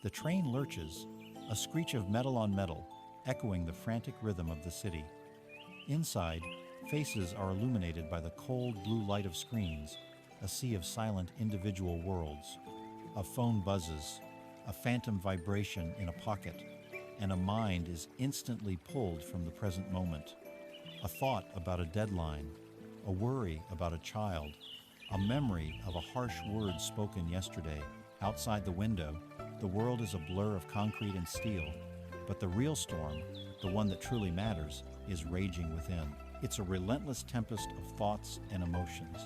The train lurches, a screech of metal on metal, echoing the frantic rhythm of the city. Inside, faces are illuminated by the cold blue light of screens, a sea of silent individual worlds. A phone buzzes, a phantom vibration in a pocket, and a mind is instantly pulled from the present moment. A thought about a deadline, a worry about a child, a memory of a harsh word spoken yesterday. Outside the window, the world is a blur of concrete and steel, but the real storm, the one that truly matters, is raging within. It's a relentless tempest of thoughts and emotions,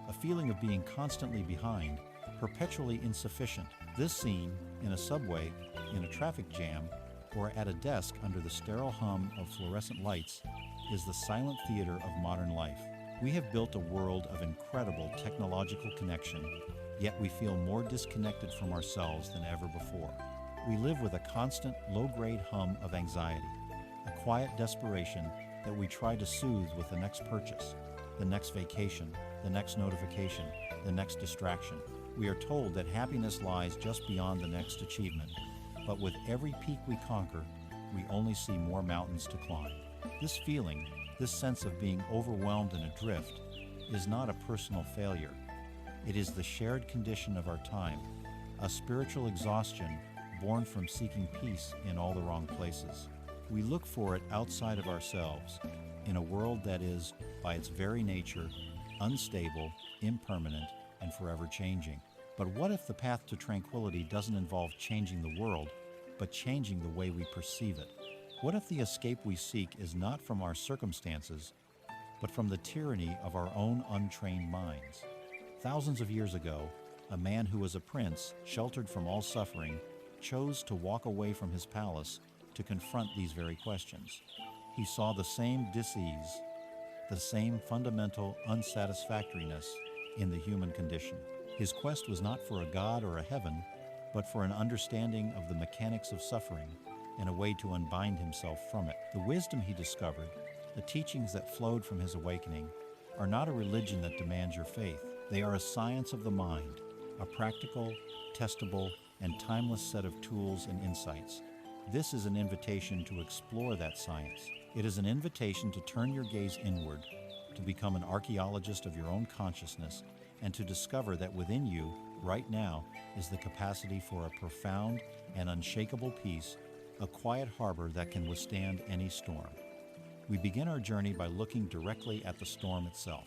a feeling of being constantly behind, perpetually insufficient. This scene, in a subway, in a traffic jam, or at a desk under the sterile hum of fluorescent lights, is the silent theater of modern life. We have built a world of incredible technological connection, yet we feel more disconnected from ourselves than ever before. We live with a constant, low-grade hum of anxiety, a quiet desperation that we try to soothe with the next purchase, the next vacation, the next notification, the next distraction. We are told that happiness lies just beyond the next achievement, but with every peak we conquer, we only see more mountains to climb. This feeling, this sense of being overwhelmed and adrift, is not a personal failure. It is the shared condition of our time, a spiritual exhaustion born from seeking peace in all the wrong places. We look for it outside of ourselves, in a world that is, by its very nature, unstable, impermanent, and forever changing. But what if the path to tranquility doesn't involve changing the world, but changing the way we perceive it? What if the escape we seek is not from our circumstances, but from the tyranny of our own untrained minds? Thousands of years ago, a man who was a prince, sheltered from all suffering, chose to walk away from his palace to confront these very questions. He saw the same dis-ease, the same fundamental unsatisfactoriness in the human condition. His quest was not for a god or a heaven, but for an understanding of the mechanics of suffering and a way to unbind himself from it. The wisdom he discovered, the teachings that flowed from his awakening, are not a religion that demands your faith. They are a science of the mind, a practical, testable, and timeless set of tools and insights. This is an invitation to explore that science. It is an invitation to turn your gaze inward, to become an archaeologist of your own consciousness, and to discover that within you, right now, is the capacity for a profound and unshakable peace, a quiet harbor that can withstand any storm. We begin our journey by looking directly at the storm itself,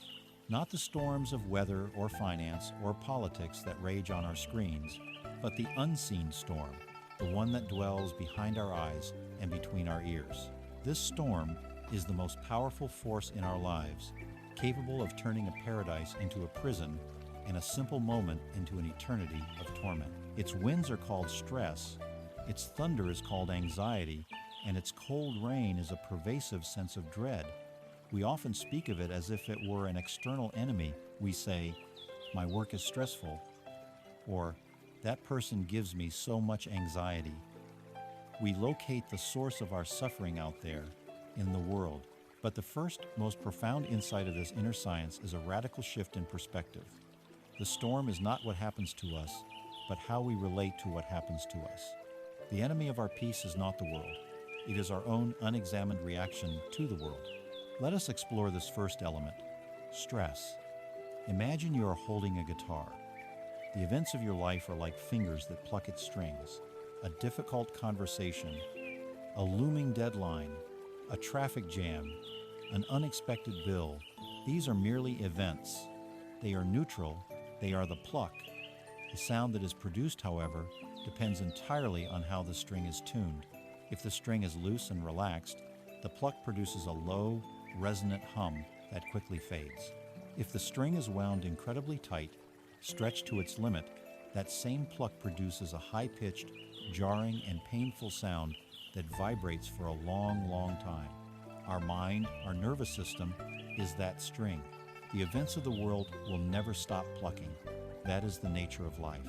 not the storms of weather or finance or politics that rage on our screens, but the unseen storm, the one that dwells behind our eyes and between our ears. This storm is the most powerful force in our lives, capable of turning a paradise into a prison and a simple moment into an eternity of torment. Its winds are called stress, its thunder is called anxiety, and its cold rain is a pervasive sense of dread. We often speak of it as if it were an external enemy. We say, "My work is stressful," or "That person gives me so much anxiety." We locate the source of our suffering out there, in the world. But the first, most profound insight of this inner science is a radical shift in perspective. The storm is not what happens to us, but how we relate to what happens to us. The enemy of our peace is not the world. It is our own unexamined reaction to the world. Let us explore this first element, stress. Imagine you are holding a guitar. The events of your life are like fingers that pluck at strings. A difficult conversation, a looming deadline, a traffic jam, an unexpected bill. These are merely events. They are neutral. They are the pluck. The sound that is produced, however, depends entirely on how the string is tuned. If the string is loose and relaxed, the pluck produces a low, resonant hum that quickly fades. If the string is wound incredibly tight, stretched to its limit, that same pluck produces a high-pitched, jarring, and painful sound that vibrates for a long, long time. Our mind, our nervous system, is that string. The events of the world will never stop plucking. That is the nature of life.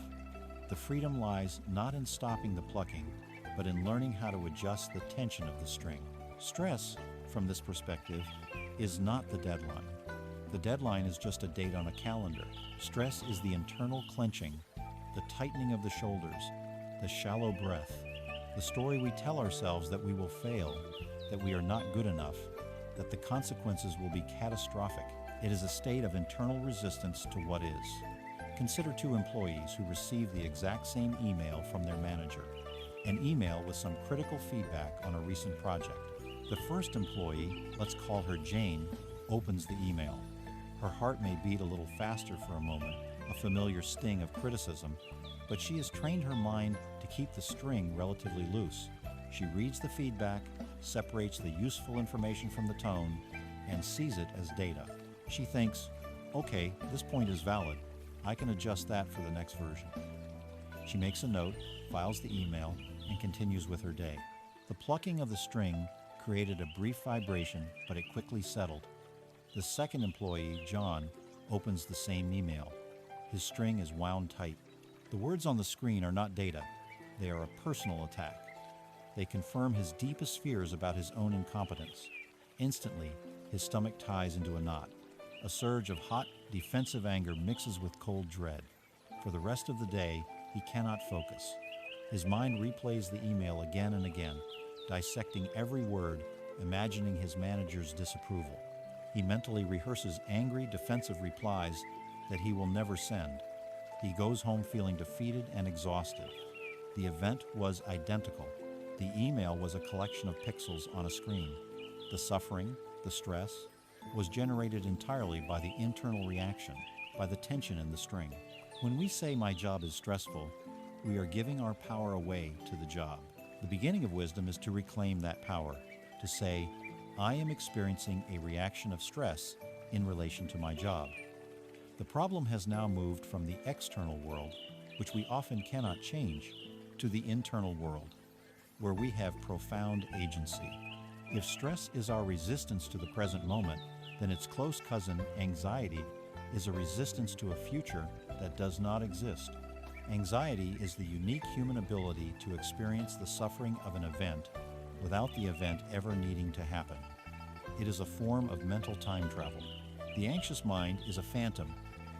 The freedom lies not in stopping the plucking, but in learning how to adjust the tension of the string. Stress, from this perspective, is not the deadline. The deadline is just a date on a calendar. Stress is the internal clenching, the tightening of the shoulders, the shallow breath, the story we tell ourselves that we will fail, that we are not good enough, that the consequences will be catastrophic. It is a state of internal resistance to what is. Consider two employees who receive the exact same email from their manager, an email with some critical feedback on a recent project. The first employee, let's call her Jane, opens the email. Her heart may beat a little faster for a moment, a familiar sting of criticism, but she has trained her mind to keep the string relatively loose. She reads the feedback, separates the useful information from the tone, and sees it as data. She thinks, okay, this point is valid. I can adjust that for the next version. She makes a note, files the email, and continues with her day. The plucking of the string created a brief vibration, but it quickly settled. The second employee, John, opens the same email. His string is wound tight. The words on the screen are not data. They are a personal attack. They confirm his deepest fears about his own incompetence. Instantly, his stomach ties into a knot. A surge of hot, defensive anger mixes with cold dread. For the rest of the day, he cannot focus. His mind replays the email again and again, dissecting every word, imagining his manager's disapproval. He mentally rehearses angry, defensive replies that he will never send. He goes home feeling defeated and exhausted. The event was identical. The email was a collection of pixels on a screen. The suffering, the stress, was generated entirely by the internal reaction, by the tension in the string. When we say my job is stressful, we are giving our power away to the job. The beginning of wisdom is to reclaim that power, to say, I am experiencing a reaction of stress in relation to my job. The problem has now moved from the external world, which we often cannot change, to the internal world, where we have profound agency. If stress is our resistance to the present moment, then its close cousin, anxiety, is a resistance to a future that does not exist. Anxiety is the unique human ability to experience the suffering of an event without the event ever needing to happen. It is a form of mental time travel. The anxious mind is a phantom,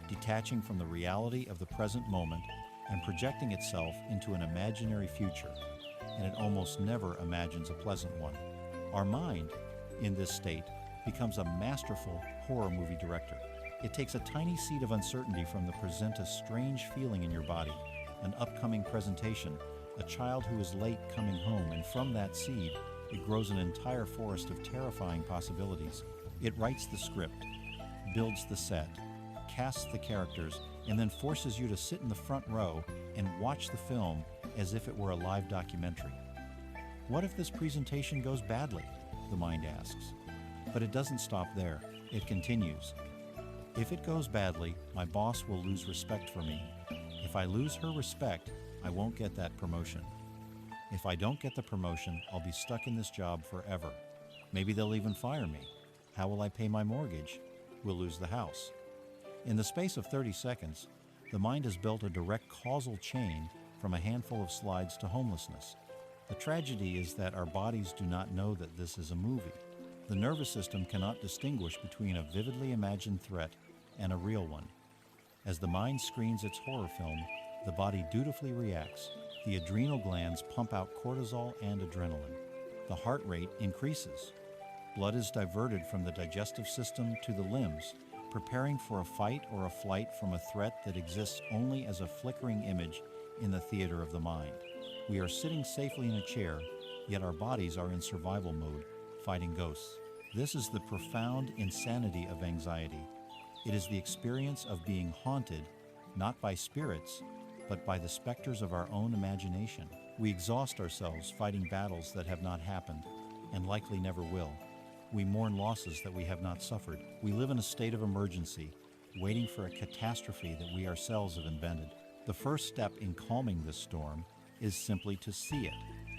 detaching from the reality of the present moment and projecting itself into an imaginary future, and it almost never imagines a pleasant one. Our mind, in this state, becomes a masterful horror movie director. It takes a tiny seed of uncertainty from the present a strange feeling in your body, an upcoming presentation, a child who is late coming home, and from that seed, it grows an entire forest of terrifying possibilities. It writes the script, builds the set, casts the characters, and then forces you to sit in the front row and watch the film as if it were a live documentary. What if this presentation goes badly? The mind asks. But it doesn't stop there. It continues. If it goes badly, my boss will lose respect for me. If I lose her respect, I won't get that promotion. If I don't get the promotion, I'll be stuck in this job forever. Maybe they'll even fire me. How will I pay my mortgage? We'll lose the house. In the space of 30 seconds, the mind has built a direct causal chain from a handful of slides to homelessness. The tragedy is that our bodies do not know that this is a movie. The nervous system cannot distinguish between a vividly imagined threat and a real one. As the mind screens its horror film, the body dutifully reacts. The adrenal glands pump out cortisol and adrenaline. The heart rate increases. Blood is diverted from the digestive system to the limbs, preparing for a fight or a flight from a threat that exists only as a flickering image in the theater of the mind. We are sitting safely in a chair, yet our bodies are in survival mode, fighting ghosts. This is the profound insanity of anxiety. It is the experience of being haunted, not by spirits, but by the specters of our own imagination. We exhaust ourselves fighting battles that have not happened, and likely never will. We mourn losses that we have not suffered. We live in a state of emergency, waiting for a catastrophe that we ourselves have invented. The first step in calming this storm is simply to see it,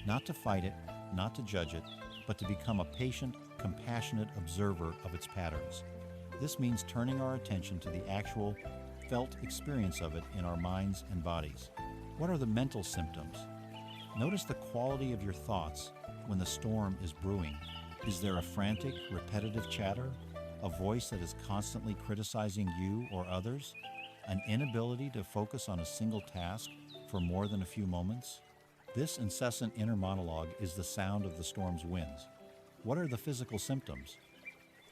not to fight it, not to judge it, but to become a patient, compassionate observer of its patterns. This means turning our attention to the actual, felt experience of it in our minds and bodies. What are the mental symptoms? Notice the quality of your thoughts when the storm is brewing. Is there a frantic, repetitive chatter? A voice that is constantly criticizing you or others? An inability to focus on a single task for more than a few moments? This incessant inner monologue is the sound of the storm's winds. What are the physical symptoms?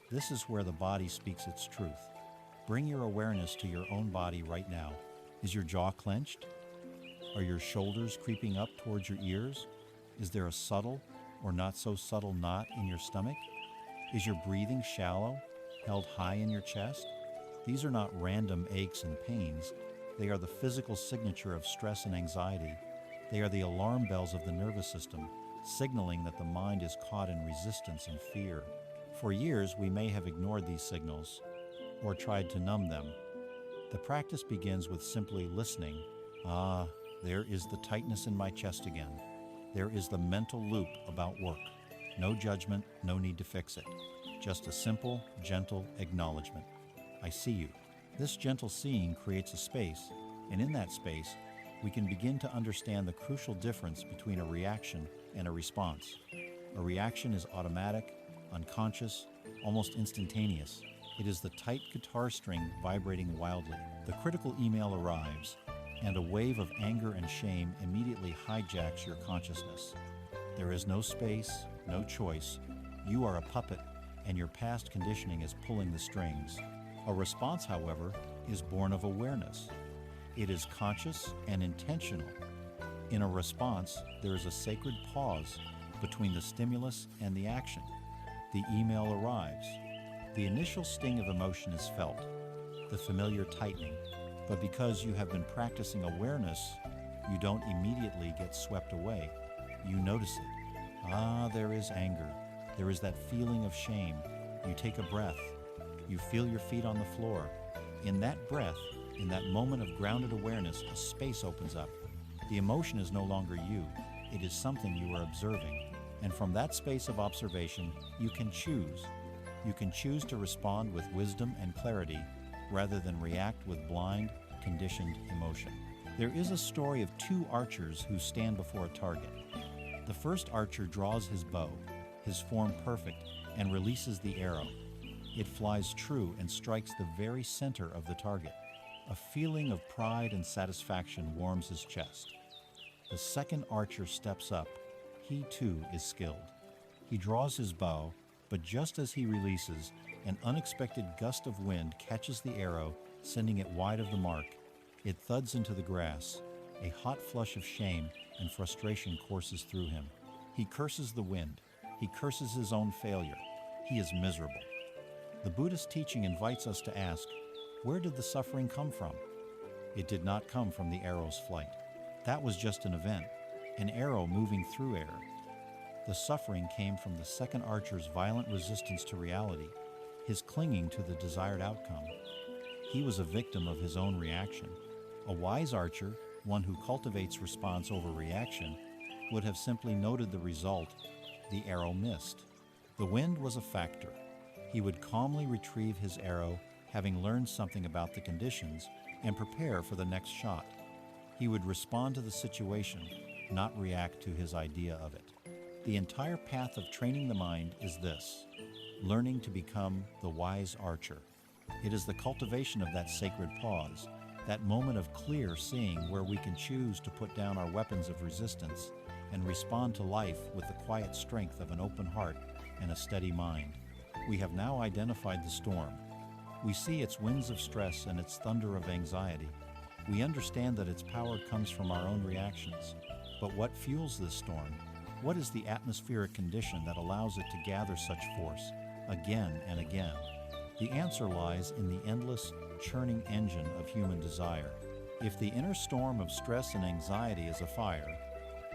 This is where the body speaks its truth. Bring your awareness to your own body right now. Is your jaw clenched? Are your shoulders creeping up towards your ears? Is there a subtle or not so subtle knot in your stomach? Is your breathing shallow, held high in your chest? These are not random aches and pains. They are the physical signature of stress and anxiety. They are the alarm bells of the nervous system, signaling that the mind is caught in resistance and fear. For years, we may have ignored these signals or tried to numb them. The practice begins with simply listening. Ah, there is the tightness in my chest again. There is the mental loop about work. No judgment, no need to fix it. Just a simple, gentle acknowledgement. I see you. This gentle seeing creates a space, and in that space, we can begin to understand the crucial difference between a reaction and a response. A reaction is automatic, unconscious, almost instantaneous. It is the tight guitar string vibrating wildly. The critical email arrives, and a wave of anger and shame immediately hijacks your consciousness. There is no space, no choice. You are a puppet, and your past conditioning is pulling the strings. A response, however, is born of awareness. It is conscious and intentional. In a response, there is a sacred pause between the stimulus and the action. The email arrives. The initial sting of emotion is felt, the familiar tightening, but because you have been practicing awareness, you don't immediately get swept away. You notice it. Ah, there is anger. There is that feeling of shame. You take a breath. You feel your feet on the floor. In that breath, in that moment of grounded awareness, a space opens up. The emotion is no longer you. It is something you are observing. And from that space of observation, you can choose. You can choose to respond with wisdom and clarity rather than react with blind, conditioned emotion. There is a story of two archers who stand before a target. The first archer draws his bow, his form perfect, and releases the arrow. It flies true and strikes the very center of the target. A feeling of pride and satisfaction warms his chest. The second archer steps up. He too is skilled. He draws his bow, but just as he releases, an unexpected gust of wind catches the arrow, sending it wide of the mark. It thuds into the grass. A hot flush of shame and frustration courses through him. He curses the wind. He curses his own failure. He is miserable. The Buddhist teaching invites us to ask, where did the suffering come from? It did not come from the arrow's flight. That was just an event, an arrow moving through air. The suffering came from the second archer's violent resistance to reality, his clinging to the desired outcome. He was a victim of his own reaction. A wise archer, one who cultivates response over reaction, would have simply noted the result. The arrow missed. The wind was a factor. He would calmly retrieve his arrow, having learned something about the conditions, and prepare for the next shot. He would respond to the situation, not react to his idea of it. The entire path of training the mind is this: learning to become the wise archer. It is the cultivation of that sacred pause, that moment of clear seeing where we can choose to put down our weapons of resistance and respond to life with the quiet strength of an open heart and a steady mind. We have now identified the storm. We see its winds of stress and its thunder of anxiety. We understand that its power comes from our own reactions. But what fuels this storm? What is the atmospheric condition that allows it to gather such force again and again? The answer lies in the endless, churning engine of human desire. If the inner storm of stress and anxiety is a fire,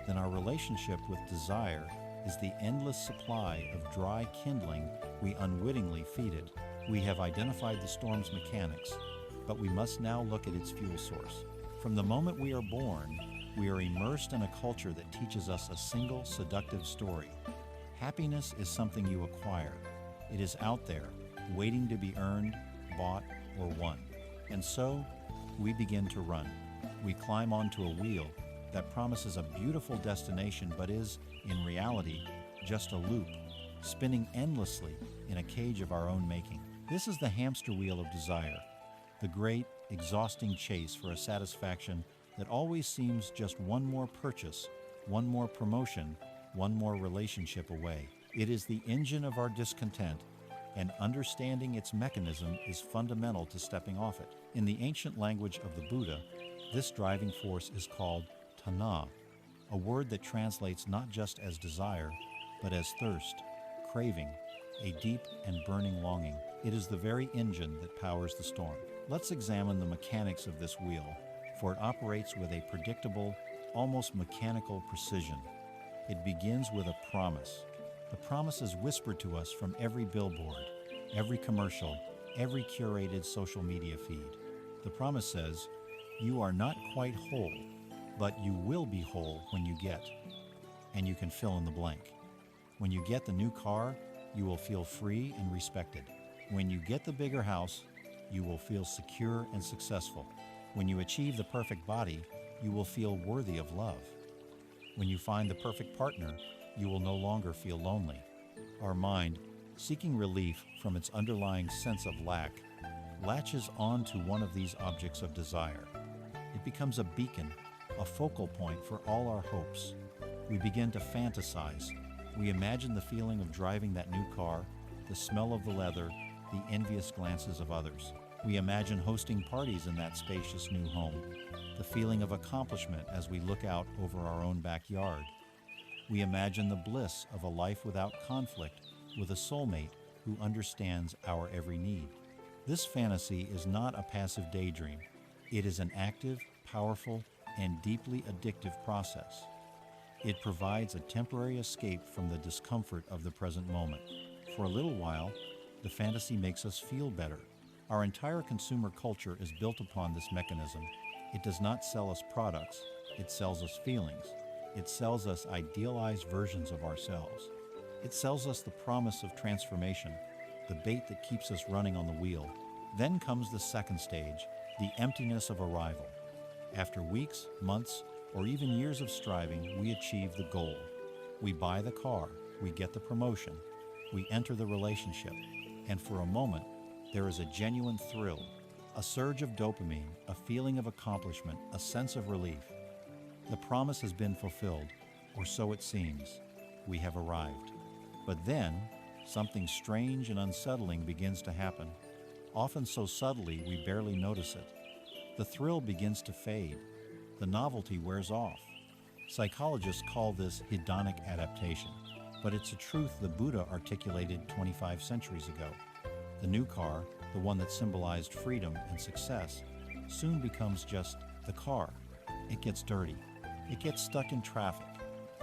then our relationship with desire is the endless supply of dry kindling we unwittingly feed it. We have identified the storm's mechanics, but we must now look at its fuel source. From the moment we are born, we are immersed in a culture that teaches us a single seductive story. Happiness is something you acquire. It is out there, waiting to be earned, bought, or won. And so, we begin to run. We climb onto a wheel that promises a beautiful destination but is, in reality, just a loop, spinning endlessly in a cage of our own making. This is the hamster wheel of desire, the great, exhausting chase for a satisfaction that always seems just one more purchase, one more promotion, one more relationship away. It is the engine of our discontent, and understanding its mechanism is fundamental to stepping off it. In the ancient language of the Buddha, this driving force is called tanha, a word that translates not just as desire, but as thirst, craving, a deep and burning longing. It is the very engine that powers the storm. Let's examine the mechanics of this wheel, for it operates with a predictable, almost mechanical precision. It begins with a promise. The promise is whispered to us from every billboard, every commercial, every curated social media feed. The promise says, "You are not quite whole, but you will be whole when you get," and you can fill in the blank. When you get the new car, you will feel free and respected. When you get the bigger house, you will feel secure and successful. When you achieve the perfect body, you will feel worthy of love. When you find the perfect partner, you will no longer feel lonely. Our mind, seeking relief from its underlying sense of lack, latches on to one of these objects of desire. It becomes a beacon, a focal point for all our hopes. We begin to fantasize. We imagine the feeling of driving that new car, the smell of the leather, the envious glances of others. We imagine hosting parties in that spacious new home, the feeling of accomplishment as we look out over our own backyard. We imagine the bliss of a life without conflict with a soulmate who understands our every need. This fantasy is not a passive daydream. It is an active, powerful, and deeply addictive process. It provides a temporary escape from the discomfort of the present moment. For a little while, the fantasy makes us feel better. Our entire consumer culture is built upon this mechanism. It does not sell us products, it sells us feelings. It sells us idealized versions of ourselves. It sells us the promise of transformation, the bait that keeps us running on the wheel. Then comes the second stage, the emptiness of arrival. After weeks, months, or even years of striving, we achieve the goal. We buy the car, we get the promotion, we enter the relationship, and for a moment, there is a genuine thrill, a surge of dopamine, a feeling of accomplishment, a sense of relief. The promise has been fulfilled, or so it seems. We have arrived. But then, something strange and unsettling begins to happen, often so subtly we barely notice it. The thrill begins to fade. The novelty wears off. Psychologists call this hedonic adaptation, but it's a truth the Buddha articulated 25 centuries ago. The new car, the one that symbolized freedom and success, soon becomes just the car. It gets dirty. It gets stuck in traffic.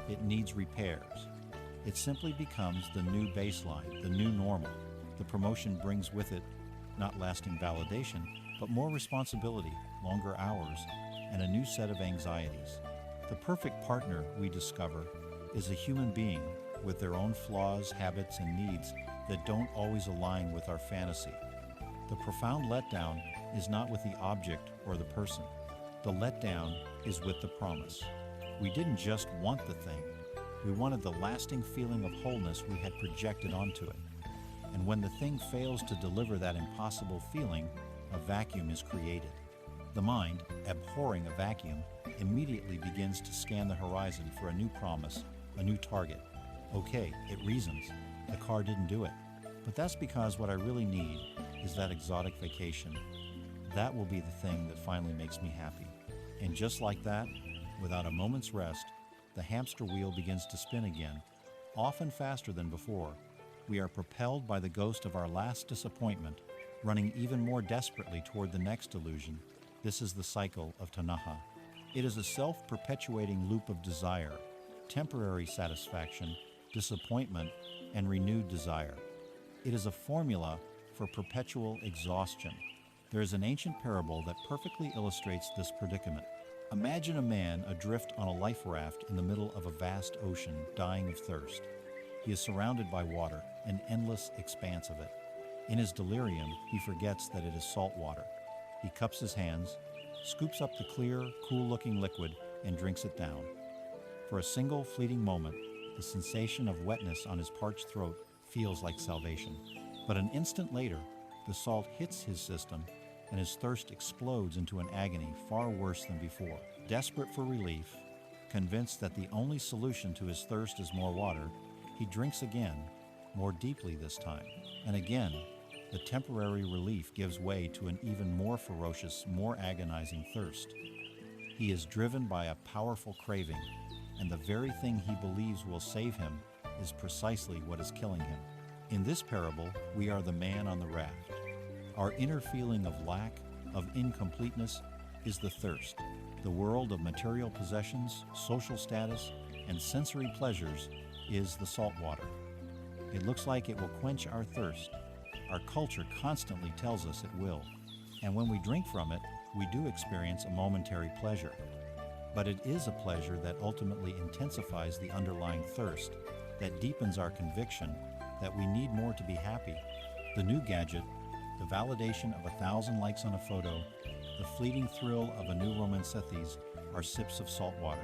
It needs repairs. It simply becomes the new baseline, the new normal. The promotion brings with it not lasting validation, but more responsibility, longer hours, and a new set of anxieties. The perfect partner, we discover, is a human being with their own flaws, habits, and needs that don't always align with our fantasy. The profound letdown is not with the object or the person. The letdown is with the promise. We didn't just want the thing. We wanted the lasting feeling of wholeness we had projected onto it. And when the thing fails to deliver that impossible feeling, a vacuum is created. The mind, abhorring a vacuum, immediately begins to scan the horizon for a new promise, a new target. Okay, it reasons. The car didn't do it. But that's because what I really need is that exotic vacation. That will be the thing that finally makes me happy. And just like that, without a moment's rest, the hamster wheel begins to spin again, often faster than before. We are propelled by the ghost of our last disappointment, running even more desperately toward the next illusion. This is the cycle of tanha. It is a self-perpetuating loop of desire, temporary satisfaction, disappointment, and renewed desire. It is a formula for perpetual exhaustion. There is an ancient parable that perfectly illustrates this predicament. Imagine a man adrift on a life raft in the middle of a vast ocean, dying of thirst. He is surrounded by water, an endless expanse of it. In his delirium, he forgets that it is salt water. He cups his hands, scoops up the clear, cool-looking liquid, and drinks it down. For a single fleeting moment, the sensation of wetness on his parched throat feels like salvation. But an instant later, the salt hits his system, and his thirst explodes into an agony far worse than before. Desperate for relief, Convinced that the only solution to his thirst is more water, he drinks again, more deeply this time. And again, the temporary relief gives way to an even more ferocious, more agonizing thirst. He is driven by a powerful craving, and the very thing he believes will save him is precisely what is killing him. In this parable, we are the man on the raft. Our inner feeling of lack, of incompleteness, is the thirst. The world of material possessions, social status, and sensory pleasures is the salt water. It looks like it will quench our thirst. Our culture constantly tells us it will. And when we drink from it, we do experience a momentary pleasure. But it is a pleasure that ultimately intensifies the underlying thirst, that deepens our conviction that we need more to be happy. The new gadget, the validation of 1,000 likes on a photo, the fleeting thrill of a new romancetes are sips of salt water.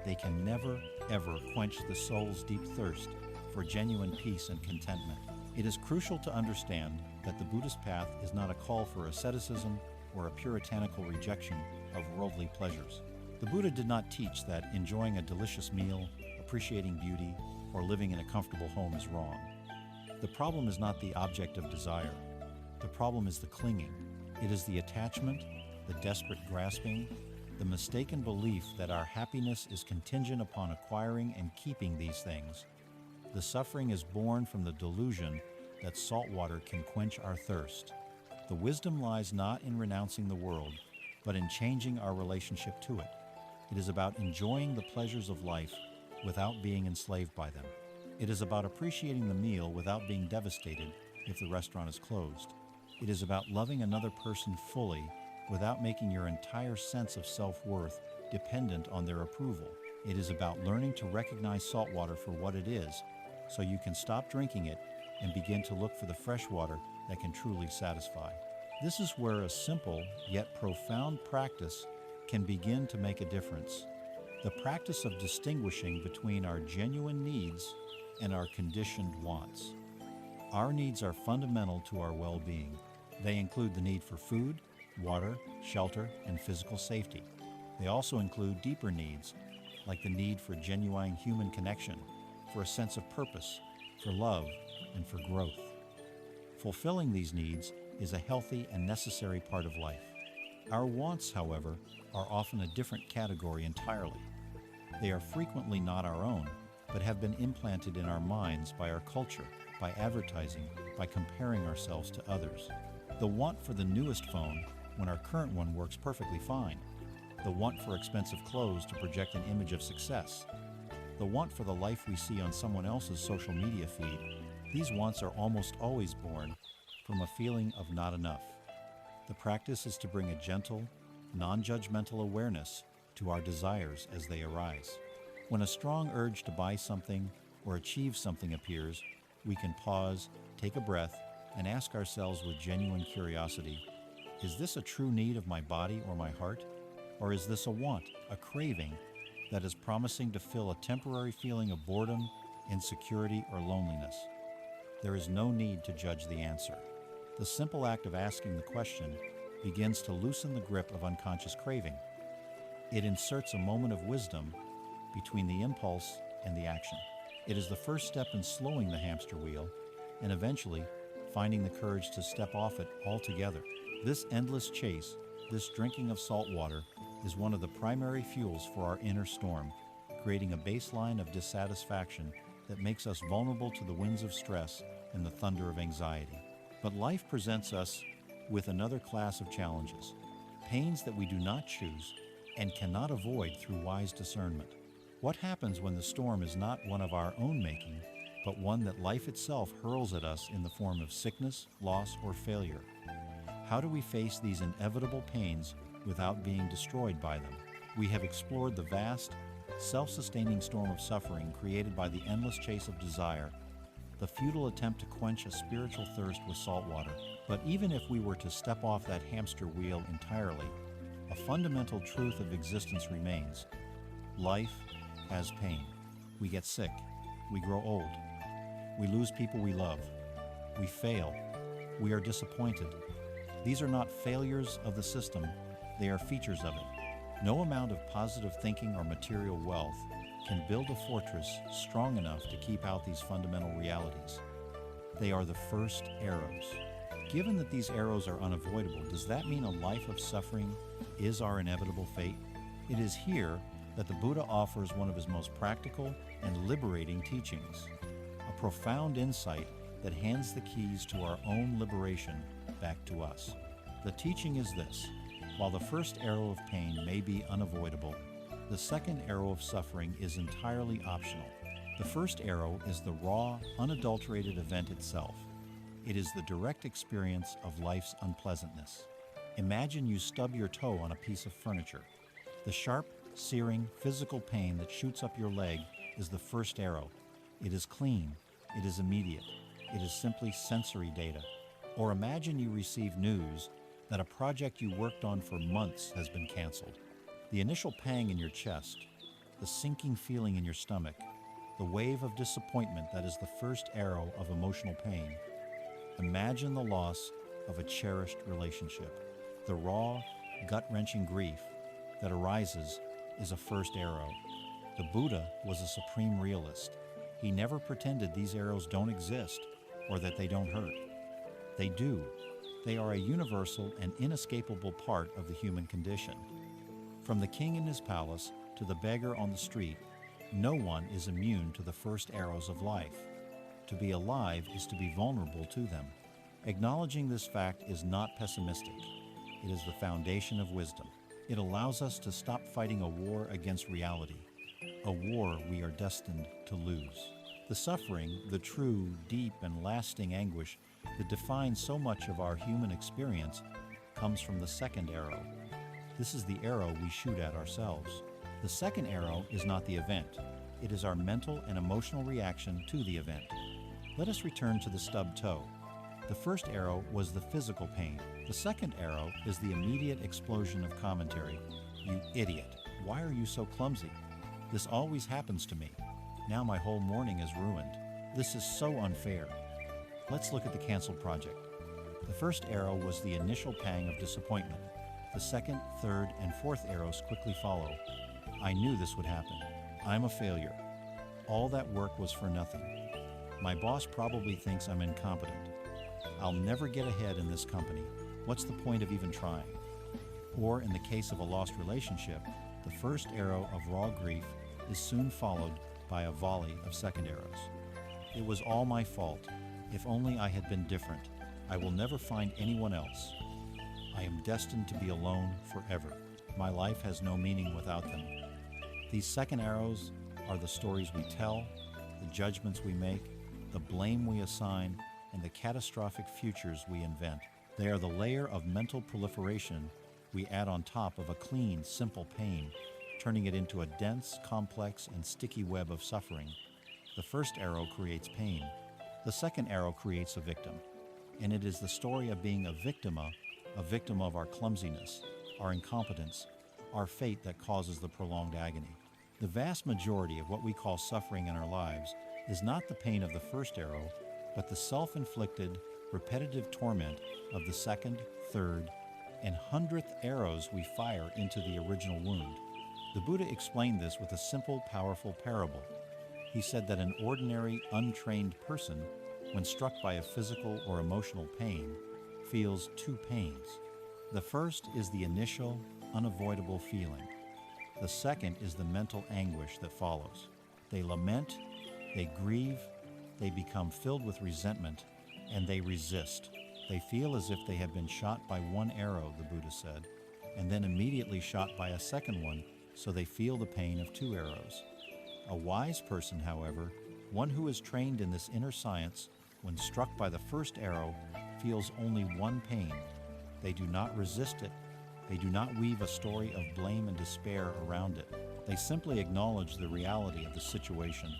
They can never, ever quench the soul's deep thirst for genuine peace and contentment. It is crucial to understand that the Buddhist path is not a call for asceticism or a puritanical rejection of worldly pleasures. The Buddha did not teach that enjoying a delicious meal, appreciating beauty, or living in a comfortable home is wrong. The problem is not the object of desire. The problem is the clinging. It is the attachment, the desperate grasping, the mistaken belief that our happiness is contingent upon acquiring and keeping these things. The suffering is born from the delusion that salt water can quench our thirst. The wisdom lies not in renouncing the world, but in changing our relationship to it. It is about enjoying the pleasures of life without being enslaved by them. It is about appreciating the meal without being devastated if the restaurant is closed. It is about loving another person fully without making your entire sense of self-worth dependent on their approval. It is about learning to recognize salt water for what it is, so you can stop drinking it and begin to look for the fresh water that can truly satisfy. This is where a simple yet profound practice can begin to make a difference. The practice of distinguishing between our genuine needs and our conditioned wants. Our needs are fundamental to our well-being. They include the need for food, water, shelter, and physical safety. They also include deeper needs, like the need for genuine human connection, for a sense of purpose, for love, and for growth. Fulfilling these needs is a healthy and necessary part of life. Our wants, however, are often a different category entirely. They are frequently not our own, but have been implanted in our minds by our culture, by advertising, by comparing ourselves to others. The want for the newest phone when our current one works perfectly fine. The want for expensive clothes to project an image of success. The want for the life we see on someone else's social media feed. These wants are almost always born from a feeling of not enough. The practice is to bring a gentle, non-judgmental awareness to our desires as they arise. When a strong urge to buy something or achieve something appears, we can pause, take a breath, and ask ourselves with genuine curiosity, is this a true need of my body or my heart? Or is this a want, a craving, that is promising to fill a temporary feeling of boredom, insecurity, or loneliness? There is no need to judge the answer. The simple act of asking the question begins to loosen the grip of unconscious craving. It inserts a moment of wisdom between the impulse and the action. It is the first step in slowing the hamster wheel and eventually finding the courage to step off it altogether. This endless chase, this drinking of salt water, is one of the primary fuels for our inner storm, creating a baseline of dissatisfaction that makes us vulnerable to the winds of stress and the thunder of anxiety. But life presents us with another class of challenges, pains that we do not choose and cannot avoid through wise discernment. What happens when the storm is not one of our own making, but one that life itself hurls at us in the form of sickness, loss, or failure? How do we face these inevitable pains without being destroyed by them? We have explored the vast, self-sustaining storm of suffering created by the endless chase of desire, the futile attempt to quench a spiritual thirst with salt water. But even if we were to step off that hamster wheel entirely, a fundamental truth of existence remains. Life has pain. We get sick. We grow old. We lose people we love. We fail. We are disappointed. These are not failures of the system. They are features of it. No amount of positive thinking or material wealth can build a fortress strong enough to keep out these fundamental realities. They are the first arrows. Given that these arrows are unavoidable, does that mean a life of suffering is our inevitable fate? It is here that the Buddha offers one of his most practical and liberating teachings, a profound insight that hands the keys to our own liberation back to us. The teaching is this: while the first arrow of pain may be unavoidable, the second arrow of suffering is entirely optional. The first arrow is the raw, unadulterated event itself. It is the direct experience of life's unpleasantness. Imagine you stub your toe on a piece of furniture. The sharp, searing, physical pain that shoots up your leg is the first arrow. It is clean. It is immediate. It is simply sensory data. Or imagine you receive news that a project you worked on for months has been canceled. The initial pang in your chest, the sinking feeling in your stomach, the wave of disappointment that is the first arrow of emotional pain. Imagine the loss of a cherished relationship. The raw, gut-wrenching grief that arises is a first arrow. The Buddha was a supreme realist. He never pretended these arrows don't exist or that they don't hurt. They do. They are a universal and inescapable part of the human condition. From the king in his palace to the beggar on the street, no one is immune to the first arrows of life. To be alive is to be vulnerable to them. Acknowledging this fact is not pessimistic. It is the foundation of wisdom. It allows us to stop fighting a war against reality, a war we are destined to lose. The suffering, the true, deep, and lasting anguish that defines so much of our human experience comes from the second arrow. This is the arrow we shoot at ourselves. The second arrow is not the event. It is our mental and emotional reaction to the event. Let us return to the stubbed toe. The first arrow was the physical pain. The second arrow is the immediate explosion of commentary. You idiot. Why are you so clumsy? This always happens to me. Now my whole morning is ruined. This is so unfair. Let's look at the canceled project. The first arrow was the initial pang of disappointment. The second, third, and fourth arrows quickly follow. I knew this would happen. I'm a failure. All that work was for nothing. My boss probably thinks I'm incompetent. I'll never get ahead in this company. What's the point of even trying? Or in the case of a lost relationship, the first arrow of raw grief is soon followed by a volley of second arrows. It was all my fault. If only I had been different. I will never find anyone else. I am destined to be alone forever. My life has no meaning without them. These second arrows are the stories we tell, the judgments we make, the blame we assign, and the catastrophic futures we invent. They are the layer of mental proliferation we add on top of a clean, simple pain, turning it into a dense, complex, and sticky web of suffering. The first arrow creates pain. The second arrow creates a victim. And it is the story of being a victim of our clumsiness, our incompetence, our fate that causes the prolonged agony. The vast majority of what we call suffering in our lives is not the pain of the first arrow, but the self-inflicted, repetitive torment of the second, third, and 100th arrows we fire into the original wound. The Buddha explained this with a simple, powerful parable. He said that an ordinary, untrained person, when struck by a physical or emotional pain, feels two pains. The first is the initial, unavoidable feeling. The second is the mental anguish that follows. They lament, they grieve, they become filled with resentment, and they resist. They feel as if they have been shot by one arrow, the Buddha said, and then immediately shot by a second one, so they feel the pain of two arrows. A wise person, however, one who is trained in this inner science, when struck by the first arrow, feels only one pain. They do not resist it. They do not weave a story of blame and despair around it. They simply acknowledge the reality of the situation.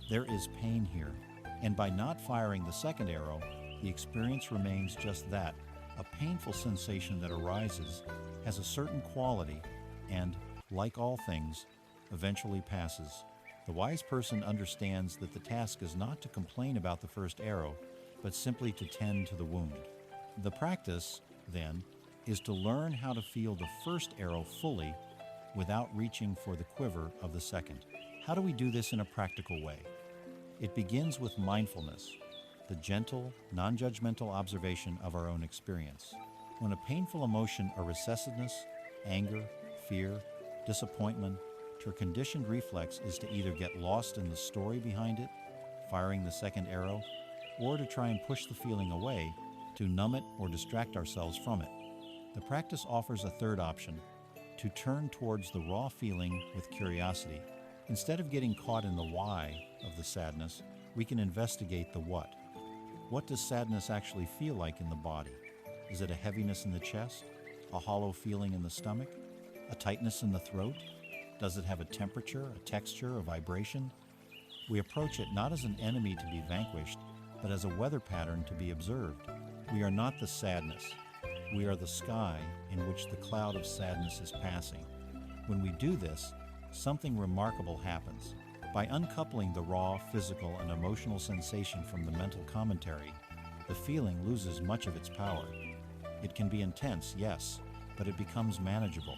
There is pain here, and by not firing the second arrow, the experience remains just that, a painful sensation that arises, has a certain quality, and, like all things, eventually passes. The wise person understands that the task is not to complain about the first arrow, but simply to tend to the wound. The practice, then, is to learn how to feel the first arrow fully without reaching for the quiver of the second. How do we do this in a practical way? It begins with mindfulness, the gentle, non-judgmental observation of our own experience. When a painful emotion or recessiveness, anger, fear, disappointment, our conditioned reflex is to either get lost in the story behind it, firing the second arrow, or to try and push the feeling away, to numb it or distract ourselves from it. The practice offers a third option, to turn towards the raw feeling with curiosity. Instead of getting caught in the why of the sadness, we can investigate the what. What does sadness actually feel like in the body? Is it a heaviness in the chest? A hollow feeling in the stomach? A tightness in the throat? Does it have a temperature, a texture, a vibration? We approach it not as an enemy to be vanquished, but as a weather pattern to be observed. We are not the sadness. We are the sky in which the cloud of sadness is passing. When we do this, something remarkable happens. By uncoupling the raw physical and emotional sensation from the mental commentary, the feeling loses much of its power. It can be intense, yes, but it becomes manageable.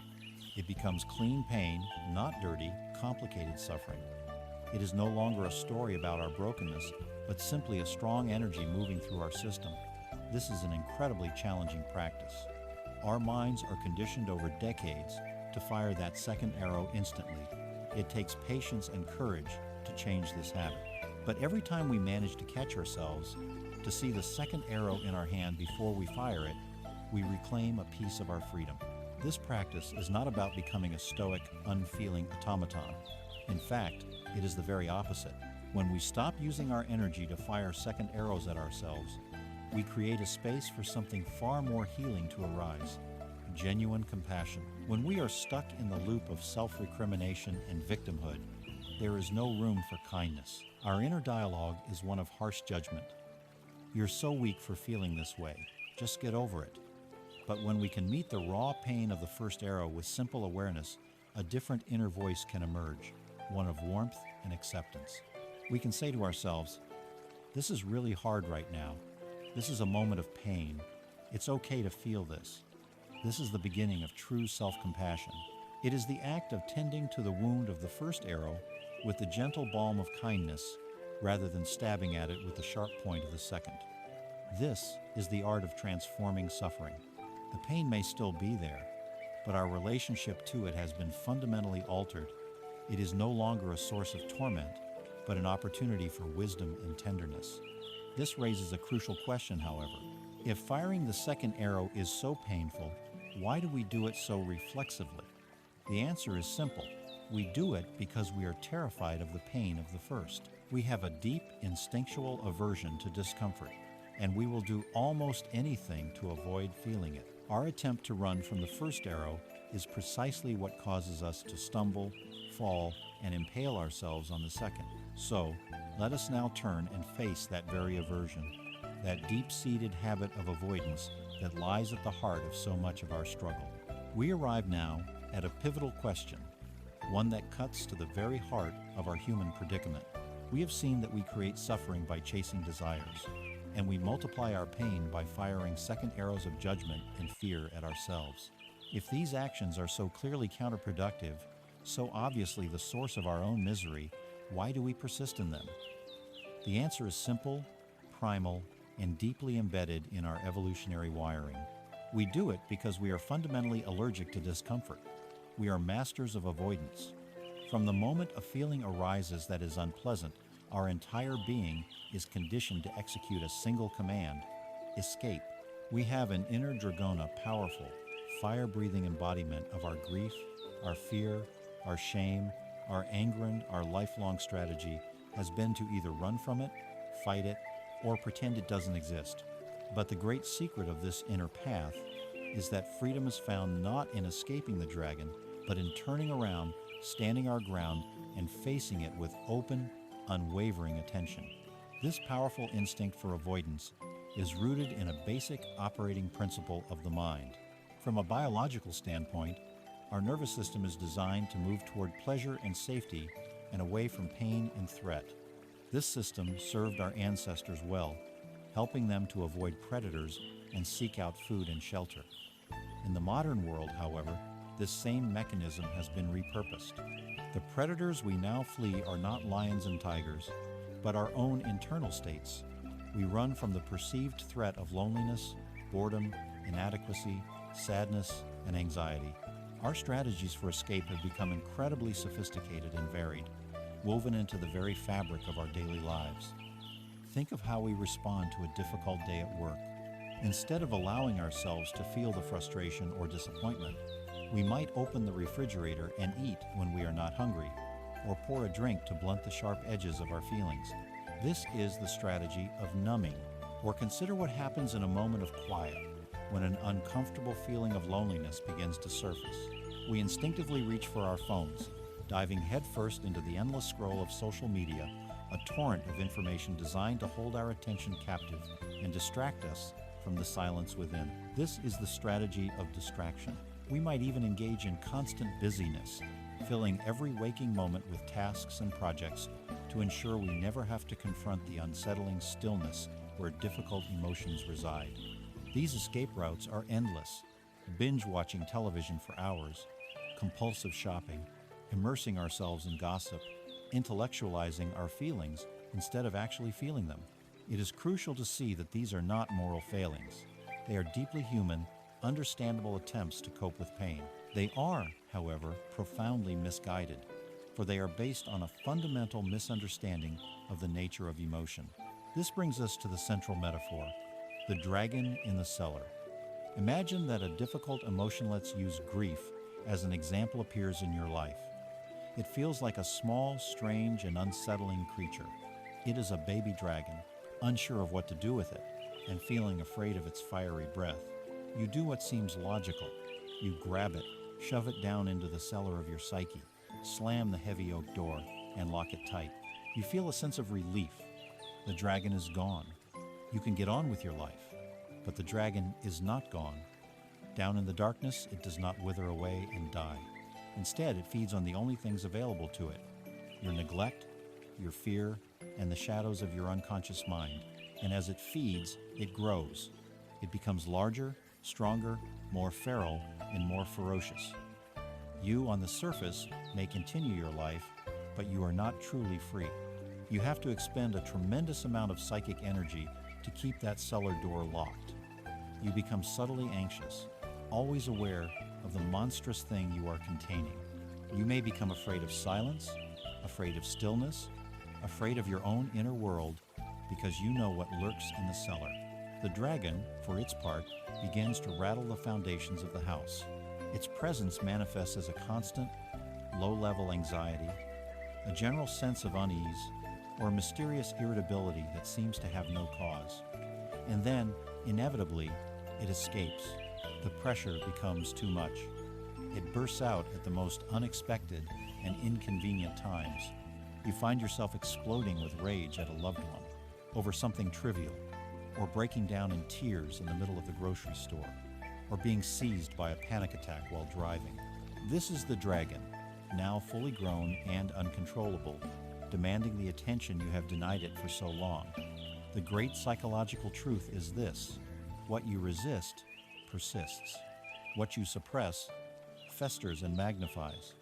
It becomes clean pain, not dirty, complicated suffering. It is no longer a story about our brokenness, but simply a strong energy moving through our system. This is an incredibly challenging practice. Our minds are conditioned over decades to fire that second arrow instantly. It takes patience and courage to change this habit. But every time we manage to catch ourselves, to see the second arrow in our hand before we fire it, we reclaim a piece of our freedom. This practice is not about becoming a stoic, unfeeling automaton. In fact, it is the very opposite. When we stop using our energy to fire second arrows at ourselves, we create a space for something far more healing to arise, genuine compassion. When we are stuck in the loop of self-recrimination and victimhood, there is no room for kindness. Our inner dialogue is one of harsh judgment. You're so weak for feeling this way. Just get over it. But when we can meet the raw pain of the first arrow with simple awareness, a different inner voice can emerge, one of warmth and acceptance. We can say to ourselves, "This is really hard right now. This is a moment of pain. It's okay to feel this. This is the beginning of true self-compassion." It is the act of tending to the wound of the first arrow with the gentle balm of kindness, rather than stabbing at it with the sharp point of the second. This is the art of transforming suffering. The pain may still be there, but our relationship to it has been fundamentally altered. It is no longer a source of torment, but an opportunity for wisdom and tenderness. This raises a crucial question, however. If firing the second arrow is so painful, why do we do it so reflexively? The answer is simple. We do it because we are terrified of the pain of the first. We have a deep instinctual aversion to discomfort, and we will do almost anything to avoid feeling it. Our attempt to run from the first arrow is precisely what causes us to stumble, fall, and impale ourselves on the second. So, let us now turn and face that very aversion, that deep-seated habit of avoidance that lies at the heart of so much of our struggle. We arrive now at a pivotal question, one that cuts to the very heart of our human predicament. We have seen that we create suffering by chasing desires, and we multiply our pain by firing second arrows of judgment and fear at ourselves. If these actions are so clearly counterproductive, so obviously the source of our own misery, why do we persist in them? The answer is simple, primal, and deeply embedded in our evolutionary wiring. We do it because we are fundamentally allergic to discomfort. We are masters of avoidance. From the moment a feeling arises that is unpleasant, our entire being is conditioned to execute a single command: escape. We have an inner dragona, powerful, fire-breathing embodiment of our grief, our fear, our shame, our anger, and our lifelong strategy has been to either run from it, fight it, or pretend it doesn't exist. But the great secret of this inner path is that freedom is found not in escaping the dragon, but in turning around, standing our ground, and facing it with open, unwavering attention. This powerful instinct for avoidance is rooted in a basic operating principle of the mind. From a biological standpoint, our nervous system is designed to move toward pleasure and safety and away from pain and threat. This system served our ancestors well, helping them to avoid predators and seek out food and shelter. In the modern world, however, this same mechanism has been repurposed. The predators we now flee are not lions and tigers, but our own internal states. We run from the perceived threat of loneliness, boredom, inadequacy, sadness, and anxiety. Our strategies for escape have become incredibly sophisticated and varied, woven into the very fabric of our daily lives. Think of how we respond to a difficult day at work. Instead of allowing ourselves to feel the frustration or disappointment, we might open the refrigerator and eat when we are not hungry, or pour a drink to blunt the sharp edges of our feelings. This is the strategy of numbing. Or consider what happens in a moment of quiet, when an uncomfortable feeling of loneliness begins to surface. We instinctively reach for our phones, diving headfirst into the endless scroll of social media, a torrent of information designed to hold our attention captive and distract us from the silence within. This is the strategy of distraction. We might even engage in constant busyness, filling every waking moment with tasks and projects to ensure we never have to confront the unsettling stillness where difficult emotions reside. These escape routes are endless: binge-watching television for hours, compulsive shopping, immersing ourselves in gossip, intellectualizing our feelings instead of actually feeling them. It is crucial to see that these are not moral failings. They are deeply human, understandable attempts to cope with pain. They are, however, profoundly misguided, for they are based on a fundamental misunderstanding of the nature of emotion. This brings us to the central metaphor, the dragon in the cellar. Imagine that a difficult emotion, let's use grief as an example, appears in your life. It feels like a small, strange, and unsettling creature. It is a baby dragon, unsure of what to do with it, and feeling afraid of its fiery breath. You do what seems logical. You grab it, shove it down into the cellar of your psyche, slam the heavy oak door, and lock it tight. You feel a sense of relief. The dragon is gone. You can get on with your life, but the dragon is not gone. Down in the darkness, it does not wither away and die. Instead, it feeds on the only things available to it: your neglect, your fear, and the shadows of your unconscious mind. And as it feeds, it grows. It becomes larger, stronger, more feral, and more ferocious. You, on the surface, may continue your life, but you are not truly free. You have to expend a tremendous amount of psychic energy to keep that cellar door locked. You become subtly anxious, always aware of the monstrous thing you are containing. You may become afraid of silence, afraid of stillness, afraid of your own inner world, because you know what lurks in the cellar. The dragon, for its part, begins to rattle the foundations of the house. Its presence manifests as a constant, low-level anxiety, a general sense of unease, or a mysterious irritability that seems to have no cause. And then, inevitably, it escapes. The pressure becomes too much. It bursts out at the most unexpected and inconvenient times. You find yourself exploding with rage at a loved one, over something trivial, or breaking down in tears in the middle of the grocery store, or being seized by a panic attack while driving. This is the dragon, now fully grown and uncontrollable, demanding the attention you have denied it for so long. The great psychological truth is this: what you resist persists. What you suppress festers and magnifies.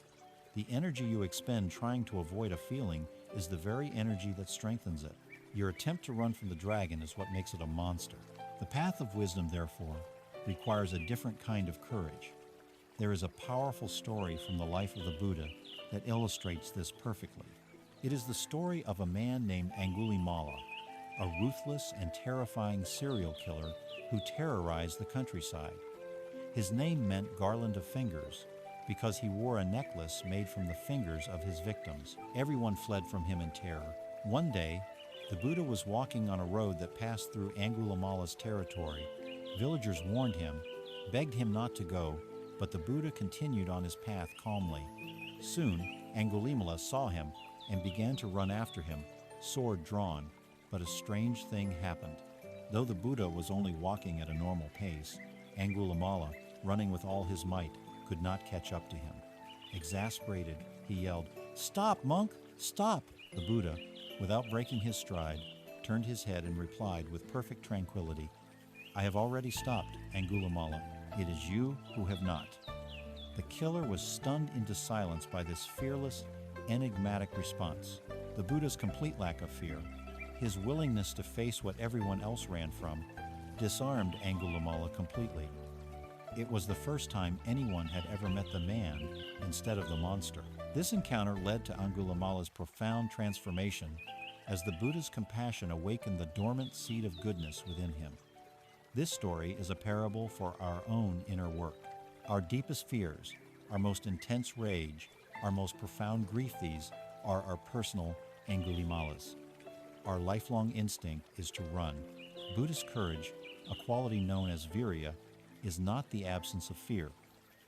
The energy you expend trying to avoid a feeling is the very energy that strengthens it. Your attempt to run from the dragon is what makes it a monster. The path of wisdom, therefore, requires a different kind of courage. There is a powerful story from the life of the Buddha that illustrates this perfectly. It is the story of a man named Angulimala, a ruthless and terrifying serial killer who terrorized the countryside. His name meant garland of fingers because he wore a necklace made from the fingers of his victims. Everyone fled from him in terror. One day, the Buddha was walking on a road that passed through Angulimala's territory. Villagers warned him, begged him not to go, but the Buddha continued on his path calmly. Soon, Angulimala saw him and began to run after him, sword drawn, but a strange thing happened. Though the Buddha was only walking at a normal pace, Angulimala, running with all his might, could not catch up to him. Exasperated, he yelled, "Stop, monk! Stop!" The Buddha, without breaking his stride, turned his head and replied with perfect tranquility, "I have already stopped, Angulimala. It is you who have not." The killer was stunned into silence by this fearless, enigmatic response. The Buddha's complete lack of fear, his willingness to face what everyone else ran from, disarmed Angulimala completely. It was the first time anyone had ever met the man instead of the monster. This encounter led to Angulimala's profound transformation as the Buddha's compassion awakened the dormant seed of goodness within him. This story is a parable for our own inner work. Our deepest fears, our most intense rage, our most profound grief, these are our personal Angulimalas. Our lifelong instinct is to run. Buddhist courage, a quality known as virya, is not the absence of fear.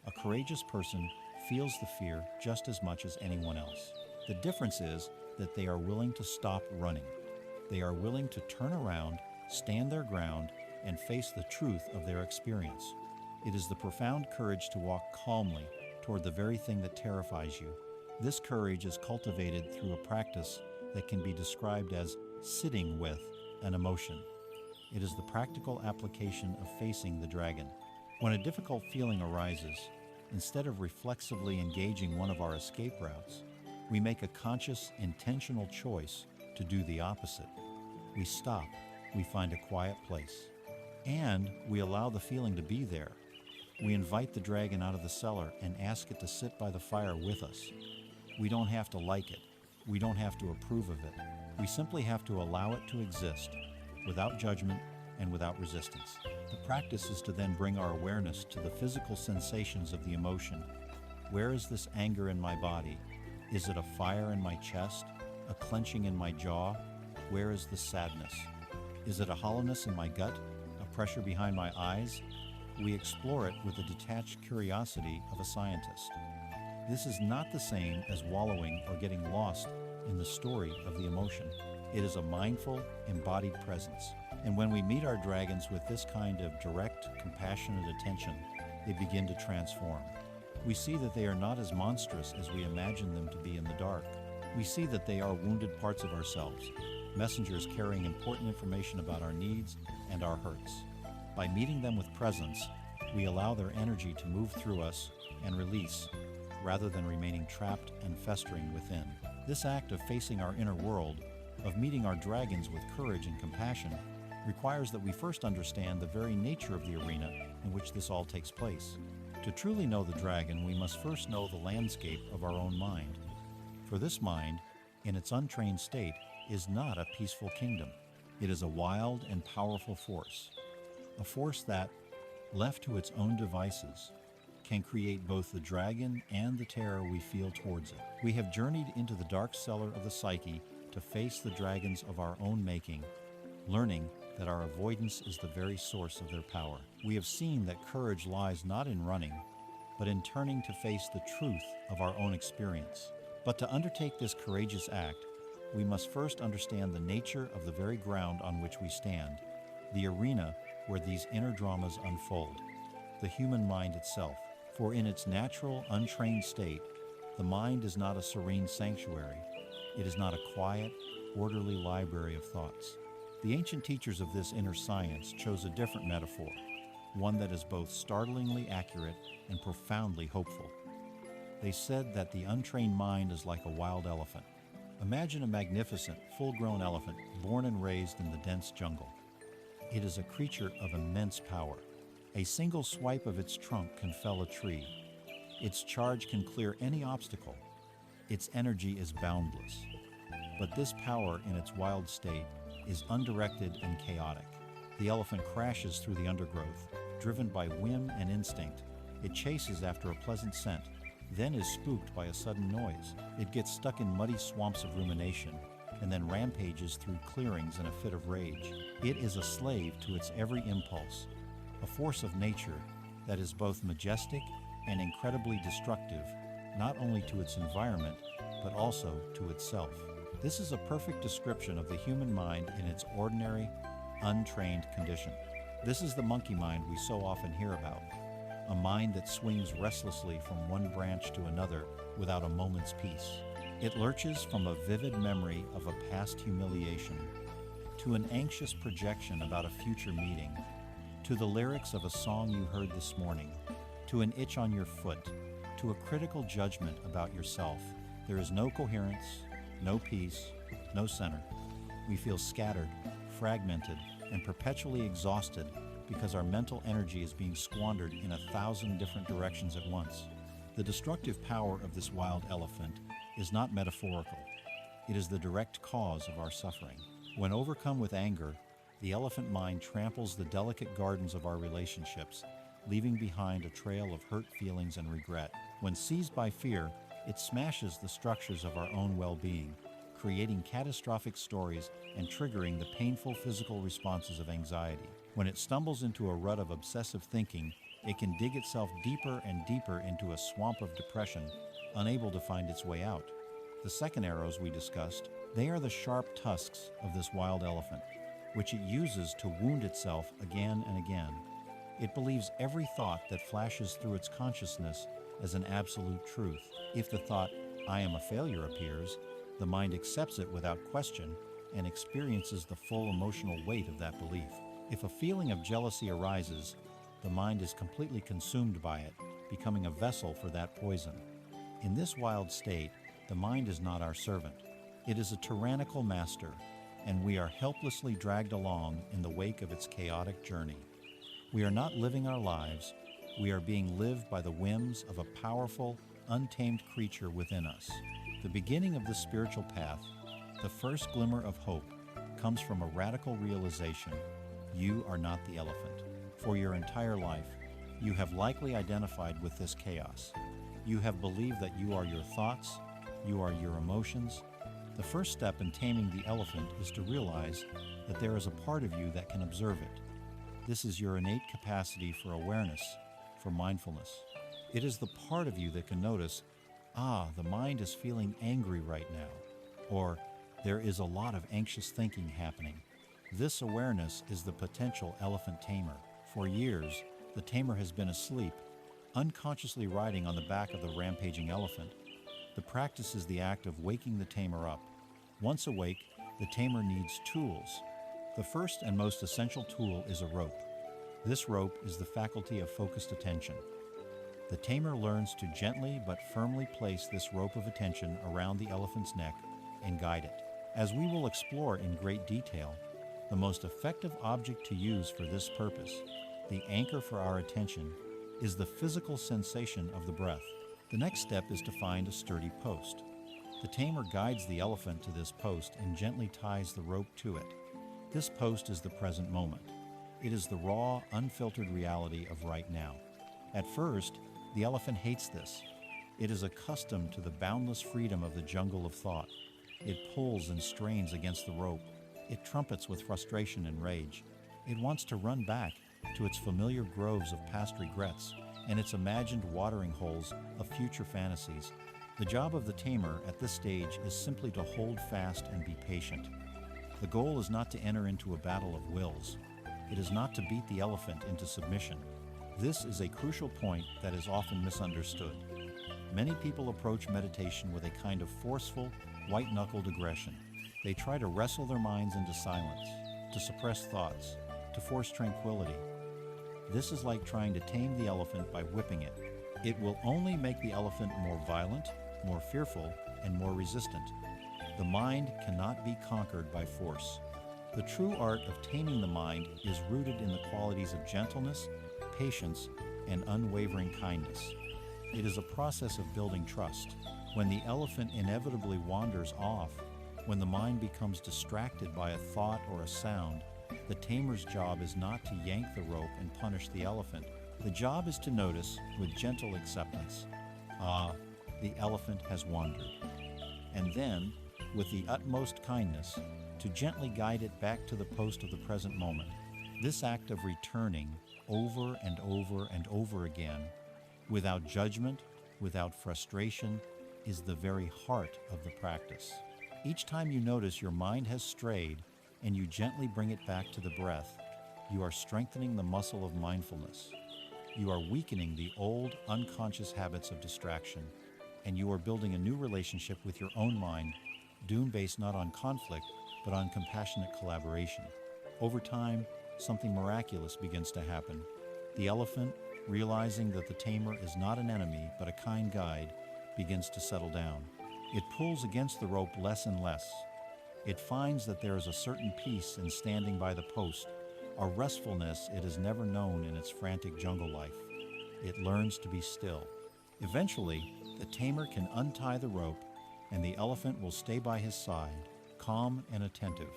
A courageous person feels the fear just as much as anyone else. The difference is that they are willing to stop running. They are willing to turn around, stand their ground, and face the truth of their experience. It is the profound courage to walk calmly toward the very thing that terrifies you. This courage is cultivated through a practice that can be described as sitting with an emotion. It is the practical application of facing the dragon. When a difficult feeling arises, instead of reflexively engaging one of our escape routes, we make a conscious, intentional choice to do the opposite. We stop, we find a quiet place, and we allow the feeling to be there. We invite the dragon out of the cellar and ask it to sit by the fire with us. We don't have to like it. We don't have to approve of it. We simply have to allow it to exist, without judgment and without resistance. The practice is to then bring our awareness to the physical sensations of the emotion. Where is this anger in my body? Is it a fire in my chest? A clenching in my jaw? Where is the sadness? Is it a hollowness in my gut? A pressure behind my eyes? We explore it with the detached curiosity of a scientist. This is not the same as wallowing or getting lost in the story of the emotion. It is a mindful, embodied presence. And when we meet our dragons with this kind of direct, compassionate attention, they begin to transform. We see that they are not as monstrous as we imagine them to be in the dark. We see that they are wounded parts of ourselves, messengers carrying important information about our needs and our hurts. By meeting them with presence, we allow their energy to move through us and release, rather than remaining trapped and festering within. This act of facing our inner world, of meeting our dragons with courage and compassion, requires that we first understand the very nature of the arena in which this all takes place. To truly know the dragon, we must first know the landscape of our own mind. For this mind, in its untrained state, is not a peaceful kingdom. It is a wild and powerful force, a force that, left to its own devices, can create both the dragon and the terror we feel towards it. We have journeyed into the dark cellar of the psyche to face the dragons of our own making, learning that our avoidance is the very source of their power. We have seen that courage lies not in running, but in turning to face the truth of our own experience. But to undertake this courageous act, we must first understand the nature of the very ground on which we stand, the arena where these inner dramas unfold, the human mind itself. For in its natural, untrained state, the mind is not a serene sanctuary. It is not a quiet, orderly library of thoughts. The ancient teachers of this inner science chose a different metaphor, one that is both startlingly accurate and profoundly hopeful. They said that the untrained mind is like a wild elephant. Imagine a magnificent, full-grown elephant born and raised in the dense jungle. It is a creature of immense power. A single swipe of its trunk can fell a tree. Its charge can clear any obstacle. Its energy is boundless. But this power in its wild state is undirected and chaotic. The elephant crashes through the undergrowth, driven by whim and instinct. It chases after a pleasant scent, then is spooked by a sudden noise. It gets stuck in muddy swamps of rumination, and then rampages through clearings in a fit of rage. It is a slave to its every impulse, a force of nature that is both majestic and incredibly destructive, not only to its environment, but also to itself. This is a perfect description of the human mind in its ordinary, untrained condition. This is the monkey mind we so often hear about, a mind that swings restlessly from one branch to another without a moment's peace. It lurches from a vivid memory of a past humiliation to an anxious projection about a future meeting, to the lyrics of a song you heard this morning, to an itch on your foot, to a critical judgment about yourself. There is no coherence, no peace, no center. We feel scattered, fragmented, and perpetually exhausted because our mental energy is being squandered in 1,000 different directions at once. The destructive power of this wild elephant is not metaphorical. It is the direct cause of our suffering. When overcome with anger, the elephant mind tramples the delicate gardens of our relationships, leaving behind a trail of hurt feelings and regret. When seized by fear, it smashes the structures of our own well-being, creating catastrophic stories and triggering the painful physical responses of anxiety. When it stumbles into a rut of obsessive thinking, it can dig itself deeper and deeper into a swamp of depression, unable to find its way out. The second arrows we discussed, they are the sharp tusks of this wild elephant, which it uses to wound itself again and again. It believes every thought that flashes through its consciousness as an absolute truth. If the thought, "I am a failure," appears, the mind accepts it without question and experiences the full emotional weight of that belief. If a feeling of jealousy arises, the mind is completely consumed by it, becoming a vessel for that poison. In this wild state, the mind is not our servant. It is a tyrannical master, and we are helplessly dragged along in the wake of its chaotic journey. We are not living our lives, we are being lived by the whims of a powerful, untamed creature within us. The beginning of this spiritual path, the first glimmer of hope, comes from a radical realization: you are not the elephant. For your entire life, you have likely identified with this chaos. You have believed that you are your thoughts, you are your emotions. The first step in taming the elephant is to realize that there is a part of you that can observe it. This is your innate capacity for awareness, for mindfulness. It is the part of you that can notice, the mind is feeling angry right now, or there is a lot of anxious thinking happening. This awareness is the potential elephant tamer. For years, the tamer has been asleep, unconsciously riding on the back of the rampaging elephant. The practice is the act of waking the tamer up. Once awake, the tamer needs tools. The first and most essential tool is a rope. This rope is the faculty of focused attention. The tamer learns to gently but firmly place this rope of attention around the elephant's neck and guide it. As we will explore in great detail, the most effective object to use for this purpose, the anchor for our attention, is the physical sensation of the breath. The next step is to find a sturdy post. The tamer guides the elephant to this post and gently ties the rope to it. This post is the present moment. It is the raw, unfiltered reality of right now. At first, the elephant hates this. It is accustomed to the boundless freedom of the jungle of thought. It pulls and strains against the rope. It trumpets with frustration and rage. It wants to run back to its familiar groves of past regrets and its imagined watering holes of future fantasies. The job of the tamer at this stage is simply to hold fast and be patient. The goal is not to enter into a battle of wills. It is not to beat the elephant into submission. This is a crucial point that is often misunderstood. Many people approach meditation with a kind of forceful, white-knuckled aggression. They try to wrestle their minds into silence, to suppress thoughts, to force tranquility. This is like trying to tame the elephant by whipping it. It will only make the elephant more violent, more fearful, and more resistant. The mind cannot be conquered by force. The true art of taming the mind is rooted in the qualities of gentleness, patience, and unwavering kindness. It is a process of building trust. When the elephant inevitably wanders off, when the mind becomes distracted by a thought or a sound, the tamer's job is not to yank the rope and punish the elephant. The job is to notice, with gentle acceptance, the elephant has wandered. And then, with the utmost kindness, to gently guide it back to the post of the present moment. This act of returning over and over and over again, without judgment, without frustration, is the very heart of the practice. Each time you notice your mind has strayed and you gently bring it back to the breath, you are strengthening the muscle of mindfulness. You are weakening the old, unconscious habits of distraction, and you are building a new relationship with your own mind, based not on conflict, but on compassionate collaboration. Over time, something miraculous begins to happen. The elephant, realizing that the tamer is not an enemy but a kind guide, begins to settle down. It pulls against the rope less and less. It finds that there is a certain peace in standing by the post, a restfulness it has never known in its frantic jungle life. It learns to be still. Eventually, the tamer can untie the rope, and the elephant will stay by his side, calm and attentive.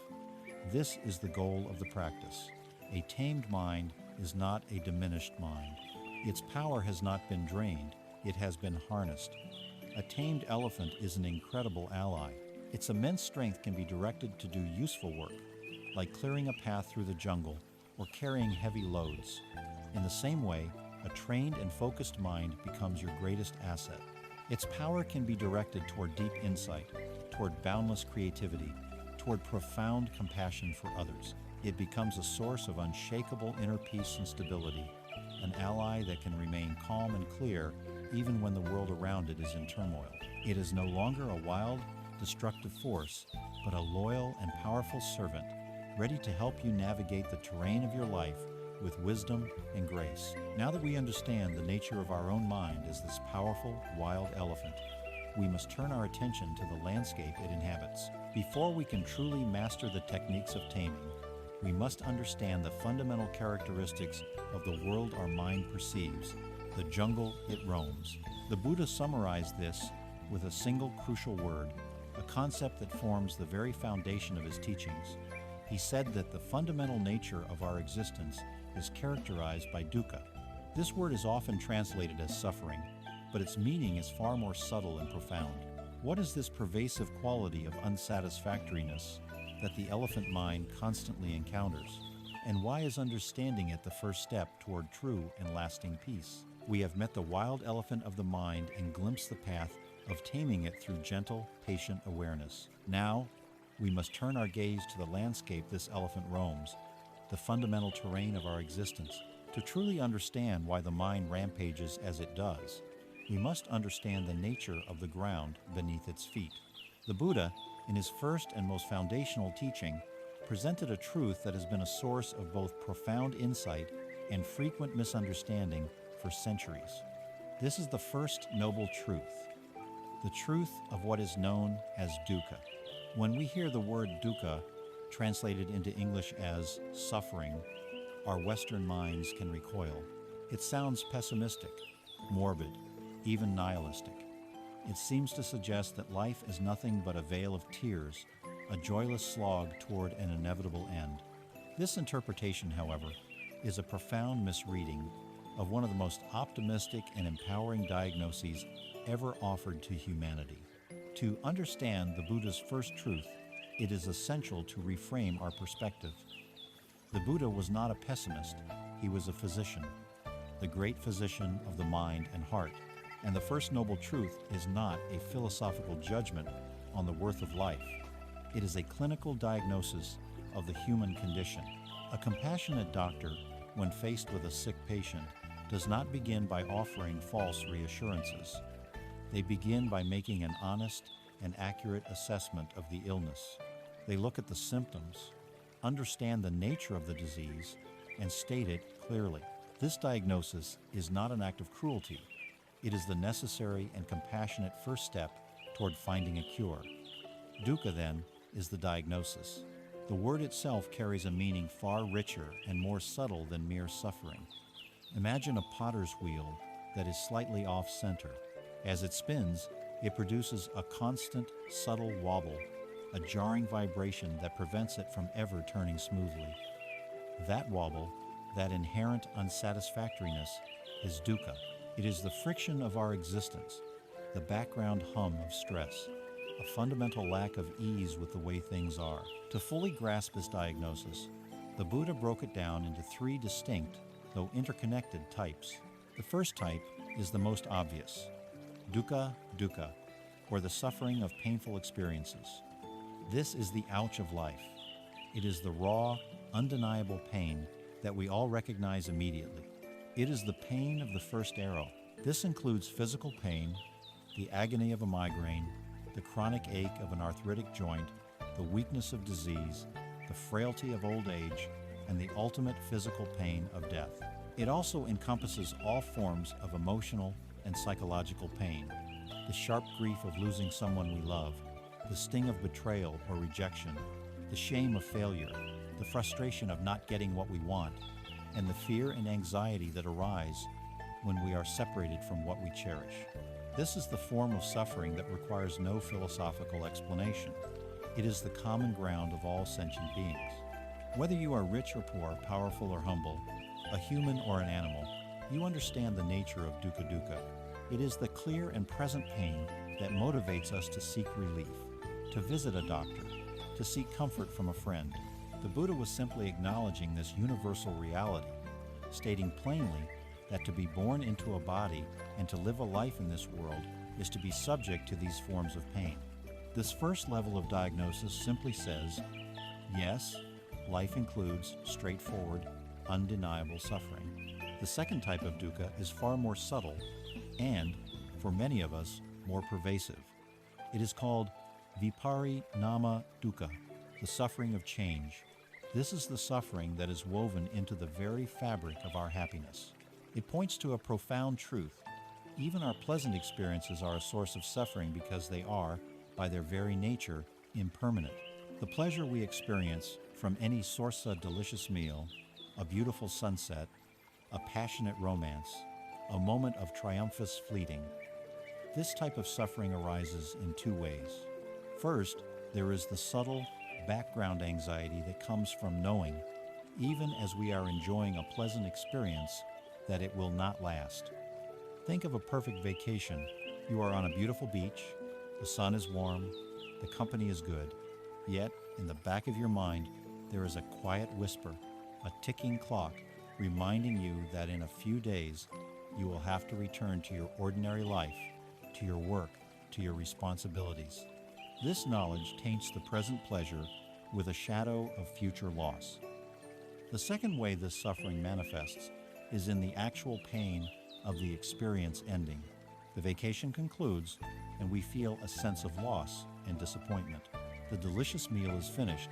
This is the goal of the practice. A tamed mind is not a diminished mind. Its power has not been drained, it has been harnessed. A tamed elephant is an incredible ally. Its immense strength can be directed to do useful work, like clearing a path through the jungle or carrying heavy loads. In the same way, a trained and focused mind becomes your greatest asset. Its power can be directed toward deep insight, toward boundless creativity, toward profound compassion for others. It becomes a source of unshakable inner peace and stability, an ally that can remain calm and clear even when the world around it is in turmoil. It is no longer a wild, destructive force, but a loyal and powerful servant, ready to help you navigate the terrain of your life with wisdom and grace. Now that we understand the nature of our own mind as this powerful, wild elephant, we must turn our attention to the landscape it inhabits. Before we can truly master the techniques of taming, we must understand the fundamental characteristics of the world our mind perceives, the jungle it roams. The Buddha summarized this with a single crucial word, a concept that forms the very foundation of his teachings. He said that the fundamental nature of our existence is characterized by dukkha. This word is often translated as suffering, but its meaning is far more subtle and profound. What is this pervasive quality of unsatisfactoriness that the elephant mind constantly encounters? And why is understanding it the first step toward true and lasting peace? We have met the wild elephant of the mind and glimpsed the path of taming it through gentle, patient awareness. Now, we must turn our gaze to the landscape this elephant roams, the fundamental terrain of our existence. To truly understand why the mind rampages as it does, we must understand the nature of the ground beneath its feet. The Buddha, in his first and most foundational teaching, presented a truth that has been a source of both profound insight and frequent misunderstanding for centuries. This is the first noble truth, the truth of what is known as dukkha. When we hear the word dukkha translated into English as suffering, our Western minds can recoil. It sounds pessimistic, morbid, even nihilistic. It seems to suggest that life is nothing but a vale of tears, a joyless slog toward an inevitable end. This interpretation, however, is a profound misreading of one of the most optimistic and empowering diagnoses ever offered to humanity. To understand the Buddha's first truth, it is essential to reframe our perspective. The Buddha was not a pessimist, he was a physician, the great physician of the mind and heart. And the first noble truth is not a philosophical judgment on the worth of life. It is a clinical diagnosis of the human condition. A compassionate doctor, when faced with a sick patient, does not begin by offering false reassurances. They begin by making an honest and accurate assessment of the illness. They look at the symptoms, understand the nature of the disease, and state it clearly. This diagnosis is not an act of cruelty. It is the necessary and compassionate first step toward finding a cure. Dukkha, then, is the diagnosis. The word itself carries a meaning far richer and more subtle than mere suffering. Imagine a potter's wheel that is slightly off-center. As it spins, it produces a constant, subtle wobble, a jarring vibration that prevents it from ever turning smoothly. That wobble, that inherent unsatisfactoriness, is dukkha. It is the friction of our existence, the background hum of stress, a fundamental lack of ease with the way things are. To fully grasp this diagnosis, the Buddha broke it down into three distinct, though interconnected types. The first type is the most obvious, dukkha, or the suffering of painful experiences. This is the ouch of life. It is the raw, undeniable pain that we all recognize immediately. It is the pain of the first arrow. This includes physical pain, the agony of a migraine, the chronic ache of an arthritic joint, the weakness of disease, the frailty of old age, and the ultimate physical pain of death. It also encompasses all forms of emotional and psychological pain, the sharp grief of losing someone we love, the sting of betrayal or rejection, the shame of failure, the frustration of not getting what we want, and the fear and anxiety that arise when we are separated from what we cherish. This is the form of suffering that requires no philosophical explanation. It is the common ground of all sentient beings. Whether you are rich or poor, powerful or humble, a human or an animal, you understand the nature of dukkha. It is the clear and present pain that motivates us to seek relief, to visit a doctor, to seek comfort from a friend. The Buddha was simply acknowledging this universal reality, stating plainly that to be born into a body and to live a life in this world is to be subject to these forms of pain. This first level of diagnosis simply says, yes, life includes straightforward, undeniable suffering. The second type of dukkha is far more subtle and, for many of us, more pervasive. It is called viparinama dukkha, the suffering of change. This is the suffering that is woven into the very fabric of our happiness. It points to a profound truth. Even our pleasant experiences are a source of suffering because they are, by their very nature, impermanent. The pleasure we experience from any sorsa delicious meal, a beautiful sunset, a passionate romance, a moment of triumphus fleeting. This type of suffering arises in two ways. First, there is the subtle background anxiety that comes from knowing, even as we are enjoying a pleasant experience, that it will not last. Think of a perfect vacation. You are on a beautiful beach, the sun is warm, the company is good, yet in the back of your mind there is a quiet whisper, a ticking clock, reminding you that in a few days you will have to return to your ordinary life, to your work, to your responsibilities. This knowledge taints the present pleasure with a shadow of future loss. The second way this suffering manifests is in the actual pain of the experience ending. The vacation concludes, and we feel a sense of loss and disappointment. The delicious meal is finished,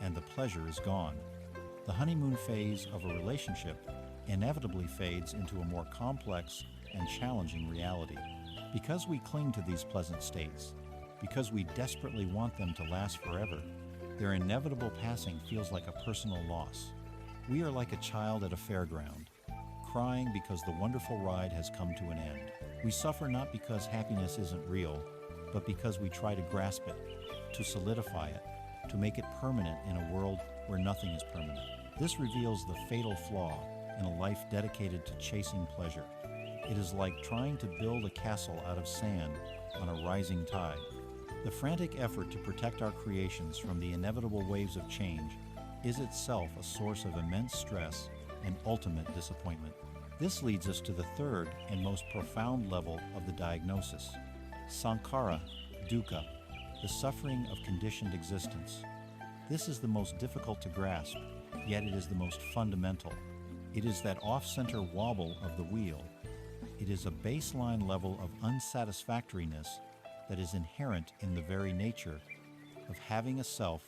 and the pleasure is gone. The honeymoon phase of a relationship inevitably fades into a more complex and challenging reality. Because we cling to these pleasant states, because we desperately want them to last forever, their inevitable passing feels like a personal loss. We are like a child at a fairground, crying because the wonderful ride has come to an end. We suffer not because happiness isn't real, but because we try to grasp it, to solidify it, to make it permanent in a world where nothing is permanent. This reveals the fatal flaw in a life dedicated to chasing pleasure. It is like trying to build a castle out of sand on a rising tide. The frantic effort to protect our creations from the inevitable waves of change is itself a source of immense stress and ultimate disappointment. This leads us to the third and most profound level of the diagnosis, sankhara dukkha, the suffering of conditioned existence. This is the most difficult to grasp, yet it is the most fundamental. It is that off-center wobble of the wheel. It is a baseline level of unsatisfactoriness that is inherent in the very nature of having a self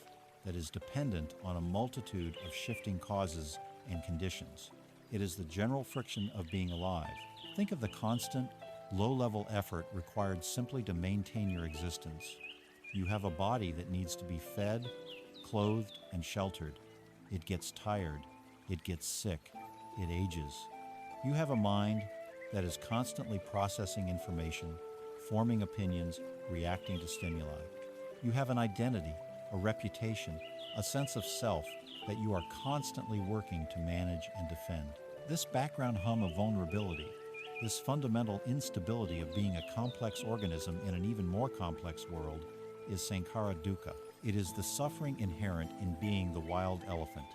that is dependent on a multitude of shifting causes and conditions. It is the general friction of being alive. Think of the constant, low-level effort required simply to maintain your existence. You have a body that needs to be fed, clothed, and sheltered. It gets tired. It gets sick. It ages. You have a mind that is constantly processing information, forming opinions, reacting to stimuli. You have an identity, a reputation, a sense of self that you are constantly working to manage and defend. This background hum of vulnerability, this fundamental instability of being a complex organism in an even more complex world, is sankhara dukkha. It is the suffering inherent in being the wild elephant,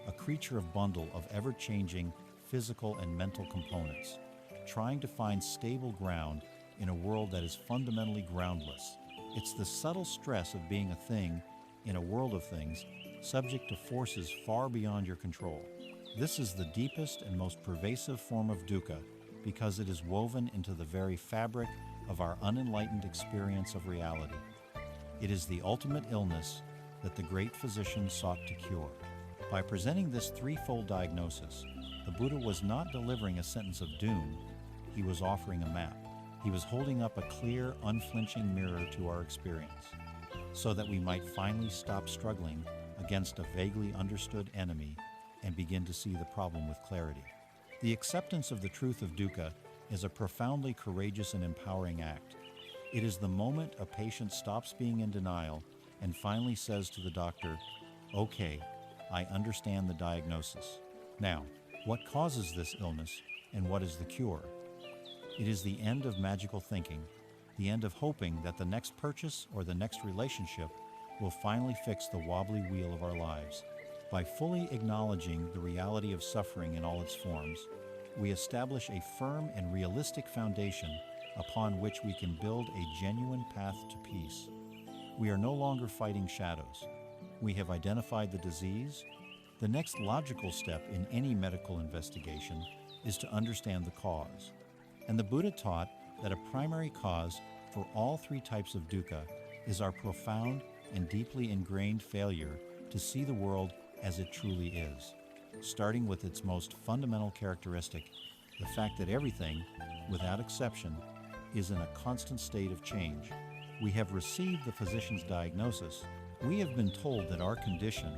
a creature of bundle of ever-changing physical and mental components, trying to find stable ground in a world that is fundamentally groundless. It's the subtle stress of being a thing in a world of things, subject to forces far beyond your control. This is the deepest and most pervasive form of dukkha because it is woven into the very fabric of our unenlightened experience of reality. It is the ultimate illness that the great physician sought to cure. By presenting this threefold diagnosis, The Buddha was not delivering a sentence of doom, he was offering a map. He was holding up a clear, unflinching mirror to our experience, so that we might finally stop struggling against a vaguely understood enemy and begin to see the problem with clarity. The acceptance of the truth of dukkha is a profoundly courageous and empowering act. It is the moment a patient stops being in denial and finally says to the doctor, "Okay, I understand the diagnosis. Now, what causes this illness and what is the cure?" It is the end of magical thinking, the end of hoping that the next purchase or the next relationship will finally fix the wobbly wheel of our lives. By fully acknowledging the reality of suffering in all its forms, we establish a firm and realistic foundation upon which we can build a genuine path to peace. We are no longer fighting shadows. We have identified the disease. The next logical step in any medical investigation is to understand the cause. And the Buddha taught that a primary cause for all three types of dukkha is our profound and deeply ingrained failure to see the world as it truly is, starting with its most fundamental characteristic, the fact that everything, without exception, is in a constant state of change. We have received the physician's diagnosis. We have been told that our condition,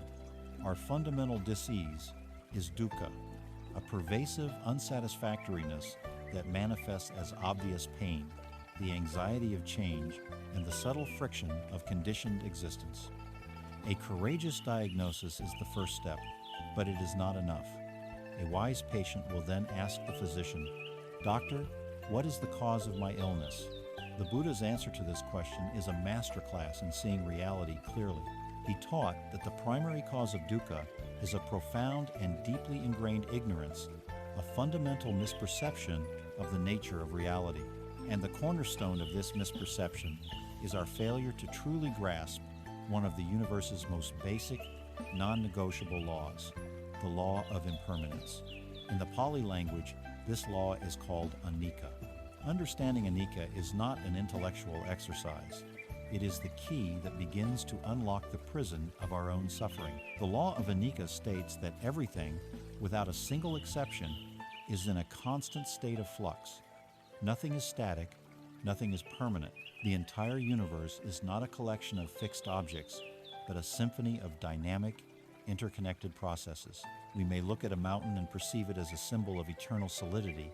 our fundamental dis-ease, is dukkha, a pervasive unsatisfactoriness that manifests as obvious pain, the anxiety of change, and the subtle friction of conditioned existence. A courageous diagnosis is the first step, but it is not enough. A wise patient will then ask the physician, "Doctor, what is the cause of my illness?" The Buddha's answer to this question is a masterclass in seeing reality clearly. He taught that the primary cause of dukkha is a profound and deeply ingrained ignorance, a fundamental misperception of the nature of reality. And the cornerstone of this misperception is our failure to truly grasp one of the universe's most basic, non-negotiable laws, the law of impermanence. In the Pali language, this law is called anicca. Understanding anicca is not an intellectual exercise. It is the key that begins to unlock the prison of our own suffering. The law of anicca states that everything, without a single exception, is in a constant state of flux. Nothing is static, nothing is permanent. The entire universe is not a collection of fixed objects, but a symphony of dynamic, interconnected processes. We may look at a mountain and perceive it as a symbol of eternal solidity,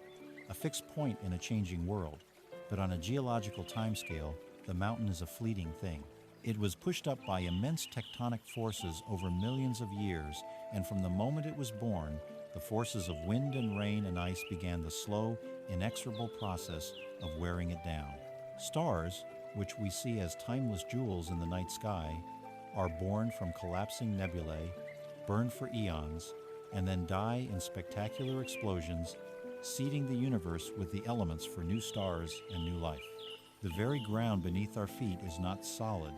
a fixed point in a changing world, but on a geological timescale, the mountain is a fleeting thing. It was pushed up by immense tectonic forces over millions of years, and from the moment it was born, the forces of wind and rain and ice began the slow, inexorable process of wearing it down. Stars, which we see as timeless jewels in the night sky, are born from collapsing nebulae, burn for eons, and then die in spectacular explosions, seeding the universe with the elements for new stars and new life. The very ground beneath our feet is not solid,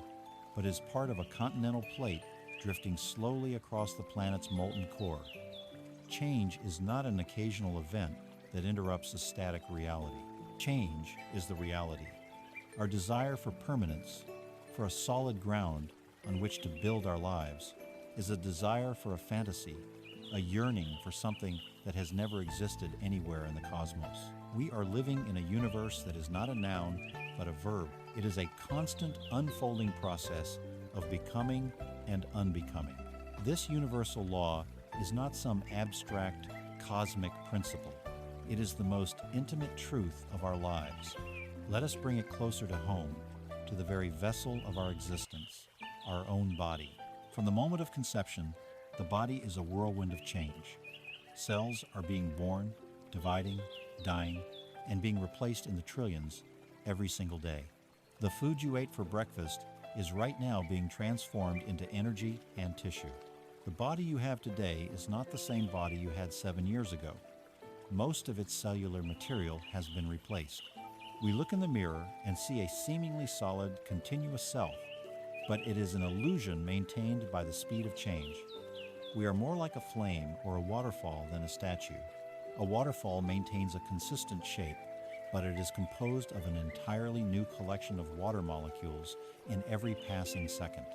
but is part of a continental plate drifting slowly across the planet's molten core. Change is not an occasional event that interrupts a static reality. Change is the reality. Our desire for permanence, for a solid ground on which to build our lives, is a desire for a fantasy, a yearning for something that has never existed anywhere in the cosmos. We are living in a universe that is not a noun, but a verb. It is a constant unfolding process of becoming and unbecoming. This universal law is not some abstract cosmic principle. It is the most intimate truth of our lives. Let us bring it closer to home, to the very vessel of our existence, our own body. From the moment of conception, the body is a whirlwind of change. Cells are being born, dividing, dying, and being replaced in the trillions every single day. The food you ate for breakfast is right now being transformed into energy and tissue. The body you have today is not the same body you had 7 years ago. Most of its cellular material has been replaced. We look in the mirror and see a seemingly solid, continuous self, but it is an illusion maintained by the speed of change. We are more like a flame or a waterfall than a statue. A waterfall maintains a consistent shape, but it is composed of an entirely new collection of water molecules in every passing second.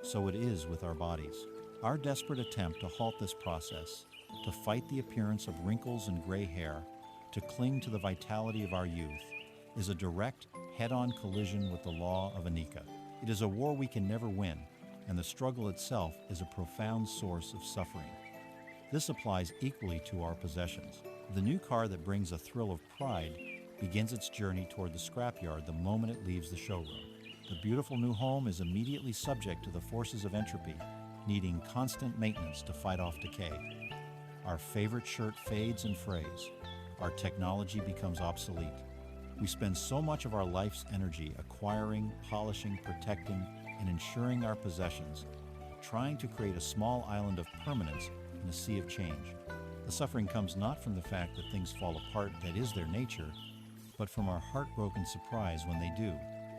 So it is with our bodies. Our desperate attempt to halt this process, to fight the appearance of wrinkles and gray hair, to cling to the vitality of our youth, is a direct, head-on collision with the law of Anicca. It is a war we can never win, and the struggle itself is a profound source of suffering. This applies equally to our possessions. The new car that brings a thrill of pride begins its journey toward the scrapyard the moment it leaves the showroom. The beautiful new home is immediately subject to the forces of entropy, needing constant maintenance to fight off decay. Our favorite shirt fades and frays. Our technology becomes obsolete. We spend so much of our life's energy acquiring, polishing, protecting, and ensuring our possessions, trying to create a small island of permanence in a sea of change. The suffering comes not from the fact that things fall apart, that is their nature, but from our heartbroken surprise when they do.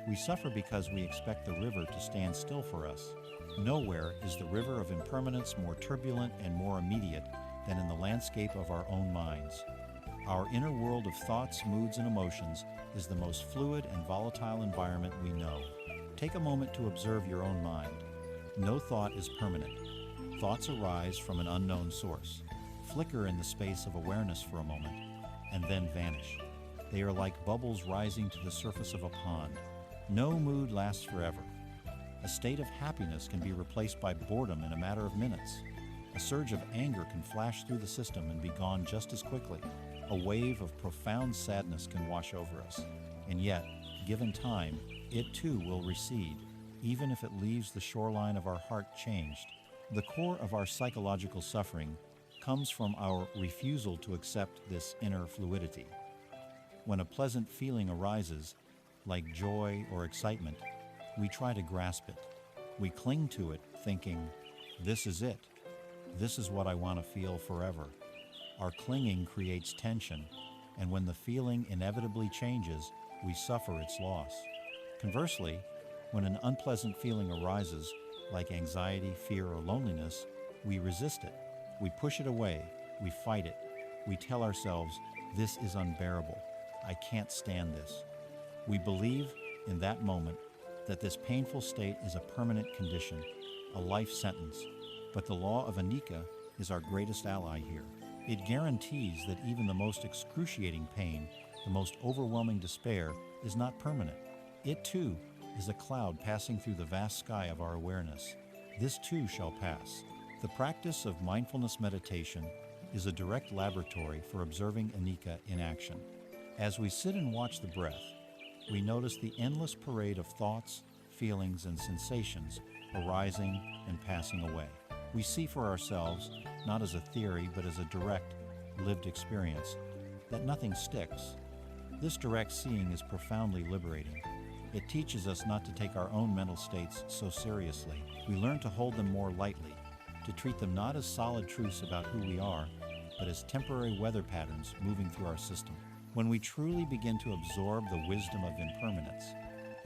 We suffer because we expect the river to stand still for us. Nowhere is the river of impermanence more turbulent and more immediate than in the landscape of our own minds. Our inner world of thoughts, moods, and emotions is the most fluid and volatile environment we know. Take a moment to observe your own mind. No thought is permanent. Thoughts arise from an unknown source, flicker in the space of awareness for a moment, and then vanish. They are like bubbles rising to the surface of a pond. No mood lasts forever. A state of happiness can be replaced by boredom in a matter of minutes. A surge of anger can flash through the system and be gone just as quickly. A wave of profound sadness can wash over us. And yet, given time, it too will recede, even if it leaves the shoreline of our heart changed. The core of our psychological suffering comes from our refusal to accept this inner fluidity. When a pleasant feeling arises, like joy or excitement, we try to grasp it. We cling to it, thinking, "This is it. This is what I want to feel forever." Our clinging creates tension, and when the feeling inevitably changes, we suffer its loss. Conversely, when an unpleasant feeling arises, like anxiety, fear, or loneliness, we resist it. We push it away. We fight it. We tell ourselves, "This is unbearable. I can't stand this." We believe in that moment that this painful state is a permanent condition, a life sentence. But the law of Anicca is our greatest ally here. It guarantees that even the most excruciating pain, the most overwhelming despair, is not permanent. It too is a cloud passing through the vast sky of our awareness. This too shall pass. The practice of mindfulness meditation is a direct laboratory for observing Anicca in action. As we sit and watch the breath, we notice the endless parade of thoughts, feelings, and sensations arising and passing away. We see for ourselves, not as a theory, but as a direct, lived experience, that nothing sticks. This direct seeing is profoundly liberating. It teaches us not to take our own mental states so seriously. We learn to hold them more lightly, to treat them not as solid truths about who we are, but as temporary weather patterns moving through our system. When we truly begin to absorb the wisdom of impermanence,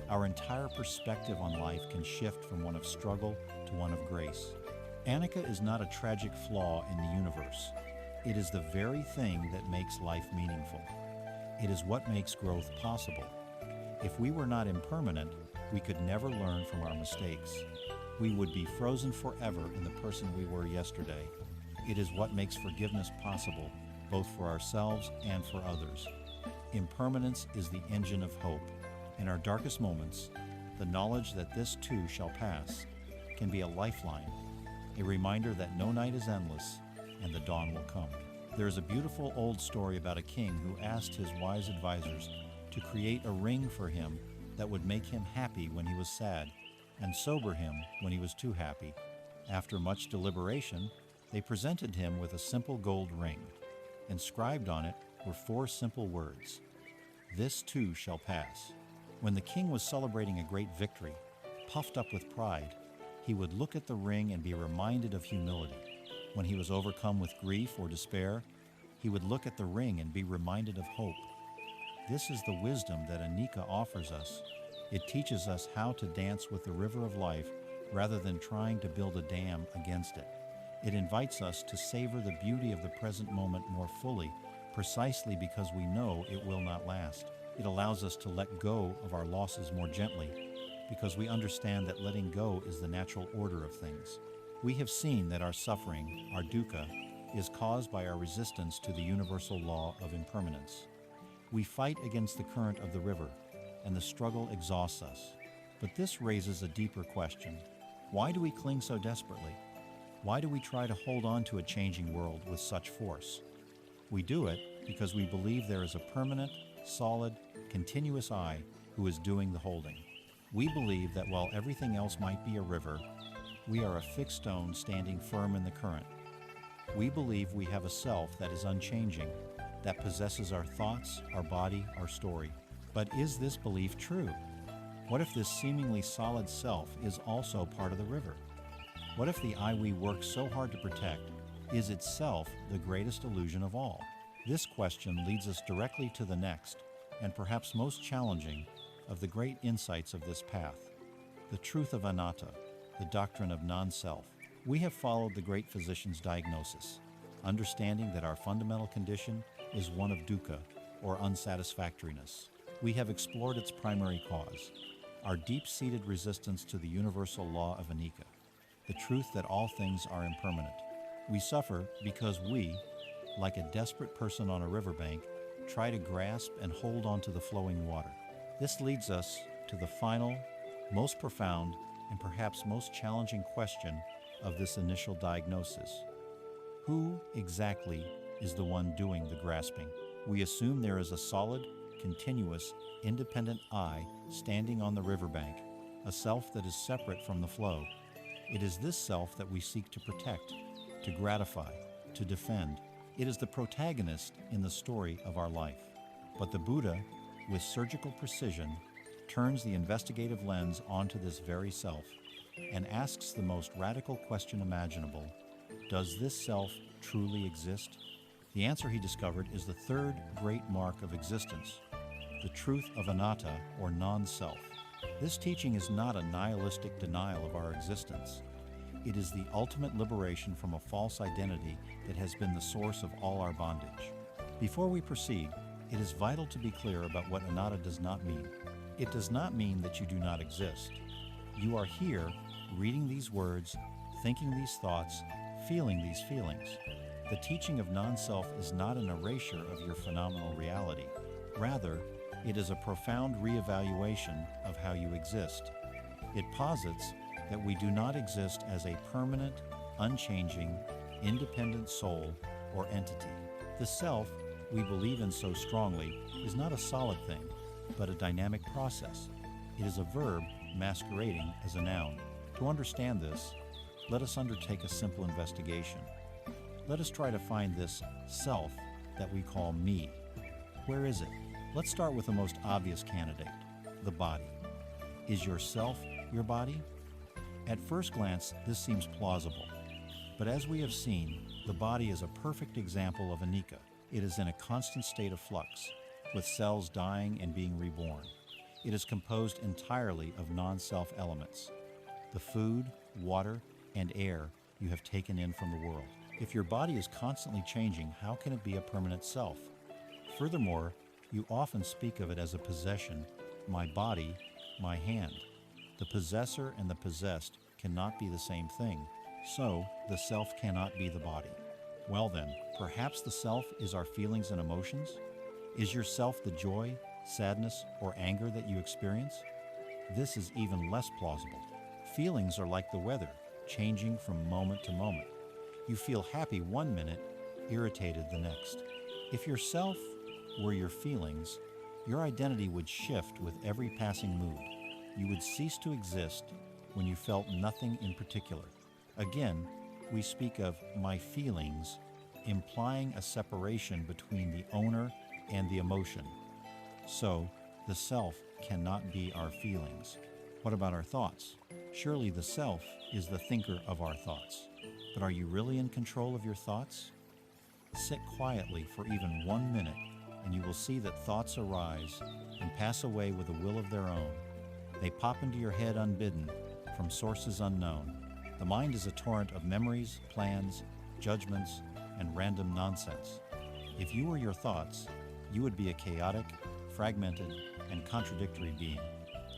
our entire perspective on life can shift from one of struggle to one of grace. Anicca is not a tragic flaw in the universe. It is the very thing that makes life meaningful. It is what makes growth possible. If we were not impermanent, we could never learn from our mistakes. We would be frozen forever in the person we were yesterday. It is what makes forgiveness possible, both for ourselves and for others. Impermanence is the engine of hope. In our darkest moments, the knowledge that this too shall pass can be a lifeline, a reminder that no night is endless and the dawn will come. There is a beautiful old story about a king who asked his wise advisors to create a ring for him that would make him happy when he was sad and sober him when he was too happy. After much deliberation, they presented him with a simple gold ring. Inscribed on it were 4 simple words: "This too shall pass." When the king was celebrating a great victory, puffed up with pride, he would look at the ring and be reminded of humility. When he was overcome with grief or despair, he would look at the ring and be reminded of hope. This is the wisdom that Anicca offers us. It teaches us how to dance with the river of life rather than trying to build a dam against it. It invites us to savor the beauty of the present moment more fully, precisely because we know it will not last. It allows us to let go of our losses more gently, because we understand that letting go is the natural order of things. We have seen that our suffering, our dukkha, is caused by our resistance to the universal law of impermanence. We fight against the current of the river, and the struggle exhausts us. But this raises a deeper question. Why do we cling so desperately? Why do we try to hold on to a changing world with such force? We do it because we believe there is a permanent, solid, continuous I who is doing the holding. We believe that while everything else might be a river, we are a fixed stone standing firm in the current. We believe we have a self that is unchanging, that possesses our thoughts, our body, our story. But is this belief true? What if this seemingly solid self is also part of the river? What if the I we work so hard to protect is itself the greatest illusion of all? This question leads us directly to the next, and perhaps most challenging, of the great insights of this path, the truth of anatta, the doctrine of non-self. We have followed the great physician's diagnosis, understanding that our fundamental condition is one of dukkha, or unsatisfactoriness. We have explored its primary cause, our deep-seated resistance to the universal law of anicca, the truth that all things are impermanent. We suffer because we, like a desperate person on a riverbank, try to grasp and hold on to the flowing water. This leads us to the final, most profound, and perhaps most challenging question of this initial diagnosis. Who exactly is the one doing the grasping? We assume there is a solid, continuous, independent I standing on the riverbank, a self that is separate from the flow. It is this self that we seek to protect, to gratify, to defend. It is the protagonist in the story of our life. But the Buddha, with surgical precision, turns the investigative lens onto this very self and asks the most radical question imaginable: does this self truly exist? The answer he discovered is the third great mark of existence, the truth of anatta, or non-self. This teaching is not a nihilistic denial of our existence. It is the ultimate liberation from a false identity that has been the source of all our bondage. Before we proceed, it is vital to be clear about what anatta does not mean. It does not mean that you do not exist. You are here, reading these words, thinking these thoughts, feeling these feelings. The teaching of non-self is not an erasure of your phenomenal reality. Rather, it is a profound reevaluation of how you exist. It posits that we do not exist as a permanent, unchanging, independent soul or entity. The self we believe in so strongly is not a solid thing, but a dynamic process. It is a verb masquerading as a noun. To understand this, let us undertake a simple investigation. Let us try to find this self that we call me. Where is it? Let's start with the most obvious candidate, the body. Is your self your body? At first glance, this seems plausible. But as we have seen, the body is a perfect example of anicca. It is in a constant state of flux, with cells dying and being reborn. It is composed entirely of non-self elements, the food, water, and air you have taken in from the world. If your body is constantly changing, how can it be a permanent self? Furthermore, you often speak of it as a possession, my body, my hand. The possessor and the possessed cannot be the same thing, so the self cannot be the body. Well then, perhaps the self is our feelings and emotions? Is your self the joy, sadness, or anger that you experience? This is even less plausible. Feelings are like the weather, changing from moment to moment. You feel happy one minute, irritated the next. If your self were your feelings, your identity would shift with every passing mood. You would cease to exist when you felt nothing in particular. Again, we speak of my feelings, implying a separation between the owner and the emotion. So, the self cannot be our feelings. What about our thoughts? Surely the self is the thinker of our thoughts. But are you really in control of your thoughts? Sit quietly for even 1 minute, and you will see that thoughts arise and pass away with a will of their own. They pop into your head unbidden, from sources unknown. The mind is a torrent of memories, plans, judgments, and random nonsense. If you were your thoughts, you would be a chaotic, fragmented, and contradictory being.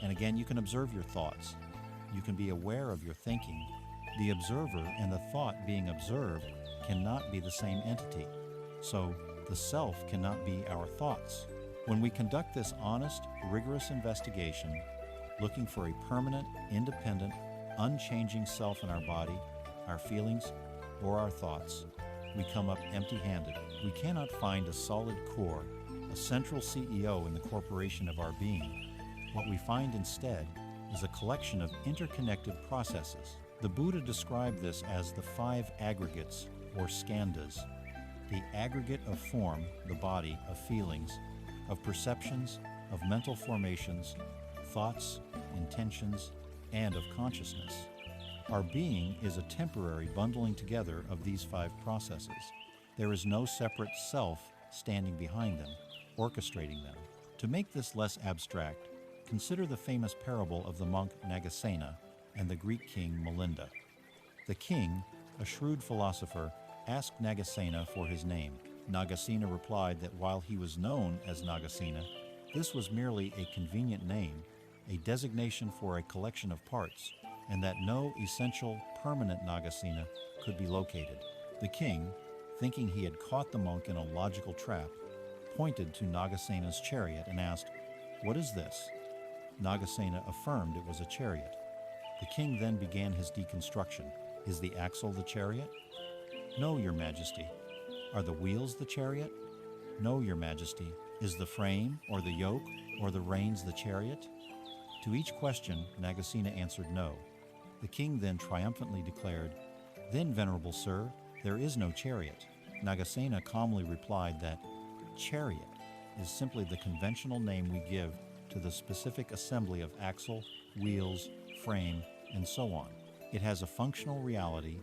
And again, you can observe your thoughts. You can be aware of your thinking, The observer and the thought being observed cannot be the same entity, so the self cannot be our thoughts. When we conduct this honest, rigorous investigation, looking for a permanent, independent, unchanging self in our body, our feelings, or our thoughts, we come up empty-handed. We cannot find a solid core, a central CEO in the corporation of our being. What we find instead is a collection of interconnected processes. The Buddha described this as the 5 aggregates, or skandhas, the aggregate of form, the body, of feelings, of perceptions, of mental formations, thoughts, intentions, and of consciousness. Our being is a temporary bundling together of these 5 processes. There is no separate self standing behind them, orchestrating them. To make this less abstract, consider the famous parable of the monk Nagasena and the Greek king Melinda. The king, a shrewd philosopher, asked Nagasena for his name. Nagasena replied that while he was known as Nagasena, this was merely a convenient name, a designation for a collection of parts, and that no essential, permanent Nagasena could be located. The king, thinking he had caught the monk in a logical trap, pointed to Nagasena's chariot and asked, "What is this?" Nagasena affirmed it was a chariot. The king then began his deconstruction. Is the axle the chariot? No, Your Majesty. Are the wheels the chariot? No, Your Majesty. Is the frame, or the yoke, or the reins the chariot? To each question, Nagasena answered no. The king then triumphantly declared, "Then, Venerable Sir, there is no chariot." Nagasena calmly replied that chariot is simply the conventional name we give to the specific assembly of axle, wheels, frame, and so on. It has a functional reality,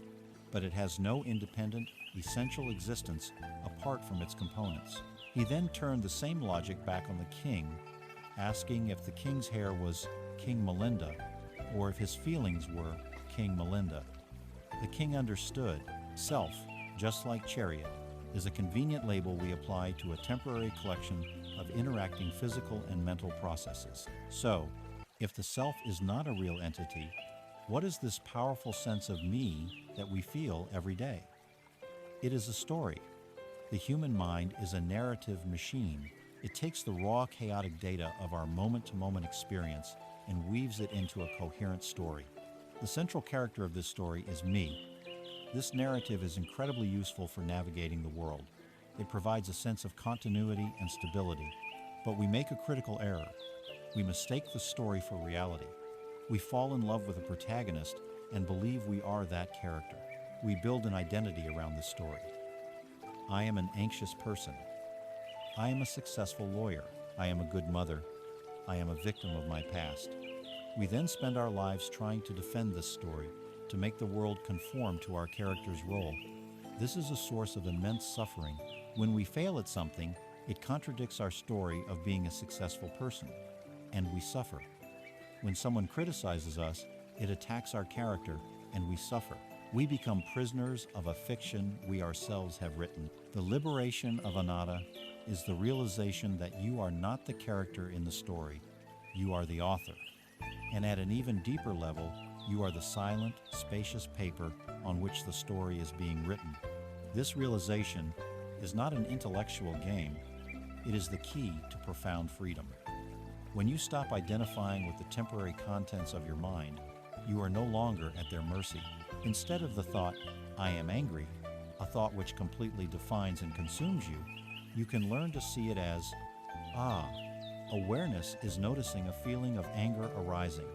but it has no independent, essential existence apart from its components. He then turned the same logic back on the king, asking if the king's hair was King Melinda or if his feelings were King Melinda. The king understood. Self, just like chariot, is a convenient label we apply to a temporary collection of interacting physical and mental processes. So, if the self is not a real entity, what is this powerful sense of me that we feel every day? It is a story. The human mind is a narrative machine. It takes the raw, chaotic data of our moment-to-moment experience and weaves it into a coherent story. The central character of this story is me. This narrative is incredibly useful for navigating the world. It provides a sense of continuity and stability, but we make a critical error. We mistake the story for reality. We fall in love with a protagonist and believe we are that character. We build an identity around the story. I am an anxious person. I am a successful lawyer. I am a good mother. I am a victim of my past. We then spend our lives trying to defend this story, to make the world conform to our character's role. This is a source of immense suffering. When we fail at something, it contradicts our story of being a successful person, and we suffer. When someone criticizes us, it attacks our character, and we suffer. We become prisoners of a fiction we ourselves have written. The liberation of anatta is the realization that you are not the character in the story, you are the author. And at an even deeper level, you are the silent, spacious paper on which the story is being written. This realization is not an intellectual game, it is the key to profound freedom. When you stop identifying with the temporary contents of your mind, you are no longer at their mercy. Instead of the thought, "I am angry," a thought which completely defines and consumes you, you can learn to see it as, awareness is noticing a feeling of anger arising.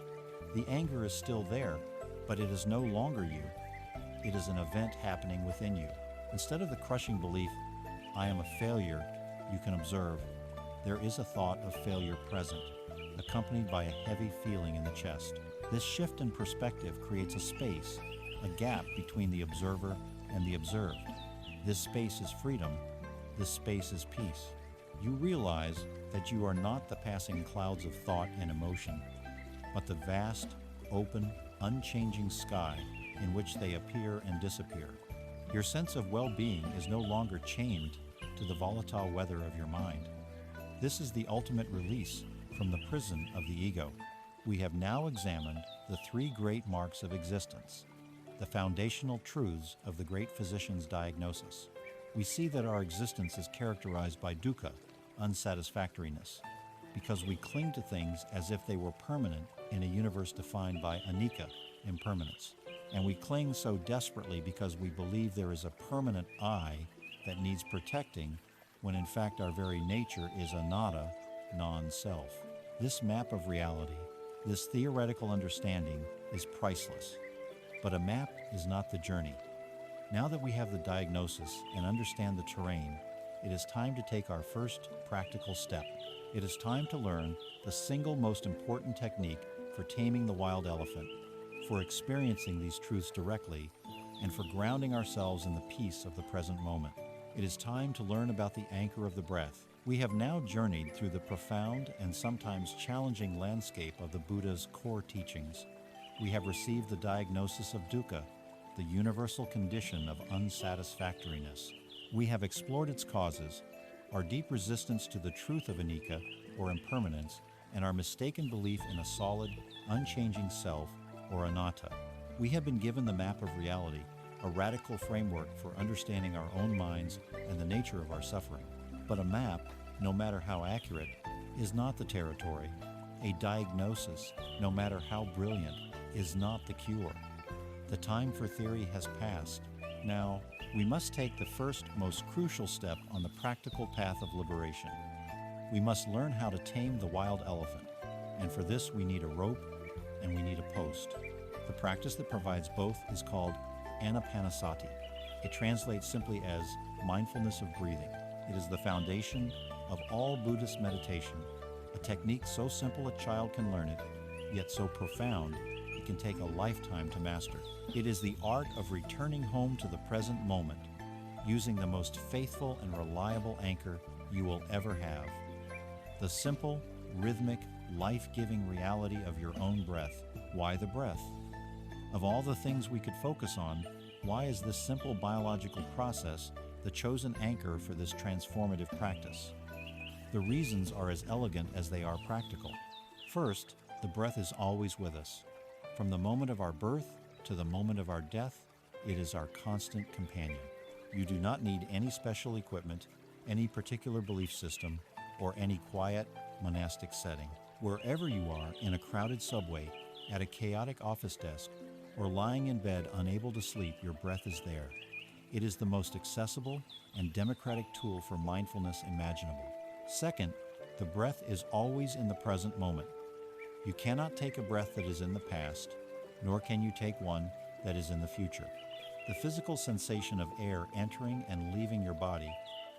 The anger is still there, but it is no longer you. It is an event happening within you. Instead of the crushing belief, "I am a failure," you can observe, there is a thought of failure present, accompanied by a heavy feeling in the chest. This shift in perspective creates a space, a gap between the observer and the observed. This space is freedom. This space is peace. You realize that you are not the passing clouds of thought and emotion, but the vast, open, unchanging sky in which they appear and disappear. Your sense of well-being is no longer chained to the volatile weather of your mind. This is the ultimate release from the prison of the ego. We have now examined the 3 great marks of existence: the foundational truths of the great physician's diagnosis. We see that our existence is characterized by dukkha, unsatisfactoriness, because we cling to things as if they were permanent in a universe defined by anicca, impermanence. And we cling so desperately because we believe there is a permanent I that needs protecting, when in fact our very nature is anatta, non-self. This map of reality, this theoretical understanding, is priceless. But a map is not the journey. Now that we have the diagnosis and understand the terrain, it is time to take our first practical step. It is time to learn the single most important technique for taming the wild elephant, for experiencing these truths directly, and for grounding ourselves in the peace of the present moment. It is time to learn about the anchor of the breath. We have now journeyed through the profound and sometimes challenging landscape of the Buddha's core teachings. We have received the diagnosis of dukkha, the universal condition of unsatisfactoriness. We have explored its causes, our deep resistance to the truth of anicca, or impermanence, and our mistaken belief in a solid, unchanging self, or anatta. We have been given the map of reality, a radical framework for understanding our own minds and the nature of our suffering. But a map, no matter how accurate, is not the territory. A diagnosis, no matter how brilliant, is not the cure. The time for theory has passed. Now, we must take the first, most crucial step on the practical path of liberation. We must learn how to tame the wild elephant, and for this we need a rope and we need a post. The practice that provides both is called Anapanasati. It translates simply as mindfulness of breathing. It is the foundation of all Buddhist meditation, a technique so simple a child can learn it, yet so profound it can take a lifetime to master. It is the art of returning home to the present moment, using the most faithful and reliable anchor you will ever have. The simple, rhythmic, life-giving reality of your own breath. Why the breath? Of all the things we could focus on, why is this simple biological process the chosen anchor for this transformative practice? The reasons are as elegant as they are practical. First, the breath is always with us. From the moment of our birth to the moment of our death, it is our constant companion. You do not need any special equipment, any particular belief system, or any quiet monastic setting. Wherever you are, in a crowded subway, at a chaotic office desk, or lying in bed unable to sleep, your breath is there. It is the most accessible and democratic tool for mindfulness imaginable. Second, the breath is always in the present moment. You cannot take a breath that is in the past, nor can you take one that is in the future. The physical sensation of air entering and leaving your body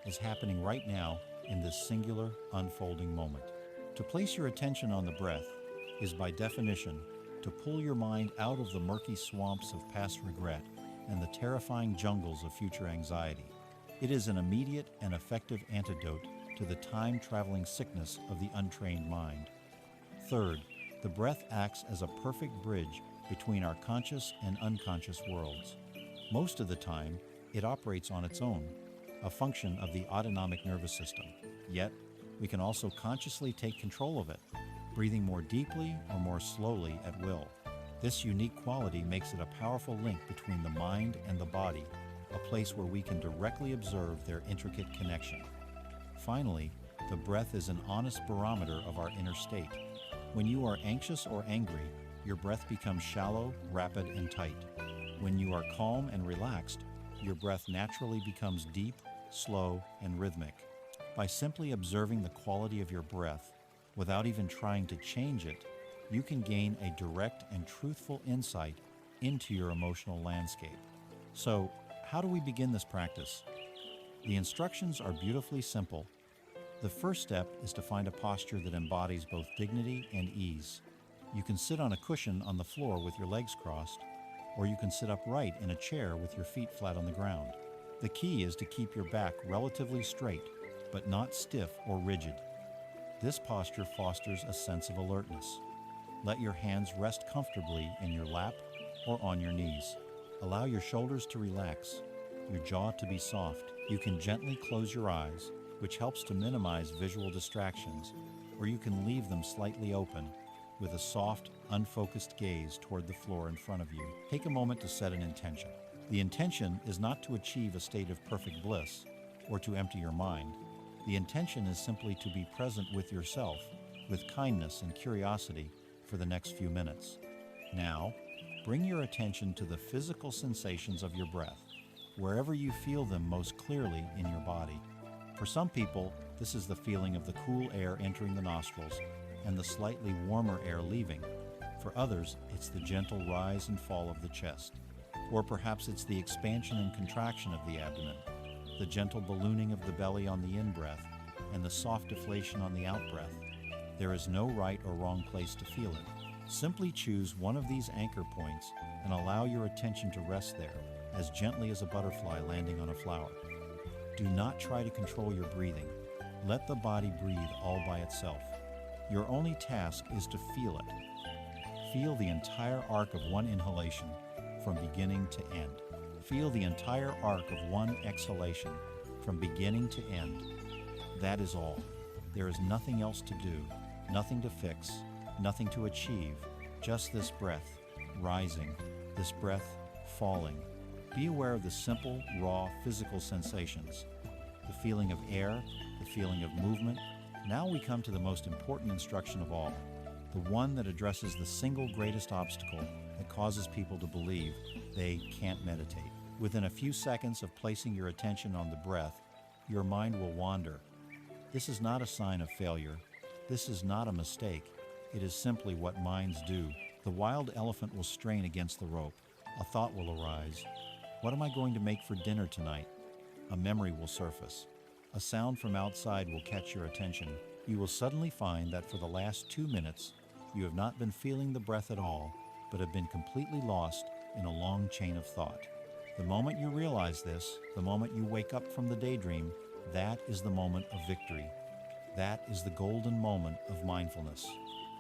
is happening right now in this singular, unfolding moment. To place your attention on the breath is, by definition, to pull your mind out of the murky swamps of past regret and the terrifying jungles of future anxiety. It is an immediate and effective antidote to the time-traveling sickness of the untrained mind. Third, the breath acts as a perfect bridge between our conscious and unconscious worlds. Most of the time, it operates on its own, a function of the autonomic nervous system. Yet, we can also consciously take control of it, breathing more deeply or more slowly at will. This unique quality makes it a powerful link between the mind and the body, a place where we can directly observe their intricate connection. Finally, the breath is an honest barometer of our inner state. When you are anxious or angry, your breath becomes shallow, rapid, and tight. When you are calm and relaxed, your breath naturally becomes deep, slow, and rhythmic. By simply observing the quality of your breath, without even trying to change it, you can gain a direct and truthful insight into your emotional landscape. So, how do we begin this practice? The instructions are beautifully simple. The first step is to find a posture that embodies both dignity and ease. You can sit on a cushion on the floor with your legs crossed, or you can sit upright in a chair with your feet flat on the ground. The key is to keep your back relatively straight, but not stiff or rigid. This posture fosters a sense of alertness. Let your hands rest comfortably in your lap or on your knees. Allow your shoulders to relax, your jaw to be soft. You can gently close your eyes, which helps to minimize visual distractions, or you can leave them slightly open, with a soft, unfocused gaze toward the floor in front of you. Take a moment to set an intention. The intention is not to achieve a state of perfect bliss or to empty your mind. The intention is simply to be present with yourself, with kindness and curiosity for the next few minutes. Now, bring your attention to the physical sensations of your breath, wherever you feel them most clearly in your body. For some people, this is the feeling of the cool air entering the nostrils and the slightly warmer air leaving. For others, it's the gentle rise and fall of the chest. Or perhaps it's the expansion and contraction of the abdomen, the gentle ballooning of the belly on the in-breath, and the soft deflation on the out-breath. There is no right or wrong place to feel it. Simply choose one of these anchor points and allow your attention to rest there, as gently as a butterfly landing on a flower. Do not try to control your breathing. Let the body breathe all by itself. Your only task is to feel it. Feel the entire arc of one inhalation from beginning to end. Feel the entire arc of one exhalation from beginning to end. That is all. There is nothing else to do, nothing to fix, nothing to achieve, just this breath rising, this breath falling. Be aware of the simple, raw, physical sensations, the feeling of air, the feeling of movement. Now we come to the most important instruction of all, the one that addresses the single greatest obstacle that causes people to believe they can't meditate. Within a few seconds of placing your attention on the breath, your mind will wander. This is not a sign of failure. This is not a mistake. It is simply what minds do. The wild elephant will strain against the rope. A thought will arise. What am I going to make for dinner tonight? A memory will surface. A sound from outside will catch your attention. You will suddenly find that for the last 2 minutes, you have not been feeling the breath at all, but have been completely lost in a long chain of thought. The moment you realize this, the moment you wake up from the daydream, that is the moment of victory. That is the golden moment of mindfulness.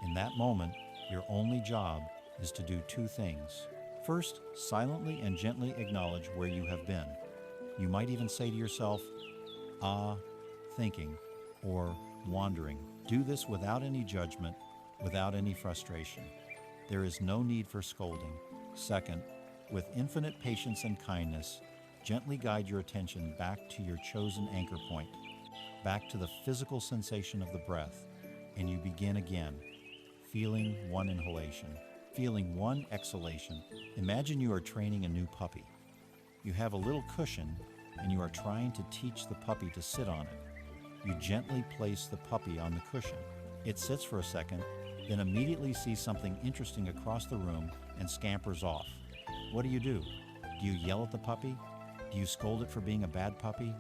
In that moment, your only job is to do 2 things. First, silently and gently acknowledge where you have been. You might even say to yourself, thinking, or wandering. Do this without any judgment, without any frustration. There is no need for scolding. Second, with infinite patience and kindness, gently guide your attention back to your chosen anchor point, back to the physical sensation of the breath, and you begin again, feeling one inhalation, feeling one exhalation. Imagine you are training a new puppy. You have a little cushion, and you are trying to teach the puppy to sit on it. You gently place the puppy on the cushion. It sits for a second, then immediately sees something interesting across the room and scampers off. What do? Do you yell at the puppy? Do you scold it for being a bad puppy?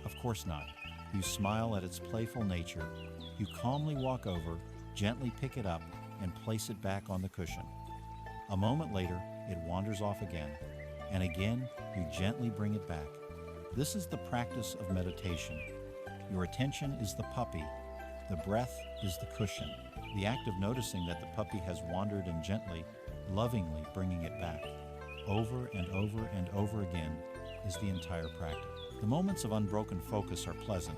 Of course not. You smile at its playful nature. You calmly walk over, gently pick it up, and place it back on the cushion. A moment later, it wanders off again, and again you gently bring it back. This is the practice of meditation. Your attention is the puppy. The breath is the cushion. The act of noticing that the puppy has wandered and gently, lovingly bringing it back, over and over and over again, is the entire practice. The moments of unbroken focus are pleasant,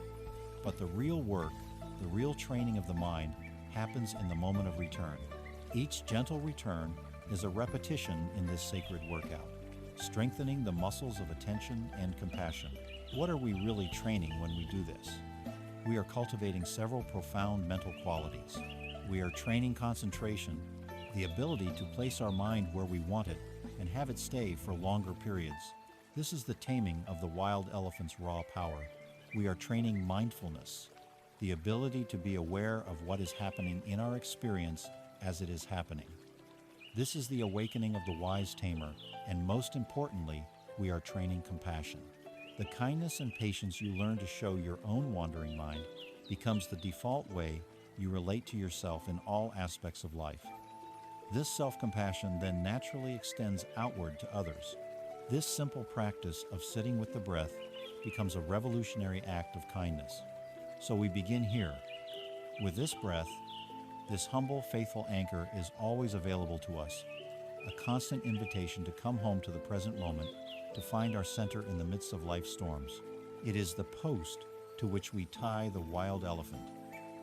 but the real work, the real training of the mind, happens in the moment of return. Each gentle return is a repetition in this sacred workout, strengthening the muscles of attention and compassion. What are we really training when we do this? We are cultivating several profound mental qualities. We are training concentration, the ability to place our mind where we want it and have it stay for longer periods. This is the taming of the wild elephant's raw power. We are training mindfulness, the ability to be aware of what is happening in our experience as it is happening. This is the awakening of the wise tamer, and most importantly, we are training compassion. The kindness and patience you learn to show your own wandering mind becomes the default way you relate to yourself in all aspects of life. This self-compassion then naturally extends outward to others. This simple practice of sitting with the breath becomes a revolutionary act of kindness. So we begin here. With this breath, this humble, faithful anchor is always available to us, a constant invitation to come home to the present moment, to find our center in the midst of life's storms. It is the post to which we tie the wild elephant,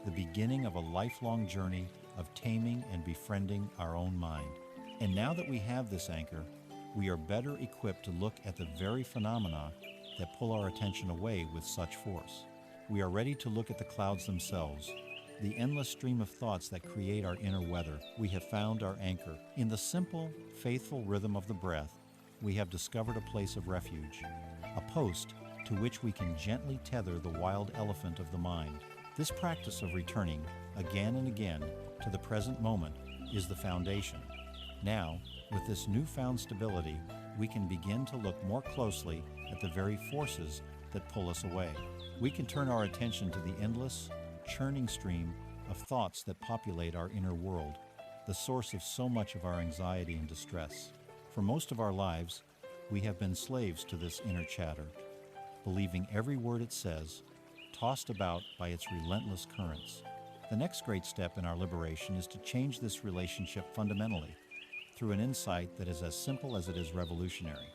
the beginning of a lifelong journey of taming and befriending our own mind. And now that we have this anchor, we are better equipped to look at the very phenomena that pull our attention away with such force. We are ready to look at the clouds themselves, the endless stream of thoughts that create our inner weather. We have found our anchor. In the simple, faithful rhythm of the breath, we have discovered a place of refuge, a post to which we can gently tether the wild elephant of the mind. This practice of returning, again and again, to the present moment is the foundation. Now, with this newfound stability, we can begin to look more closely at the very forces that pull us away. We can turn our attention to the endless, churning stream of thoughts that populate our inner world, the source of so much of our anxiety and distress. For most of our lives, we have been slaves to this inner chatter, believing every word it says, tossed about by its relentless currents. The next great step in our liberation is to change this relationship fundamentally, through an insight that is as simple as it is revolutionary.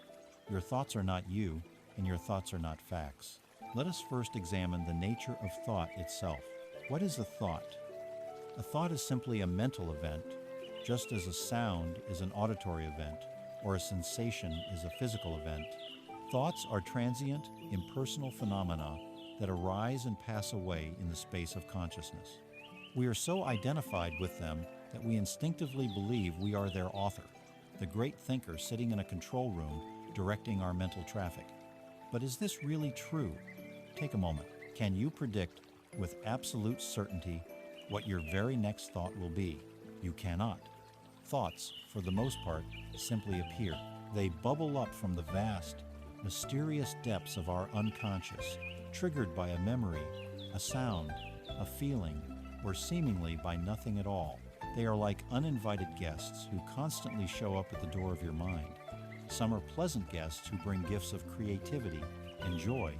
Your thoughts are not you, and your thoughts are not facts. Let us first examine the nature of thought itself. What is a thought? A thought is simply a mental event, just as a sound is an auditory event, or a sensation is a physical event. Thoughts are transient, impersonal phenomena that arise and pass away in the space of consciousness. We are so identified with them that we instinctively believe we are their author, the great thinker sitting in a control room directing our mental traffic. But is this really true? Take a moment. Can you predict with absolute certainty what your very next thought will be? You cannot. Thoughts, for the most part, simply appear. They bubble up from the vast, mysterious depths of our unconscious, triggered by a memory, a sound, a feeling, or seemingly by nothing at all. They are like uninvited guests who constantly show up at the door of your mind. Some are pleasant guests who bring gifts of creativity and joy.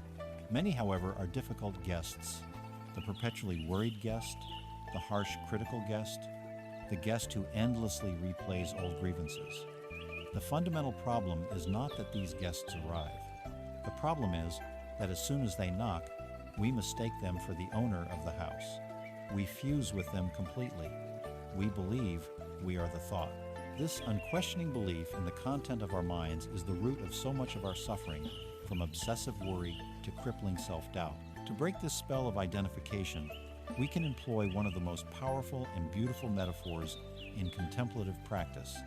Many, however, are difficult guests. The perpetually worried guest, the harsh critical guest, the guest who endlessly replays old grievances. The fundamental problem is not that these guests arrive. The problem is that as soon as they knock, we mistake them for the owner of the house. We fuse with them completely. We believe we are the thought. This unquestioning belief in the content of our minds is the root of so much of our suffering, from obsessive worry to crippling self-doubt. To break this spell of identification, we can employ one of the most powerful and beautiful metaphors in contemplative practice,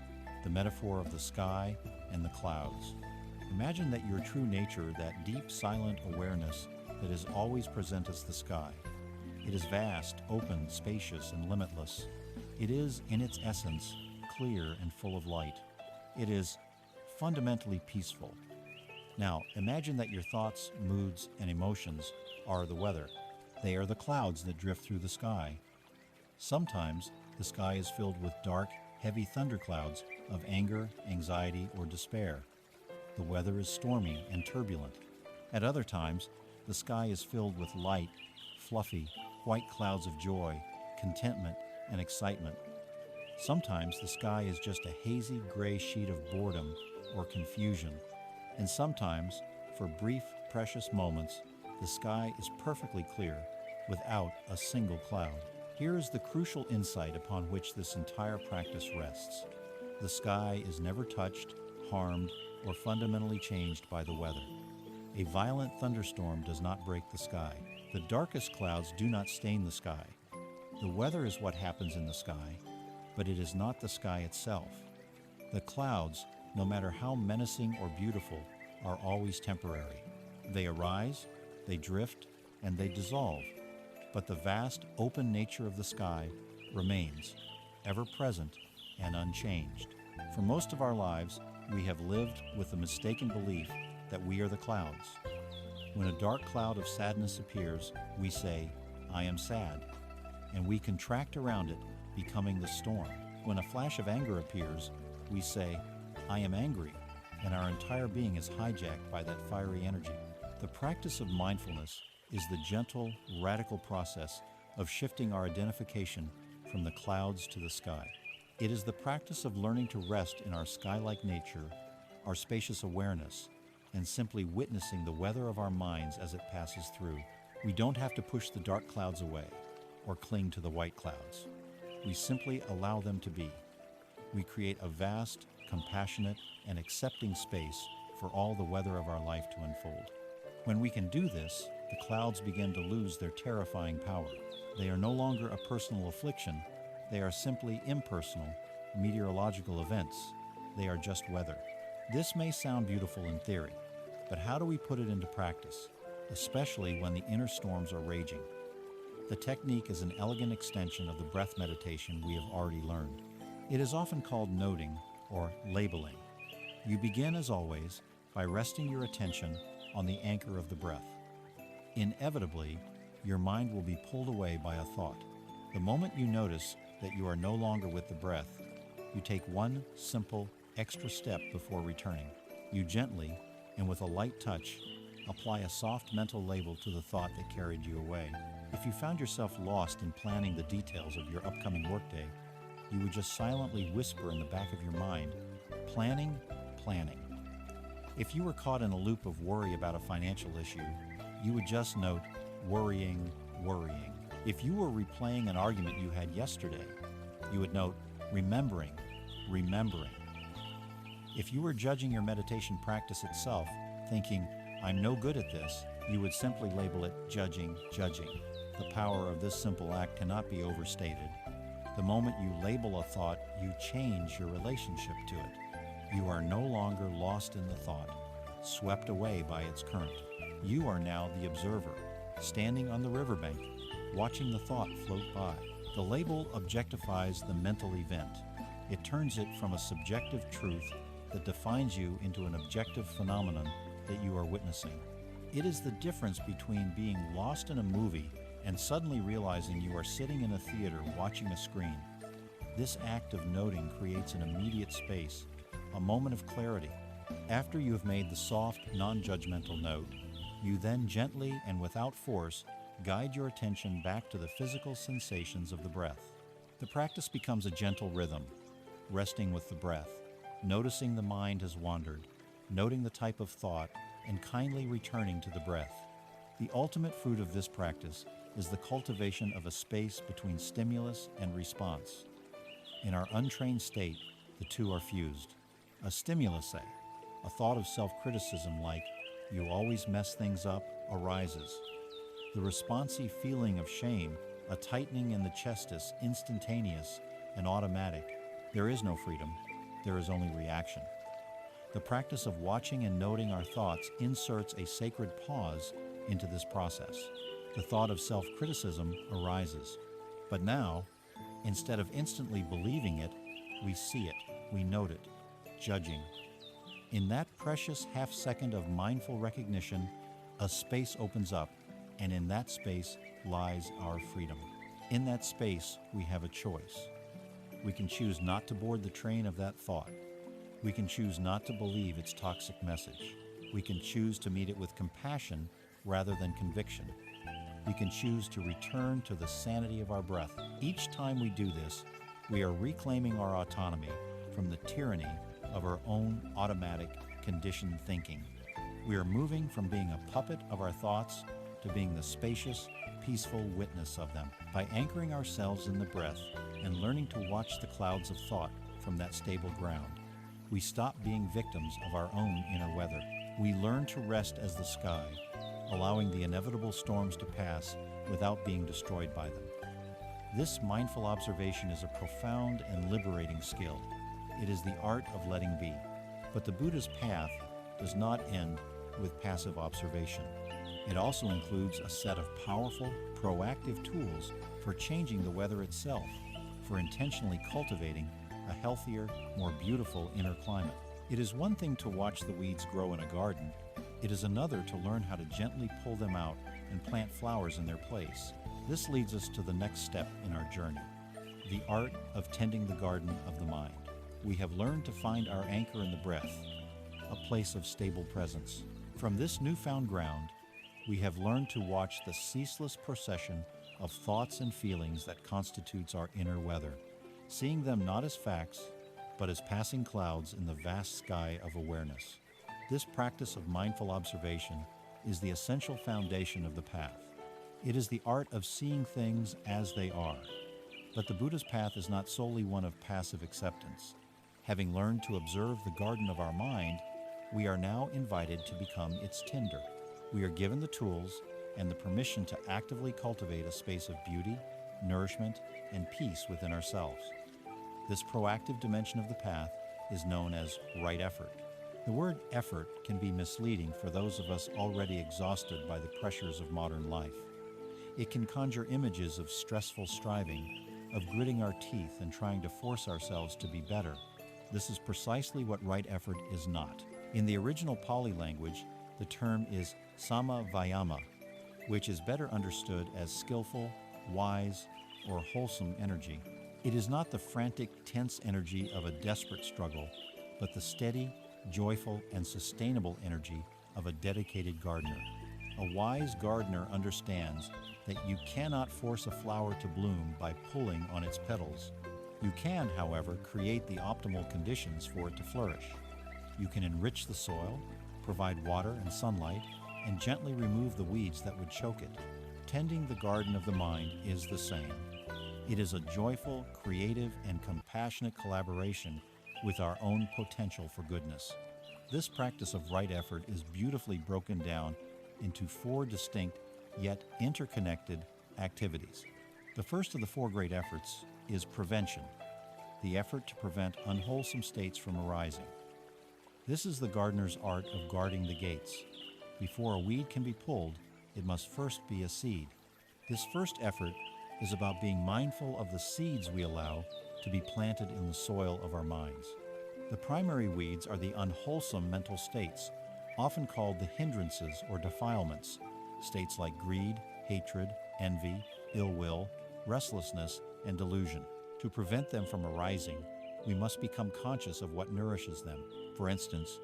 the metaphor of the sky and the clouds. Imagine that your true nature, that deep, silent awareness that is always present as the sky. It is vast, open, spacious, and limitless. It is, in its essence, clear and full of light. It is fundamentally peaceful. Now, imagine that your thoughts, moods, and emotions are the weather. They are the clouds that drift through the sky. Sometimes the sky is filled with dark, heavy thunderclouds of anger, anxiety, or despair. The weather is stormy and turbulent. At other times, the sky is filled with light, fluffy, white clouds of joy, contentment, and excitement. Sometimes the sky is just a hazy gray sheet of boredom or confusion. And sometimes, for brief, precious moments, the sky is perfectly clear, without a single cloud. Here is the crucial insight upon which this entire practice rests. The sky is never touched, harmed, or fundamentally changed by the weather. A violent thunderstorm does not break the sky. The darkest clouds do not stain the sky. The weather is what happens in the sky, but it is not the sky itself. The clouds, no matter how menacing or beautiful, are always temporary. They arise, they drift, and they dissolve. But the vast, open nature of the sky remains, ever present and unchanged. For most of our lives, we have lived with the mistaken belief that we are the clouds. When a dark cloud of sadness appears, we say, "I am sad," and we contract around it, becoming the storm. When a flash of anger appears, we say, "I am angry," and our entire being is hijacked by that fiery energy. The practice of mindfulness is the gentle, radical process of shifting our identification from the clouds to the sky. It is the practice of learning to rest in our sky-like nature, our spacious awareness, and simply witnessing the weather of our minds as it passes through. We don't have to push the dark clouds away or cling to the white clouds. We simply allow them to be. We create a vast, compassionate, and accepting space for all the weather of our life to unfold. When we can do this, the clouds begin to lose their terrifying power. They are no longer a personal affliction. They are simply impersonal, meteorological events. They are just weather. This may sound beautiful in theory, but how do we put it into practice, especially when the inner storms are raging? The technique is an elegant extension of the breath meditation we have already learned. It is often called noting or labeling. You begin, as always, by resting your attention on the anchor of the breath. Inevitably, your mind will be pulled away by a thought. The moment you notice that you are no longer with the breath, you take one simple, extra step before returning. You gently, and with a light touch, apply a soft mental label to the thought that carried you away. If you found yourself lost in planning the details of your upcoming workday, you would just silently whisper in the back of your mind, planning, planning. If you were caught in a loop of worry about a financial issue, you would just note, worrying, worrying. If you were replaying an argument you had yesterday, you would note, remembering, remembering. If you were judging your meditation practice itself, thinking, I'm no good at this, you would simply label it judging, judging. The power of this simple act cannot be overstated. The moment you label a thought, you change your relationship to it. You are no longer lost in the thought, swept away by its current. You are now the observer, standing on the riverbank, watching the thought float by. The label objectifies the mental event. It turns it from a subjective truth that defines you into an objective phenomenon that you are witnessing. It is the difference between being lost in a movie and suddenly realizing you are sitting in a theater watching a screen. This act of noting creates an immediate space, a moment of clarity. After you have made the soft, non-judgmental note, you then gently and without force guide your attention back to the physical sensations of the breath. The practice becomes a gentle rhythm, resting with the breath, noticing the mind has wandered, noting the type of thought, and kindly returning to the breath. The ultimate fruit of this practice is the cultivation of a space between stimulus and response. In our untrained state, the two are fused. A stimulus, say, a thought of self-criticism like, you always mess things up, arises. The responsive feeling of shame, a tightening in the chest, is instantaneous and automatic. There is no freedom, there is only reaction. The practice of watching and noting our thoughts inserts a sacred pause into this process. The thought of self-criticism arises. But now, instead of instantly believing it, we see it, we note it, judging. In that precious half-second of mindful recognition, a space opens up, and in that space lies our freedom. In that space, we have a choice. We can choose not to board the train of that thought. We can choose not to believe its toxic message. We can choose to meet it with compassion rather than conviction. We can choose to return to the sanity of our breath. Each time we do this, we are reclaiming our autonomy from the tyranny of our own automatic, conditioned thinking. We are moving from being a puppet of our thoughts to being the spacious, peaceful witness of them. By anchoring ourselves in the breath and learning to watch the clouds of thought from that stable ground, we stop being victims of our own inner weather. We learn to rest as the sky, allowing the inevitable storms to pass without being destroyed by them. This mindful observation is a profound and liberating skill. It is the art of letting be. But the Buddha's path does not end with passive observation. It also includes a set of powerful, proactive tools for changing the weather itself, for intentionally cultivating a healthier, more beautiful inner climate. It is one thing to watch the weeds grow in a garden. It is another to learn how to gently pull them out and plant flowers in their place. This leads us to the next step in our journey, the art of tending the garden of the mind. We have learned to find our anchor in the breath, a place of stable presence. From this newfound ground, we have learned to watch the ceaseless procession of thoughts and feelings that constitutes our inner weather, seeing them not as facts, but as passing clouds in the vast sky of awareness. This practice of mindful observation is the essential foundation of the path. It is the art of seeing things as they are, But the Buddha's path is not solely one of passive acceptance. Having learned to observe the garden of our mind, we are now invited to become its tender. We are given the tools and the permission to actively cultivate a space of beauty, nourishment, and peace within ourselves. This proactive dimension of the path is known as right effort. The word effort can be misleading for those of us already exhausted by the pressures of modern life. It can conjure images of stressful striving, of gritting our teeth and trying to force ourselves to be better. This is precisely what right effort is not. In the original Pali language, the term is sama vayama, which is better understood as skillful, wise, or wholesome energy. It is not the frantic, tense energy of a desperate struggle, but the steady, joyful, and sustainable energy of a dedicated gardener. A wise gardener understands that you cannot force a flower to bloom by pulling on its petals. You can, however, create the optimal conditions for it to flourish. You can enrich the soil, provide water and sunlight, and gently remove the weeds that would choke it. Tending the garden of the mind is the same. It is a joyful, creative, and compassionate collaboration with our own potential for goodness. This practice of right effort is beautifully broken down into 4 distinct yet interconnected activities. The first of the 4 great efforts is prevention, the effort to prevent unwholesome states from arising. This is the gardener's art of guarding the gates. Before a weed can be pulled, it must first be a seed. This first effort is about being mindful of the seeds we allow to be planted in the soil of our minds. The primary weeds are the unwholesome mental states, often called the hindrances or defilements, states like greed, hatred, envy, ill will, restlessness, and delusion. To prevent them from arising, we must become conscious of what nourishes them. For instance,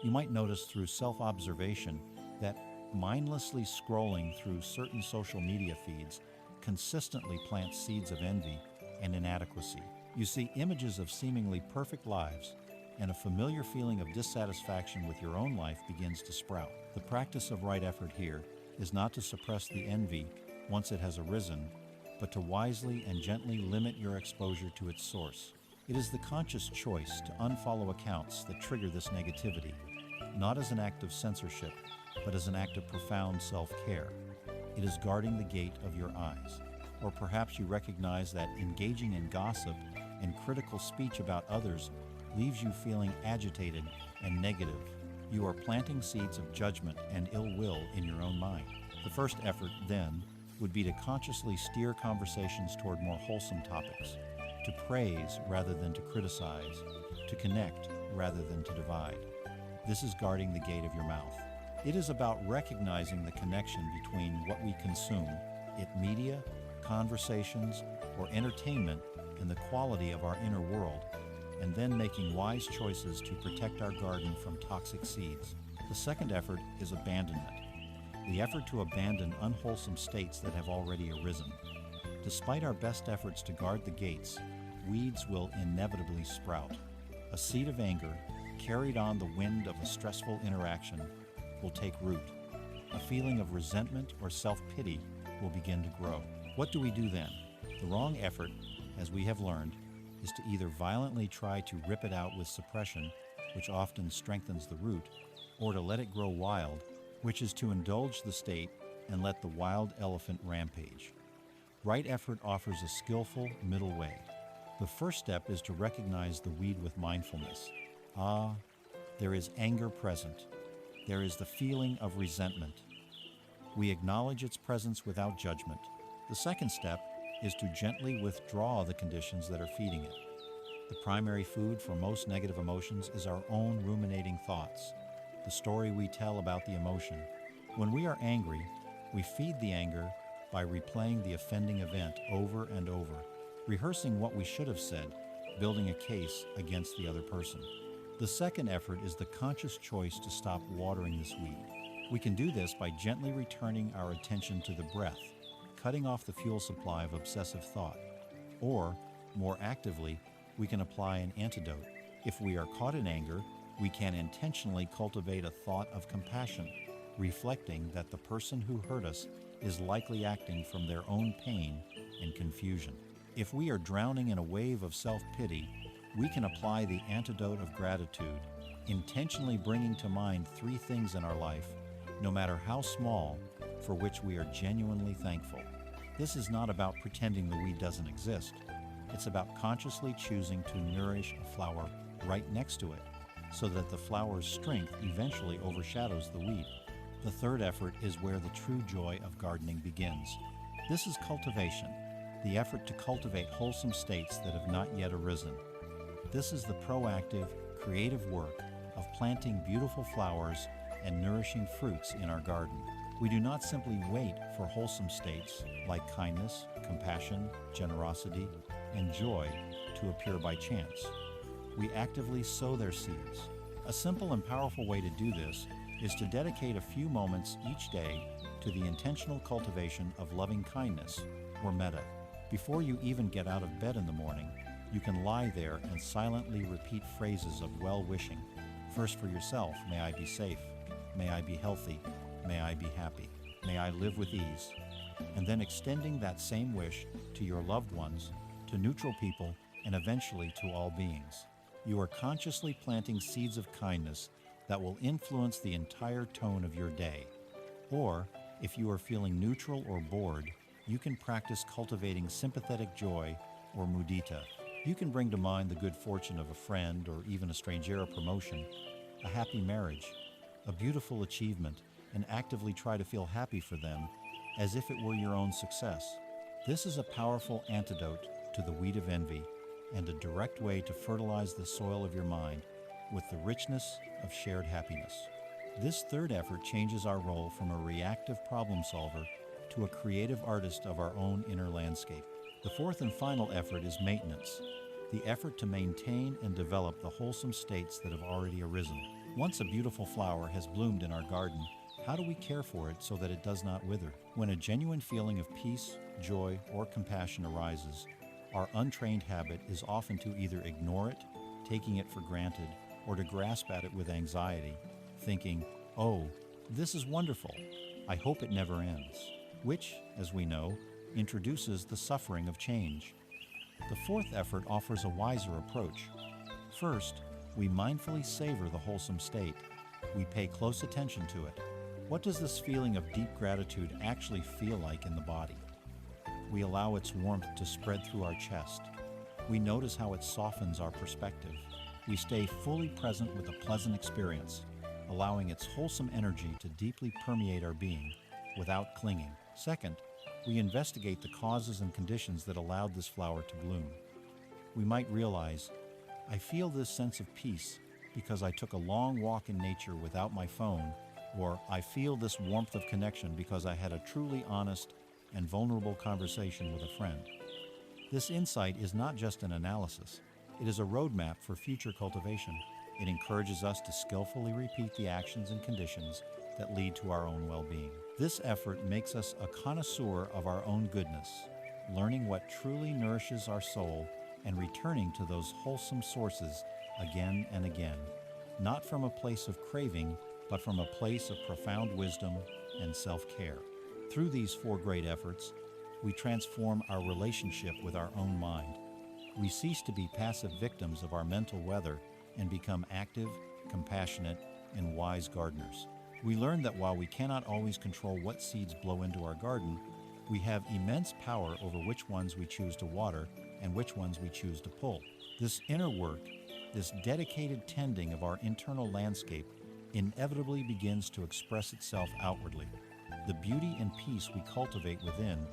you might notice through self-observation that mindlessly scrolling through certain social media feeds consistently plants seeds of envy and inadequacy. You see images of seemingly perfect lives, and a familiar feeling of dissatisfaction with your own life begins to sprout. The practice of right effort here is not to suppress the envy once it has arisen, but to wisely and gently limit your exposure to its source. It is the conscious choice to unfollow accounts that trigger this negativity, not as an act of censorship, but as an act of profound self-care. It is guarding the gate of your eyes. Or perhaps you recognize that engaging in gossip and critical speech about others leaves you feeling agitated and negative. You are planting seeds of judgment and ill will in your own mind. The first effort, then, would be to consciously steer conversations toward more wholesome topics, to praise rather than to criticize, to connect rather than to divide. This is guarding the gate of your mouth. It is about recognizing the connection between what we consume, it media, conversations, or entertainment, and the quality of our inner world, and then making wise choices to protect our garden from toxic seeds. The second effort is abandonment, the effort to abandon unwholesome states that have already arisen. Despite our best efforts to guard the gates, weeds will inevitably sprout. A seed of anger, carried on the wind of a stressful interaction, will take root. A feeling of resentment or self-pity will begin to grow. What do we do then? The wrong effort, as we have learned, is to either violently try to rip it out with suppression, which often strengthens the root, or to let it grow wild, which is to indulge the state and let the wild elephant rampage. Right effort offers a skillful middle way. The first step is to recognize the weed with mindfulness. Ah, there is anger present. There is the feeling of resentment. We acknowledge its presence without judgment. The second step is to gently withdraw the conditions that are feeding it. The primary food for most negative emotions is our own ruminating thoughts, the story we tell about the emotion. When we are angry, we feed the anger by replaying the offending event over and over, rehearsing what we should have said, building a case against the other person. The second effort is the conscious choice to stop watering this weed. We can do this by gently returning our attention to the breath, cutting off the fuel supply of obsessive thought. Or, more actively, we can apply an antidote. If we are caught in anger, we can intentionally cultivate a thought of compassion, reflecting that the person who hurt us is likely acting from their own pain and confusion. If we are drowning in a wave of self-pity, we can apply the antidote of gratitude, intentionally bringing to mind 3 things in our life, no matter how small, for which we are genuinely thankful. This is not about pretending the weed doesn't exist. It's about consciously choosing to nourish a flower right next to it, so that the flower's strength eventually overshadows the weed. The third effort is where the true joy of gardening begins. This is cultivation, the effort to cultivate wholesome states that have not yet arisen. This is the proactive, creative work of planting beautiful flowers and nourishing fruits in our garden. We do not simply wait for wholesome states like kindness, compassion, generosity, and joy to appear by chance. We actively sow their seeds. A simple and powerful way to do this is to dedicate a few moments each day to the intentional cultivation of loving kindness, or metta. Before you even get out of bed in the morning, you can lie there and silently repeat phrases of well-wishing. First for yourself, may I be safe, may I be healthy, may I be happy, may I live with ease. And then extending that same wish to your loved ones, to neutral people, and eventually to all beings. You are consciously planting seeds of kindness that will influence the entire tone of your day. Or, if you are feeling neutral or bored, you can practice cultivating sympathetic joy, or mudita. You can bring to mind the good fortune of a friend or even a strangera promotion, a happy marriage, a beautiful achievement, and actively try to feel happy for them as if it were your own success. This is a powerful antidote to the weed of envy and a direct way to fertilize the soil of your mind with the richness of shared happiness. This third effort changes our role from a reactive problem solver to a creative artist of our own inner landscape. The fourth and final effort is maintenance, the effort to maintain and develop the wholesome states that have already arisen. Once a beautiful flower has bloomed in our garden, how do we care for it so that it does not wither? When a genuine feeling of peace, joy, or compassion arises, our untrained habit is often to either ignore it, taking it for granted, or to grasp at it with anxiety, thinking, oh, this is wonderful, I hope it never ends, which, as we know, introduces the suffering of change. The fourth effort offers a wiser approach. First, we mindfully savor the wholesome state. We pay close attention to it. What does this feeling of deep gratitude actually feel like in the body? We allow its warmth to spread through our chest. We notice how it softens our perspective. We stay fully present with a pleasant experience, allowing its wholesome energy to deeply permeate our being without clinging. Second, we investigate the causes and conditions that allowed this flower to bloom. We might realize, I feel this sense of peace because I took a long walk in nature without my phone, or I feel this warmth of connection because I had a truly honest and vulnerable conversation with a friend. This insight is not just an analysis, it is a roadmap for future cultivation. It encourages us to skillfully repeat the actions and conditions that lead to our own well-being. This effort makes us a connoisseur of our own goodness, learning what truly nourishes our soul and returning to those wholesome sources again and again, not from a place of craving, but from a place of profound wisdom and self-care. Through these four great efforts, we transform our relationship with our own mind. We cease to be passive victims of our mental weather and become active, compassionate, and wise gardeners. We learn that while we cannot always control what seeds blow into our garden, we have immense power over which ones we choose to water and which ones we choose to pull. This inner work, this dedicated tending of our internal landscape, inevitably begins to express itself outwardly. The beauty and peace we cultivate within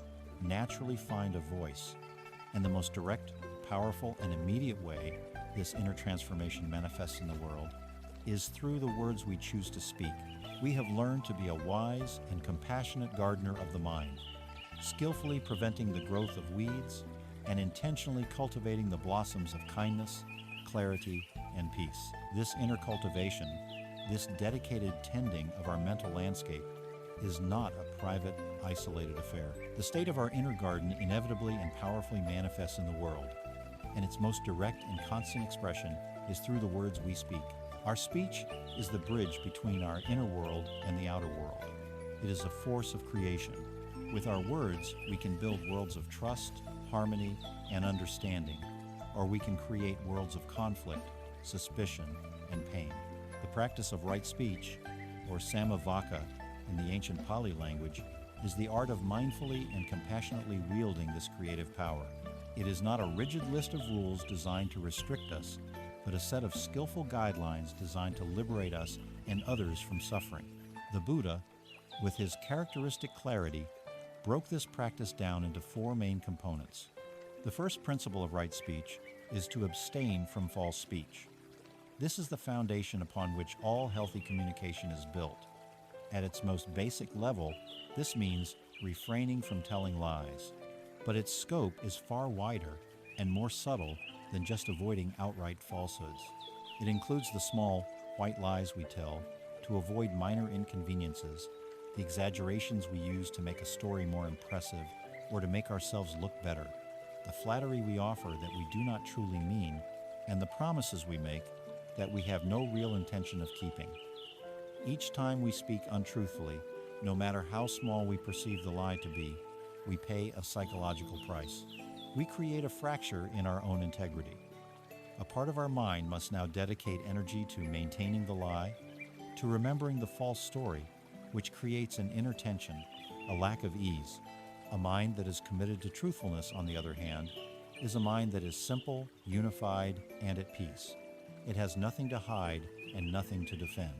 naturally find a voice, and the most direct, powerful, and immediate way this inner transformation manifests in the world is through the words we choose to speak. We have learned to be a wise and compassionate gardener of the mind, skillfully preventing the growth of weeds and intentionally cultivating the blossoms of kindness, clarity, and peace. This inner cultivation, this dedicated tending of our mental landscape, is not a private, isolated affair. The state of our inner garden inevitably and powerfully manifests in the world, and its most direct and constant expression is through the words we speak. Our speech is the bridge between our inner world and the outer world. It is a force of creation. With our words, we can build worlds of trust, harmony, and understanding, or we can create worlds of conflict, suspicion, and pain. The practice of right speech, or samavaka in the ancient Pali language, is the art of mindfully and compassionately wielding this creative power. It is not a rigid list of rules designed to restrict us, but a set of skillful guidelines designed to liberate us and others from suffering. The Buddha, with his characteristic clarity, broke this practice down into four main components. The first principle of right speech is to abstain from false speech. This is the foundation upon which all healthy communication is built. At its most basic level, this means refraining from telling lies. But its scope is far wider and more subtle than just avoiding outright falsehoods. It includes the small, white lies we tell to avoid minor inconveniences, the exaggerations we use to make a story more impressive or to make ourselves look better, the flattery we offer that we do not truly mean, and the promises we make that we have no real intention of keeping. Each time we speak untruthfully, no matter how small we perceive the lie to be, we pay a psychological price. We create a fracture in our own integrity. A part of our mind must now dedicate energy to maintaining the lie, to remembering the false story, which creates an inner tension, a lack of ease. A mind that is committed to truthfulness, on the other hand, is a mind that is simple, unified, and at peace. It has nothing to hide and nothing to defend.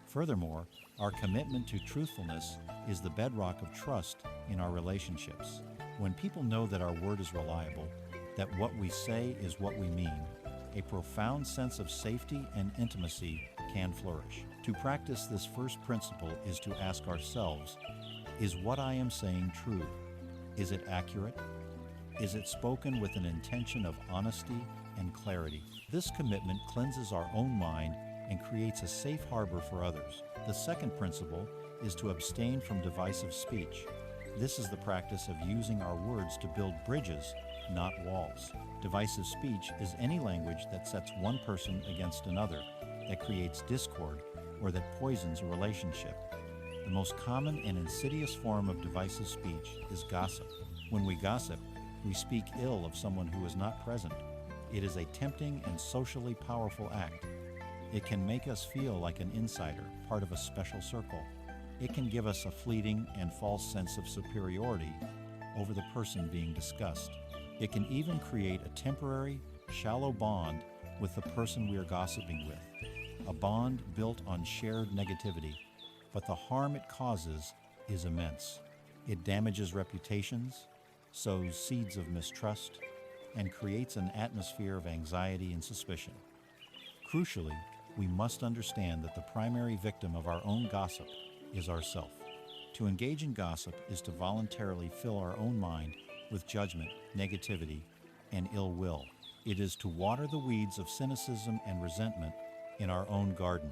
Furthermore, our commitment to truthfulness is the bedrock of trust in our relationships. When people know that our word is reliable, that what we say is what we mean, a profound sense of safety and intimacy can flourish. To practice this first principle is to ask ourselves, is what I am saying true? Is it accurate? Is it spoken with an intention of honesty and clarity? This commitment cleanses our own mind and creates a safe harbor for others. The second principle is to abstain from divisive speech. This is the practice of using our words to build bridges, not walls. Divisive speech is any language that sets one person against another, that creates discord, or that poisons a relationship. The most common and insidious form of divisive speech is gossip. When we gossip, we speak ill of someone who is not present. It is a tempting and socially powerful act. It can make us feel like an insider, part of a special circle. It can give us a fleeting and false sense of superiority over the person being discussed. It can even create a temporary, shallow bond with the person we are gossiping with, a bond built on shared negativity. But the harm it causes is immense. It damages reputations, sows seeds of mistrust, and creates an atmosphere of anxiety and suspicion. Crucially, we must understand that the primary victim of our own gossip is ourself. To engage in gossip is to voluntarily fill our own mind with judgment, negativity, and ill will. It is to water the weeds of cynicism and resentment in our own garden.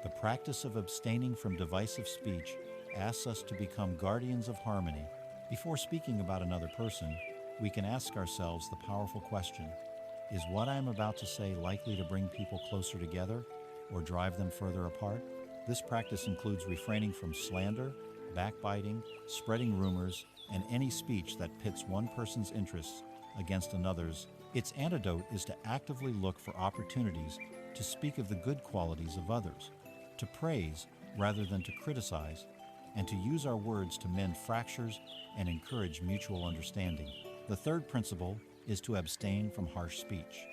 The practice of abstaining from divisive speech asks us to become guardians of harmony. Before speaking about another person, we can ask ourselves the powerful question, is what I am about to say likely to bring people closer together or drive them further apart? This practice includes refraining from slander, backbiting, spreading rumors, and any speech that pits one person's interests against another's. Its antidote is to actively look for opportunities to speak of the good qualities of others, to praise rather than to criticize, and to use our words to mend fractures and encourage mutual understanding. The third principle is to abstain from harsh speech.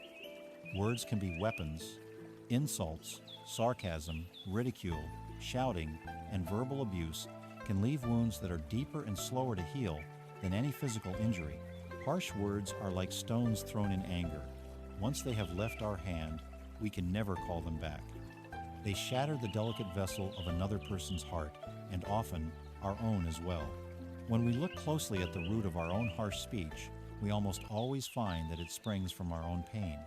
Words can be weapons. Insults, sarcasm, ridicule, shouting, and verbal abuse can leave wounds that are deeper and slower to heal than any physical injury. Harsh words are like stones thrown in anger. Once they have left our hand, we can never call them back. They shatter the delicate vessel of another person's heart, and often our own as well. When we look closely at the root of our own harsh speech, we almost always find that it springs from our own pain.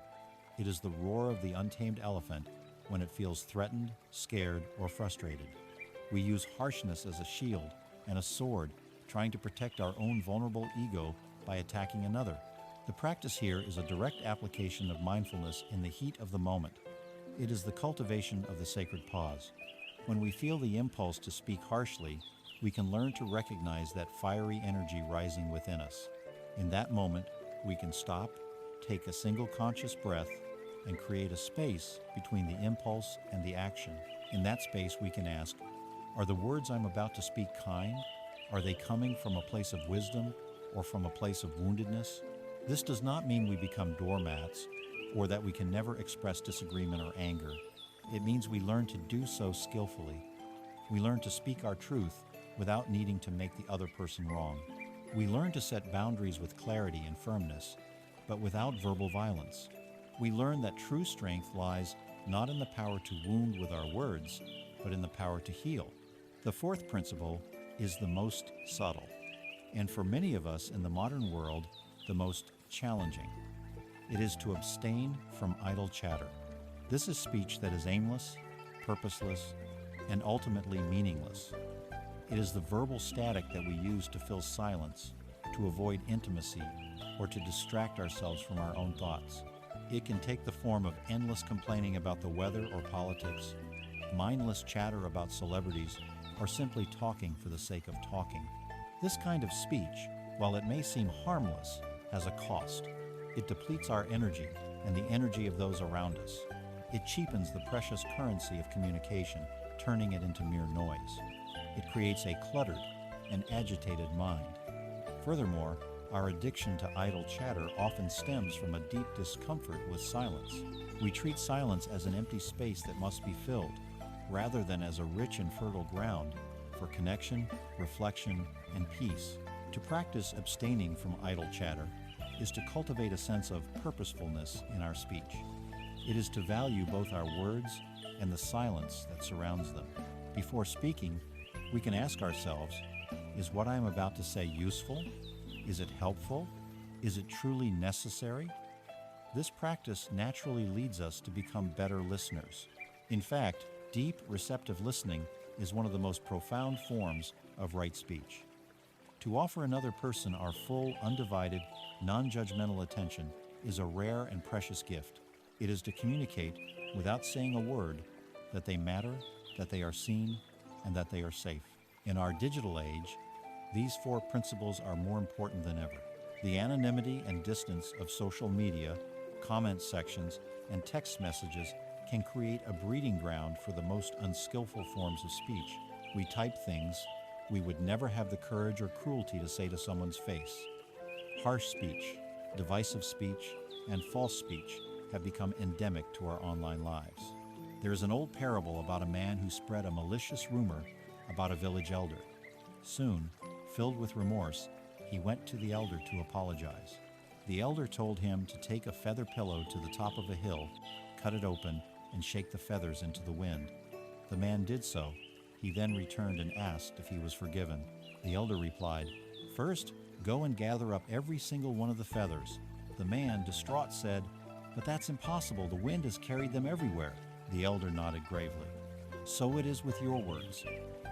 It is the roar of the untamed elephant when it feels threatened, scared, or frustrated. We use harshness as a shield and a sword, trying to protect our own vulnerable ego by attacking another. The practice here is a direct application of mindfulness in the heat of the moment. It is the cultivation of the sacred pause. When we feel the impulse to speak harshly, we can learn to recognize that fiery energy rising within us. In that moment, we can stop, take a single conscious breath, and create a space between the impulse and the action. In that space, we can ask, are the words I'm about to speak kind? Are they coming from a place of wisdom or from a place of woundedness? This does not mean we become doormats or that we can never express disagreement or anger. It means we learn to do so skillfully. We learn to speak our truth without needing to make the other person wrong. We learn to set boundaries with clarity and firmness, but without verbal violence. We learn that true strength lies not in the power to wound with our words, but in the power to heal. The fourth principle is the most subtle, and for many of us in the modern world, the most challenging. It is to abstain from idle chatter. This is speech that is aimless, purposeless, and ultimately meaningless. It is the verbal static that we use to fill silence, to avoid intimacy, or to distract ourselves from our own thoughts. It can take the form of endless complaining about the weather or politics, mindless chatter about celebrities, or simply talking for the sake of talking. This kind of speech, while it may seem harmless, has a cost. It depletes our energy and the energy of those around us. It cheapens the precious currency of communication, turning it into mere noise. It creates a cluttered and agitated mind. Furthermore, our addiction to idle chatter often stems from a deep discomfort with silence. We treat silence as an empty space that must be filled, rather than as a rich and fertile ground for connection, reflection, and peace. To practice abstaining from idle chatter is to cultivate a sense of purposefulness in our speech. It is to value both our words and the silence that surrounds them. Before speaking, we can ask ourselves, is what I am about to say useful? Is it helpful? Is it truly necessary? This practice naturally leads us to become better listeners. In fact, deep, receptive listening is one of the most profound forms of right speech. To offer another person our full, undivided, non-judgmental attention is a rare and precious gift. It is to communicate, without saying a word, that they matter, that they are seen, and that they are safe. In our digital age, these four principles are more important than ever. The anonymity and distance of social media, comment sections, and text messages can create a breeding ground for the most unskillful forms of speech. We type things we would never have the courage or cruelty to say to someone's face. Harsh speech, divisive speech, and false speech have become endemic to our online lives. There is an old parable about a man who spread a malicious rumor about a village elder. Soon, filled with remorse, he went to the elder to apologize. The elder told him to take a feather pillow to the top of a hill, cut it open, and shake the feathers into the wind. The man did so. He then returned and asked if he was forgiven. The elder replied, "First, go and gather up every single one of the feathers." The man, distraught, said, "But that's impossible. The wind has carried them everywhere." The elder nodded gravely. So it is with your words.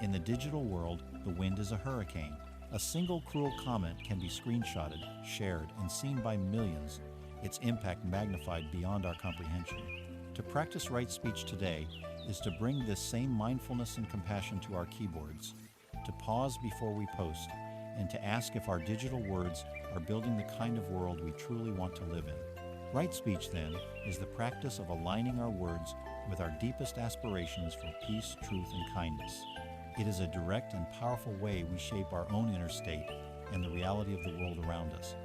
In the digital world, the wind is a hurricane. A single cruel comment can be screenshotted, shared, and seen by millions, its impact magnified beyond our comprehension. To practice right speech today is to bring this same mindfulness and compassion to our keyboards, to pause before we post, and to ask if our digital words are building the kind of world we truly want to live in. Right speech, then, is the practice of aligning our words with our deepest aspirations for peace, truth, and kindness. It is a direct and powerful way we shape our own inner state and the reality of the world around us.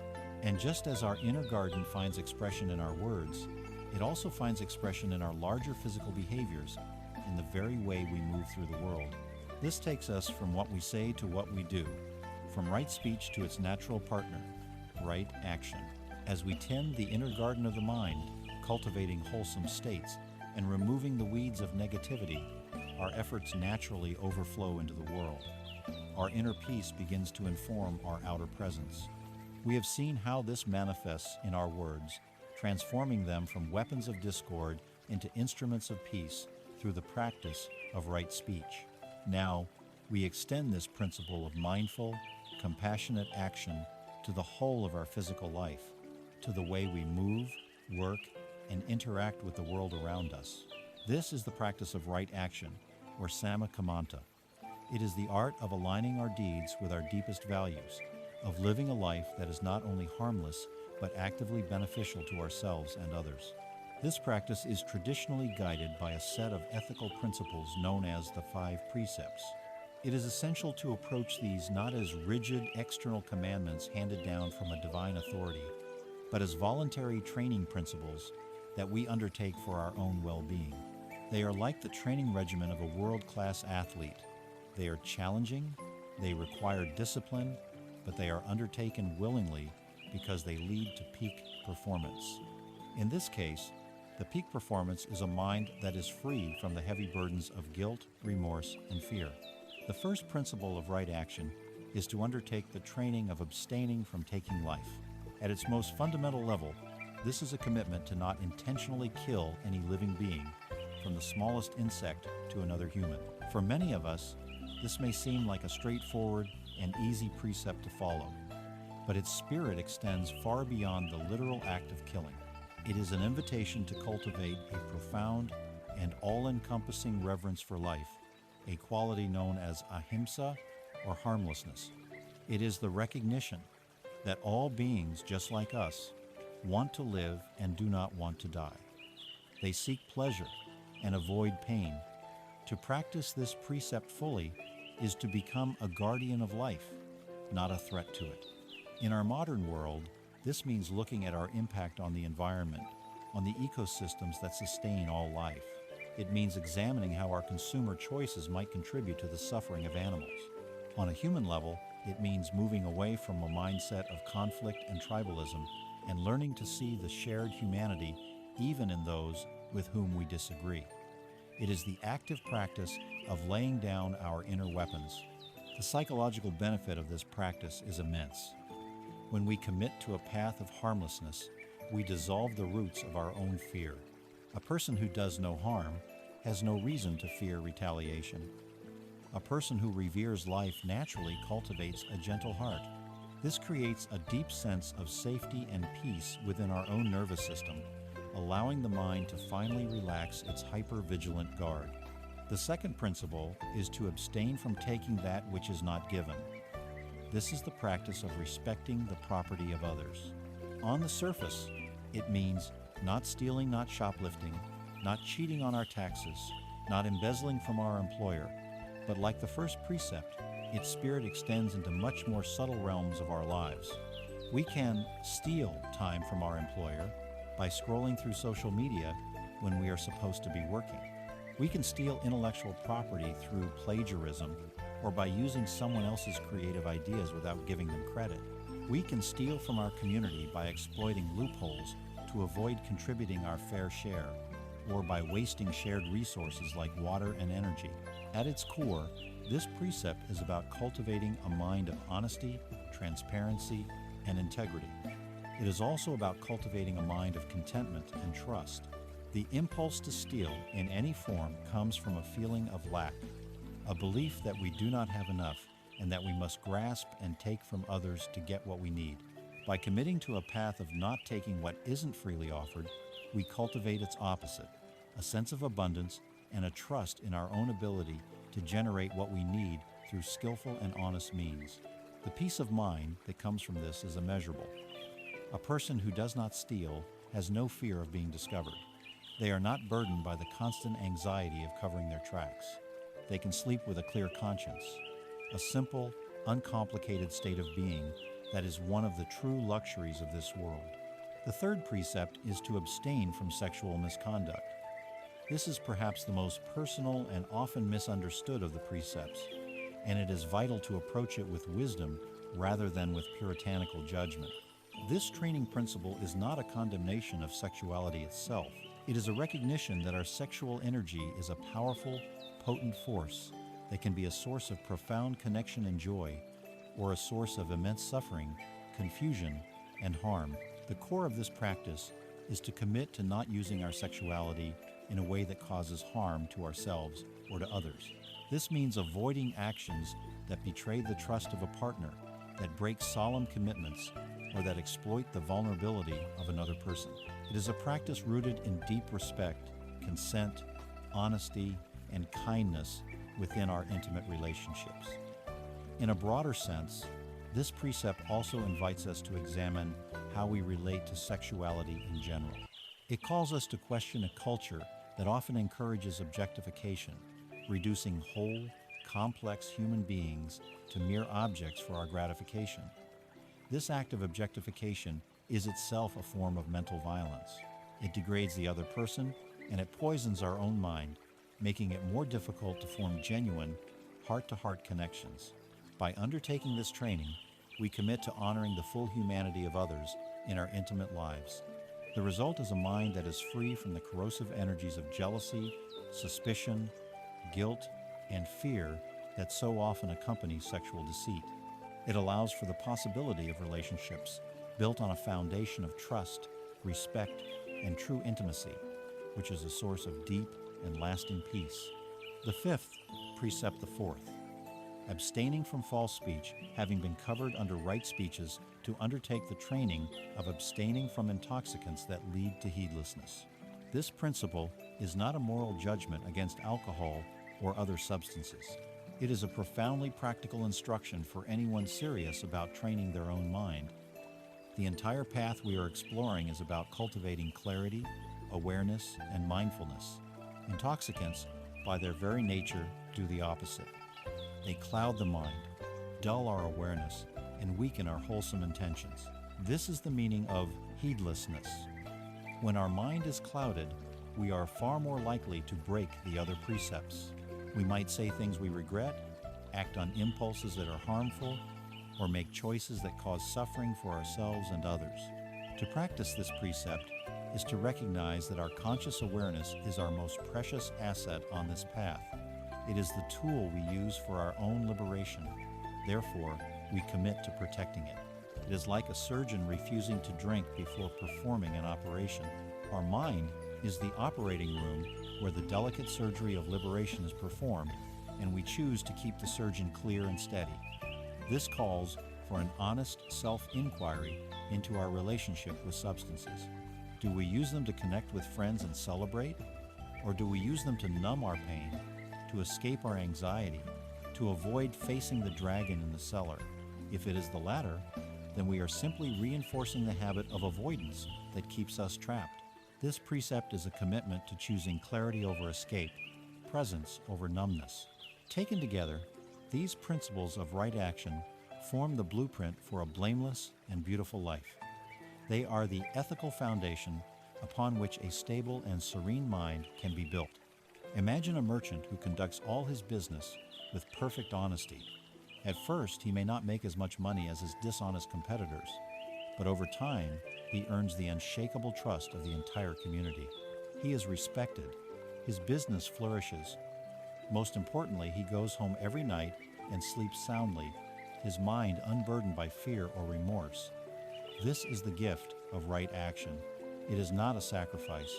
And just as our inner garden finds expression in our words, it also finds expression in our larger physical behaviors, in the very way we move through the world. This takes us from what we say to what we do, from right speech to its natural partner, right action. As we tend the inner garden of the mind, cultivating wholesome states and removing the weeds of negativity, our efforts naturally overflow into the world. Our inner peace begins to inform our outer presence. We have seen how this manifests in our words, transforming them from weapons of discord into instruments of peace through the practice of right speech. Now, we extend this principle of mindful, compassionate action to the whole of our physical life, to the way we move, work, and interact with the world around us. This is the practice of right action, or sammakamanta. It is the art of aligning our deeds with our deepest values, of living a life that is not only harmless, but actively beneficial to ourselves and others. This practice is traditionally guided by a set of ethical principles known as the 5 precepts. It is essential to approach these not as rigid external commandments handed down from a divine authority, but as voluntary training principles that we undertake for our own well-being. They are like the training regimen of a world-class athlete. They are challenging, they require discipline, but they are undertaken willingly because they lead to peak performance. In this case, the peak performance is a mind that is free from the heavy burdens of guilt, remorse, and fear. The first principle of right action is to undertake the training of abstaining from taking life. At its most fundamental level, this is a commitment to not intentionally kill any living being, from the smallest insect to another human. For many of us, this may seem like a straightforward and easy precept to follow, but its spirit extends far beyond the literal act of killing. It is an invitation to cultivate a profound and all-encompassing reverence for life, a quality known as ahimsa or harmlessness. It is the recognition that all beings, just like us, want to live and do not want to die. They seek pleasure and avoid pain. To practice this precept fully is to become a guardian of life, not a threat to it. In our modern world, this means looking at our impact on the environment, on the ecosystems that sustain all life. It means examining how our consumer choices might contribute to the suffering of animals. On a human level, it means moving away from a mindset of conflict and tribalism and learning to see the shared humanity even in those with whom we disagree. It is the active practice of laying down our inner weapons. The psychological benefit of this practice is immense. When we commit to a path of harmlessness, we dissolve the roots of our own fear. A person who does no harm has no reason to fear retaliation. A person who reveres life naturally cultivates a gentle heart. This creates a deep sense of safety and peace within our own nervous system, allowing the mind to finally relax its hyper-vigilant guard. The second principle is to abstain from taking that which is not given. This is the practice of respecting the property of others. On the surface, it means not stealing, not shoplifting, not cheating on our taxes, not embezzling from our employer. But like the first precept, its spirit extends into much more subtle realms of our lives. We can steal time from our employer by scrolling through social media when we are supposed to be working. We can steal intellectual property through plagiarism or by using someone else's creative ideas without giving them credit. We can steal from our community by exploiting loopholes to avoid contributing our fair share, or by wasting shared resources like water and energy. At its core, this precept is about cultivating a mind of honesty, transparency, and integrity. It is also about cultivating a mind of contentment and trust. The impulse to steal in any form comes from a feeling of lack, a belief that we do not have enough and that we must grasp and take from others to get what we need. By committing to a path of not taking what isn't freely offered, we cultivate its opposite, a sense of abundance and a trust in our own ability to generate what we need through skillful and honest means. The peace of mind that comes from this is immeasurable. A person who does not steal has no fear of being discovered. They are not burdened by the constant anxiety of covering their tracks. They can sleep with a clear conscience, a simple, uncomplicated state of being that is one of the true luxuries of this world. The third precept is to abstain from sexual misconduct. This is perhaps the most personal and often misunderstood of the precepts, and it is vital to approach it with wisdom rather than with puritanical judgment. This training principle is not a condemnation of sexuality itself. It is a recognition that our sexual energy is a powerful, potent force that can be a source of profound connection and joy, or a source of immense suffering, confusion, and harm. The core of this practice is to commit to not using our sexuality in a way that causes harm to ourselves or to others. This means avoiding actions that betray the trust of a partner, that break solemn commitments, or that exploit the vulnerability of another person. It is a practice rooted in deep respect, consent, honesty, and kindness within our intimate relationships. In a broader sense, this precept also invites us to examine how we relate to sexuality in general. It calls us to question a culture that often encourages objectification, reducing whole, complex human beings to mere objects for our gratification. This act of objectification is itself a form of mental violence. It degrades the other person, and it poisons our own mind, making it more difficult to form genuine, heart-to-heart connections. By undertaking this training, we commit to honoring the full humanity of others in our intimate lives. The result is a mind that is free from the corrosive energies of jealousy, suspicion, guilt, and fear that so often accompany sexual deceit. It allows for the possibility of relationships built on a foundation of trust, respect, and true intimacy, which is a source of deep and lasting peace. The fifth, precept the fourth, abstaining from false speech, having been covered under right speeches to undertake the training of abstaining from intoxicants that lead to heedlessness. This principle is not a moral judgment against alcohol or other substances. It is a profoundly practical instruction for anyone serious about training their own mind. The entire path we are exploring is about cultivating clarity, awareness, and mindfulness. Intoxicants, by their very nature, do the opposite. They cloud the mind, dull our awareness, and weaken our wholesome intentions. This is the meaning of heedlessness. When our mind is clouded, we are far more likely to break the other precepts. We might say things we regret, act on impulses that are harmful, or make choices that cause suffering for ourselves and others. To practice this precept is to recognize that our conscious awareness is our most precious asset on this path. It is the tool we use for our own liberation. Therefore, we commit to protecting it. It is like a surgeon refusing to drink before performing an operation. Our mind is the operating room where the delicate surgery of liberation is performed, and we choose to keep the surgeon clear and steady. This calls for an honest self-inquiry into our relationship with substances. Do we use them to connect with friends and celebrate? Or do we use them to numb our pain, to escape our anxiety, to avoid facing the dragon in the cellar? If it is the latter, then we are simply reinforcing the habit of avoidance that keeps us trapped. This precept is a commitment to choosing clarity over escape, presence over numbness. Taken together, these principles of right action form the blueprint for a blameless and beautiful life. They are the ethical foundation upon which a stable and serene mind can be built. Imagine a merchant who conducts all his business with perfect honesty. At first, he may not make as much money as his dishonest competitors, but over time, he earns the unshakable trust of the entire community. He is respected. His business flourishes. Most importantly, he goes home every night and sleeps soundly, his mind unburdened by fear or remorse. This is the gift of right action. It is not a sacrifice.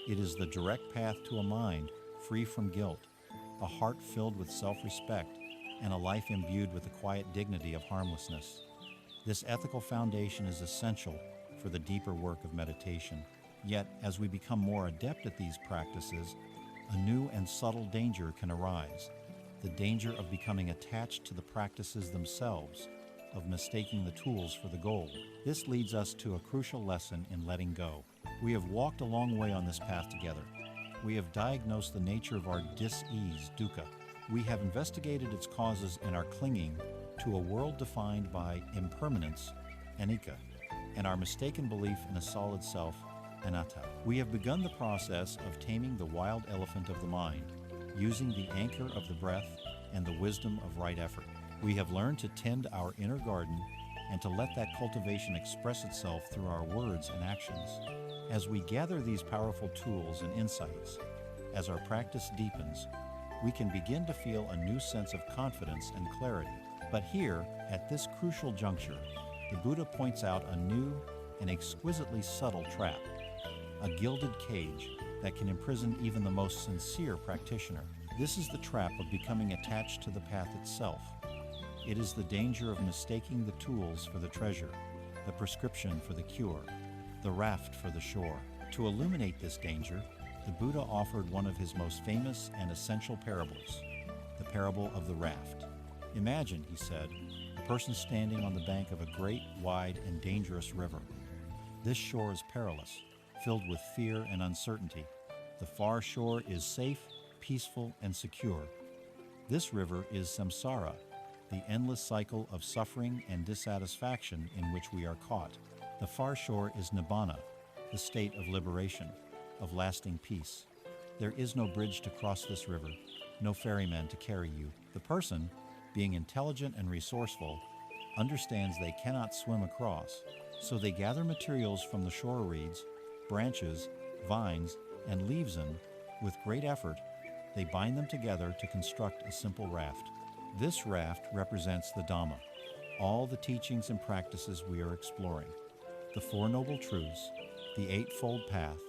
It is the direct path to a mind free from guilt, a heart filled with self-respect, and a life imbued with the quiet dignity of harmlessness. This ethical foundation is essential for the deeper work of meditation. Yet, as we become more adept at these practices, a new and subtle danger can arise, the danger of becoming attached to the practices themselves, of mistaking the tools for the goal. This leads us to a crucial lesson in letting go. We have walked a long way on this path together. We have diagnosed the nature of our dis-ease, dukkha. We have investigated its causes and are clinging to a world defined by impermanence, anicca, and our mistaken belief in a solid self, anatta. We have begun the process of taming the wild elephant of the mind, using the anchor of the breath and the wisdom of right effort. We have learned to tend our inner garden and to let that cultivation express itself through our words and actions. As we gather these powerful tools and insights, as our practice deepens, we can begin to feel a new sense of confidence and clarity. But here, at this crucial juncture, the Buddha points out a new and exquisitely subtle trap, a gilded cage that can imprison even the most sincere practitioner. This is the trap of becoming attached to the path itself. It is the danger of mistaking the tools for the treasure, the prescription for the cure, the raft for the shore. To illuminate this danger, the Buddha offered one of his most famous and essential parables, the parable of the raft. Imagine, he said, a person standing on the bank of a great, wide, and dangerous river. This shore is perilous, filled with fear and uncertainty. The far shore is safe, peaceful, and secure. This river is samsara, the endless cycle of suffering and dissatisfaction in which we are caught. The far shore is nibbana, the state of liberation, of lasting peace. There is no bridge to cross this river, no ferryman to carry you. The person, being intelligent and resourceful, understands they cannot swim across, so they gather materials from the shore reeds, branches, vines, and leaves, and, with great effort, they bind them together to construct a simple raft. This raft represents the Dhamma, all the teachings and practices we are exploring, the Four Noble Truths, the Eightfold Path,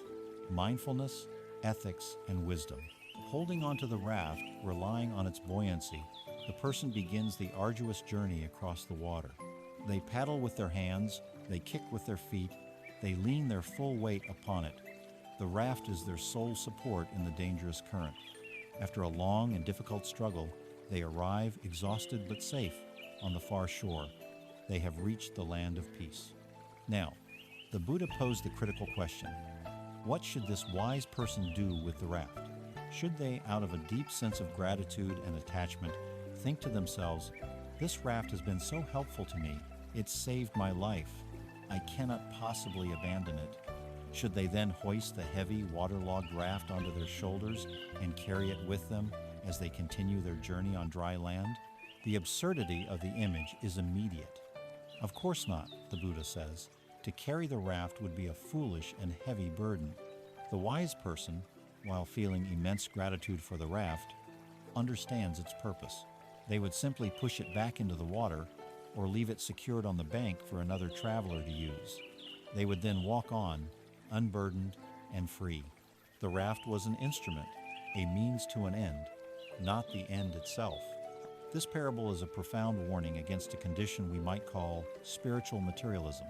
mindfulness, ethics, and wisdom. Holding onto the raft, relying on its buoyancy, the person begins the arduous journey across the water. They paddle with their hands, they kick with their feet, they lean their full weight upon it. The raft is their sole support in the dangerous current. After a long and difficult struggle, they arrive, exhausted but safe, on the far shore. They have reached the land of peace. Now, the Buddha posed the critical question: what should this wise person do with the raft? Should they, out of a deep sense of gratitude and attachment, think to themselves, this raft has been so helpful to me, it's saved my life, I cannot possibly abandon it? Should they then hoist the heavy, waterlogged raft onto their shoulders and carry it with them as they continue their journey on dry land? The absurdity of the image is immediate. Of course not, the Buddha says. To carry the raft would be a foolish and heavy burden. The wise person, while feeling immense gratitude for the raft, understands its purpose. They would simply push it back into the water or leave it secured on the bank for another traveler to use. They would then walk on, unburdened and free. The raft was an instrument, a means to an end, not the end itself. This parable is a profound warning against a condition we might call spiritual materialism.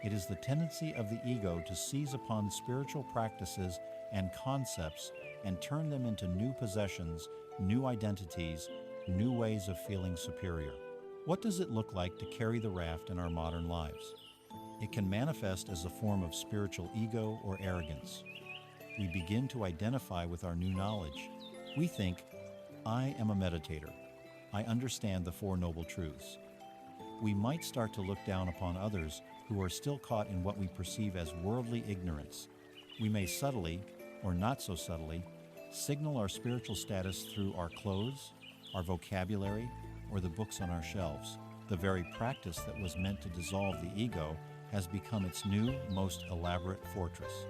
It is the tendency of the ego to seize upon spiritual practices and concepts and turn them into new possessions, new identities, new ways of feeling superior. What does it look like to carry the raft in our modern lives? It can manifest as a form of spiritual ego or arrogance. We begin to identify with our new knowledge. We think, I am a meditator. I understand the Four Noble Truths. We might start to look down upon others who are still caught in what we perceive as worldly ignorance. We may subtly, or not so subtly, signal our spiritual status through our clothes, our vocabulary, or the books on our shelves. The very practice that was meant to dissolve the ego has become its new, most elaborate fortress.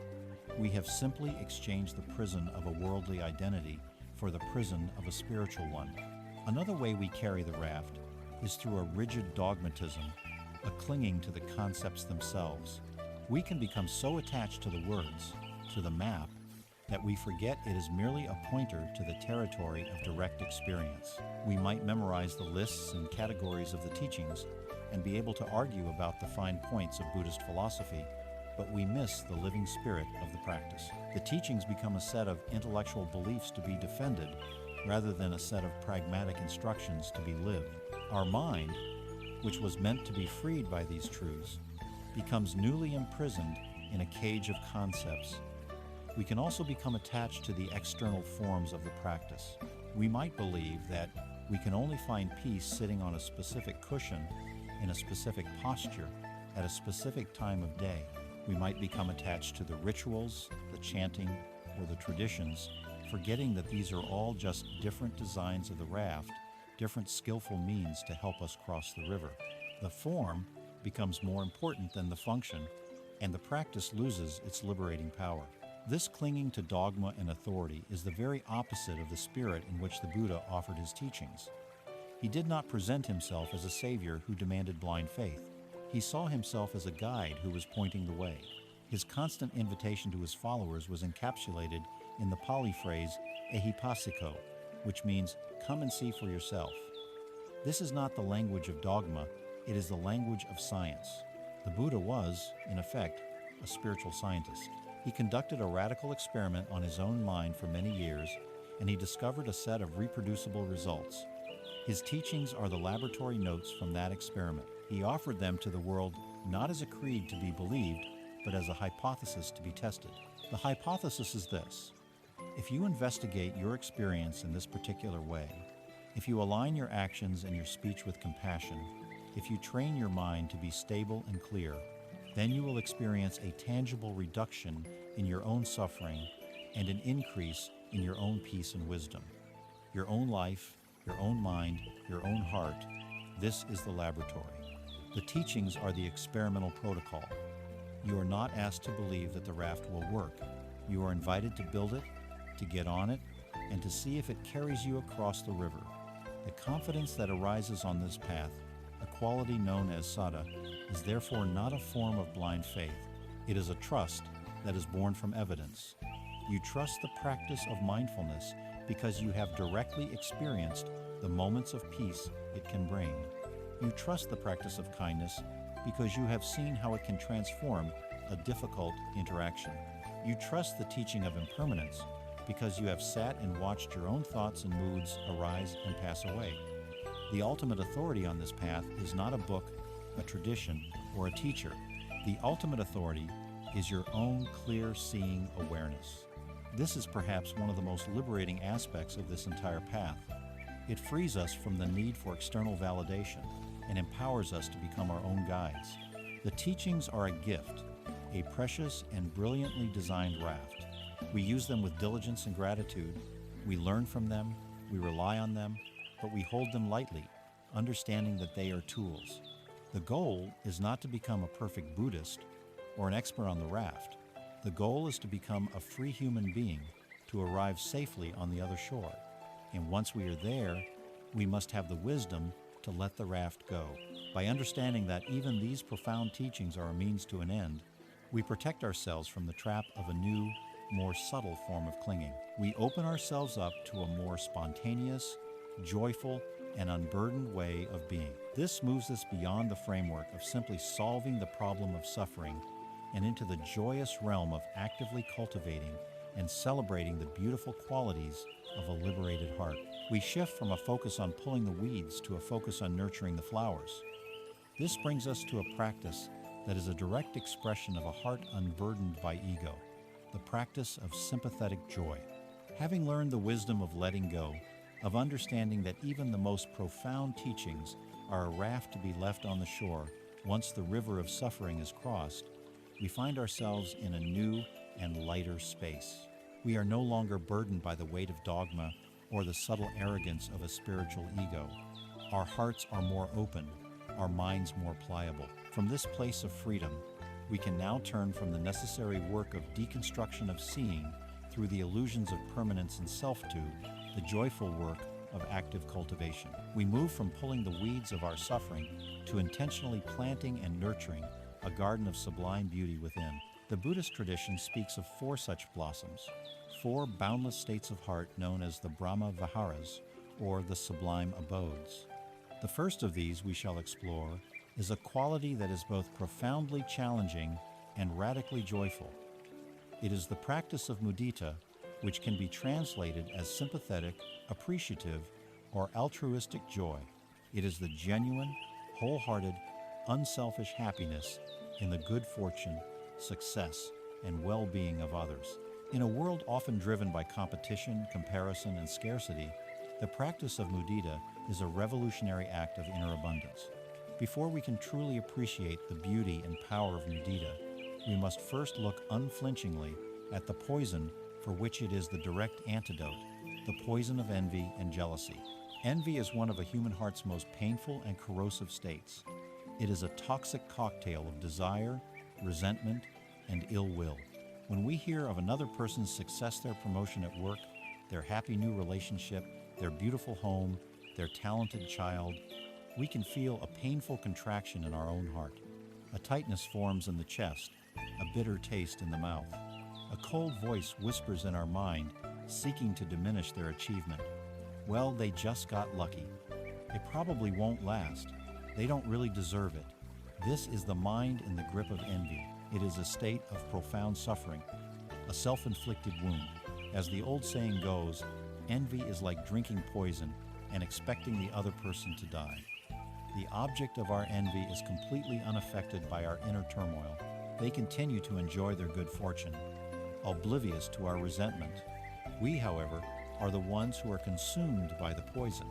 We have simply exchanged the prison of a worldly identity for the prison of a spiritual one. Another way we carry the raft is through a rigid dogmatism, a clinging to the concepts themselves. We can become so attached to the words, to the map, that we forget it is merely a pointer to the territory of direct experience. We might memorize the lists and categories of the teachings and be able to argue about the fine points of Buddhist philosophy, but we miss the living spirit of the practice. The teachings become a set of intellectual beliefs to be defended rather than a set of pragmatic instructions to be lived. Our mind, which was meant to be freed by these truths, becomes newly imprisoned in a cage of concepts. We can also become attached to the external forms of the practice. We might believe that we can only find peace sitting on a specific cushion, in a specific posture, at a specific time of day. We might become attached to the rituals, the chanting, or the traditions, forgetting that these are all just different designs of the raft, different skillful means to help us cross the river. The form becomes more important than the function, and the practice loses its liberating power. This clinging to dogma and authority is the very opposite of the spirit in which the Buddha offered his teachings. He did not present himself as a savior who demanded blind faith. He saw himself as a guide who was pointing the way. His constant invitation to his followers was encapsulated in the Pali phrase ehipassiko, which means come and see for yourself. This is not the language of dogma, it is the language of science. The Buddha was, in effect, a spiritual scientist. He conducted a radical experiment on his own mind for many years, and he discovered a set of reproducible results. His teachings are the laboratory notes from that experiment. He offered them to the world not as a creed to be believed, but as a hypothesis to be tested. The hypothesis is this: if you investigate your experience in this particular way, if you align your actions and your speech with compassion, if you train your mind to be stable and clear, then you will experience a tangible reduction in your own suffering and an increase in your own peace and wisdom. Your own life, your own mind, your own heart, this is the laboratory. The teachings are the experimental protocol. You are not asked to believe that the raft will work. You are invited to build it, to get on it, and to see if it carries you across the river. The confidence that arises on this path, a quality known as saddha, is therefore not a form of blind faith. It is a trust that is born from evidence. You trust the practice of mindfulness because you have directly experienced the moments of peace it can bring. You trust the practice of kindness because you have seen how it can transform a difficult interaction. You trust the teaching of impermanence because you have sat and watched your own thoughts and moods arise and pass away. The ultimate authority on this path is not a book, a tradition, or a teacher. The ultimate authority is your own clear seeing awareness. This is perhaps one of the most liberating aspects of this entire path. It frees us from the need for external validation and empowers us to become our own guides. The teachings are a gift, a precious and brilliantly designed raft. We use them with diligence and gratitude. We learn from them, we rely on them, but we hold them lightly, understanding that they are tools. The goal is not to become a perfect Buddhist or an expert on the raft. The goal is to become a free human being, to arrive safely on the other shore. And once we are there, we must have the wisdom to let the raft go. By understanding that even these profound teachings are a means to an end, we protect ourselves from the trap of a new, more subtle form of clinging. We open ourselves up to a more spontaneous, joyful, and unburdened way of being. This moves us beyond the framework of simply solving the problem of suffering and into the joyous realm of actively cultivating and celebrating the beautiful qualities of a liberated heart. We shift from a focus on pulling the weeds to a focus on nurturing the flowers. This brings us to a practice that is a direct expression of a heart unburdened by ego, the practice of sympathetic joy. Having learned the wisdom of letting go, of understanding that even the most profound teachings are a raft to be left on the shore once the river of suffering is crossed, we find ourselves in a new and lighter space. We are no longer burdened by the weight of dogma or the subtle arrogance of a spiritual ego. Our hearts are more open, our minds more pliable. From this place of freedom, we can now turn from the necessary work of deconstruction of seeing through the illusions of permanence and self to the joyful work of active cultivation. We move from pulling the weeds of our suffering to intentionally planting and nurturing a garden of sublime beauty within. The Buddhist tradition speaks of four such blossoms, four boundless states of heart known as the Brahma Viharas, or the sublime abodes. The first of these we shall explore is a quality that is both profoundly challenging and radically joyful. It is the practice of mudita, which can be translated as sympathetic, appreciative, or altruistic joy. It is the genuine, wholehearted, unselfish happiness in the good fortune, success, and well-being of others. In a world often driven by competition, comparison, and scarcity, the practice of mudita is a revolutionary act of inner abundance. Before we can truly appreciate the beauty and power of mudita, we must first look unflinchingly at the poison for which it is the direct antidote, the poison of envy and jealousy. Envy is one of a human heart's most painful and corrosive states. It is a toxic cocktail of desire, resentment, and ill will. When we hear of another person's success, their promotion at work, their happy new relationship, their beautiful home, their talented child, we can feel a painful contraction in our own heart. A tightness forms in the chest, a bitter taste in the mouth. A cold voice whispers in our mind, seeking to diminish their achievement. Well, they just got lucky. It probably won't last. They don't really deserve it. This is the mind in the grip of envy. It is a state of profound suffering, a self-inflicted wound. As the old saying goes, envy is like drinking poison and expecting the other person to die. The object of our envy is completely unaffected by our inner turmoil. They continue to enjoy their good fortune, oblivious to our resentment. We, however, are the ones who are consumed by the poison,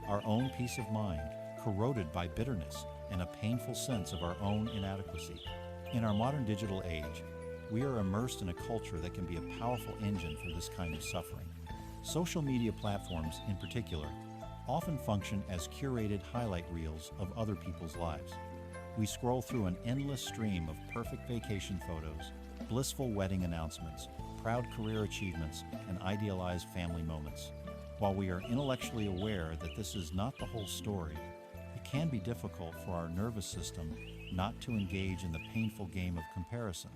our own peace of mind, corroded by bitterness and a painful sense of our own inadequacy. In our modern digital age, we are immersed in a culture that can be a powerful engine for this kind of suffering. Social media platforms, in particular, often function as curated highlight reels of other people's lives. We scroll through an endless stream of perfect vacation photos, blissful wedding announcements, proud career achievements, and idealized family moments. While we are intellectually aware that this is not the whole story, it can be difficult for our nervous system not to engage in the painful game of comparison.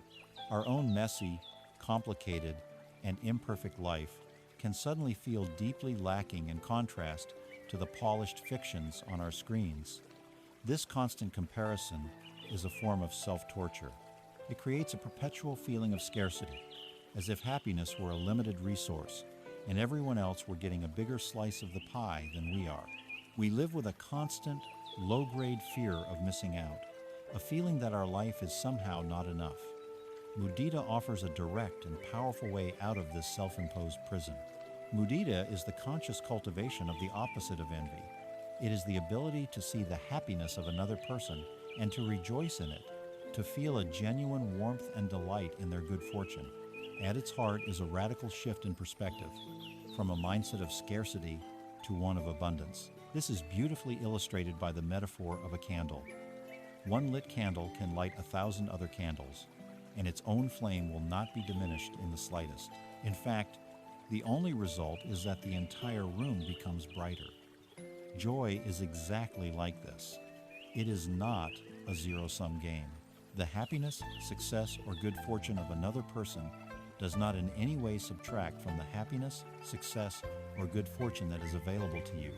Our own messy, complicated, and imperfect life can suddenly feel deeply lacking in contrast to the polished fictions on our screens. This constant comparison is a form of self-torture. It creates a perpetual feeling of scarcity, as if happiness were a limited resource and everyone else were getting a bigger slice of the pie than we are. We live with a constant, low-grade fear of missing out, a feeling that our life is somehow not enough. Mudita offers a direct and powerful way out of this self-imposed prison. Mudita is the conscious cultivation of the opposite of envy. It is the ability to see the happiness of another person and to rejoice in it, to feel a genuine warmth and delight in their good fortune. At its heart is a radical shift in perspective, from a mindset of scarcity to one of abundance. This is beautifully illustrated by the metaphor of a candle. One lit candle can light 1,000 other candles, and its own flame will not be diminished in the slightest. In fact, the only result is that the entire room becomes brighter. Joy is exactly like this. It is not a zero-sum game. The happiness, success, or good fortune of another person does not in any way subtract from the happiness, success, or good fortune that is available to you.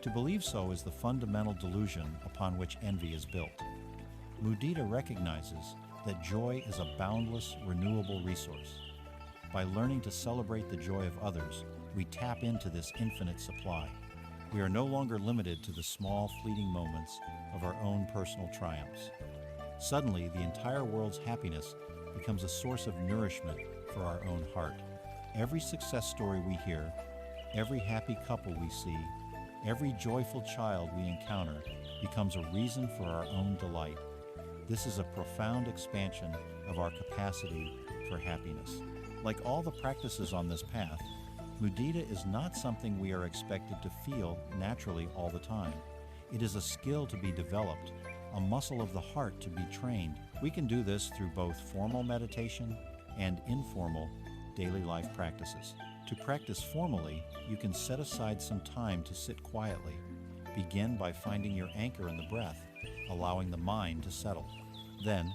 To believe so is the fundamental delusion upon which envy is built. Mudita recognizes that joy is a boundless, renewable resource. By learning to celebrate the joy of others, we tap into this infinite supply. We are no longer limited to the small, fleeting moments of our own personal triumphs. Suddenly, the entire world's happiness becomes a source of nourishment for our own heart. Every success story we hear, every happy couple we see, every joyful child we encounter becomes a reason for our own delight. This is a profound expansion of our capacity for happiness. Like all the practices on this path, Mudita is not something we are expected to feel naturally all the time. It is a skill to be developed, a muscle of the heart to be trained. We can do this through both formal meditation and informal daily life practices. To practice formally, you can set aside some time to sit quietly. Begin by finding your anchor in the breath, allowing the mind to settle. Then,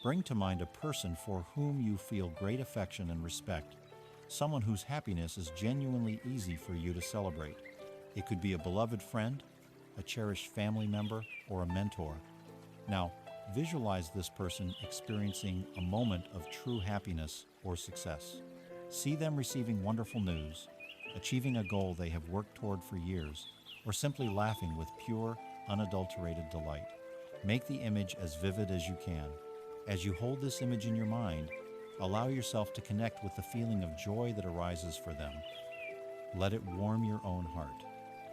bring to mind a person for whom you feel great affection and respect, someone whose happiness is genuinely easy for you to celebrate. It could be a beloved friend, a cherished family member, or a mentor. Now, visualize this person experiencing a moment of true happiness or success. See them receiving wonderful news, achieving a goal they have worked toward for years, or simply laughing with pure, unadulterated delight. Make the image as vivid as you can. As you hold this image in your mind, allow yourself to connect with the feeling of joy that arises for them. Let it warm your own heart.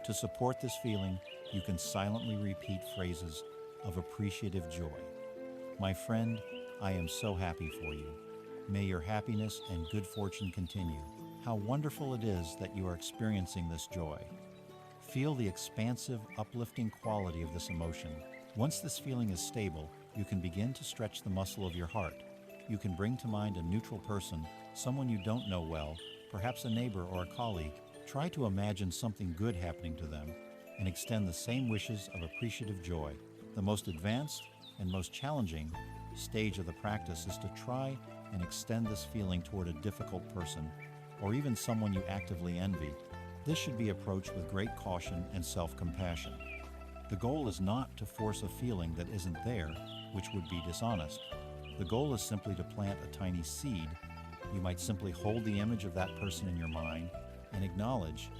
To support this feeling, you can silently repeat phrases of appreciative joy. My friend, I am so happy for you. May your happiness and good fortune continue. How wonderful it is that you are experiencing this joy. Feel the expansive, uplifting quality of this emotion. Once this feeling is stable, you can begin to stretch the muscle of your heart. You can bring to mind a neutral person, someone you don't know well, perhaps a neighbor or a colleague. Try to imagine something good happening to them and extend the same wishes of appreciative joy. The most advanced and most challenging stage of the practice is to try and extend this feeling toward a difficult person or even someone you actively envy. This should be approached with great caution and self-compassion. The goal is not to force a feeling that isn't there, which would be dishonest. The goal is simply to plant a tiny seed. You might simply hold the image of that person in your mind and acknowledge,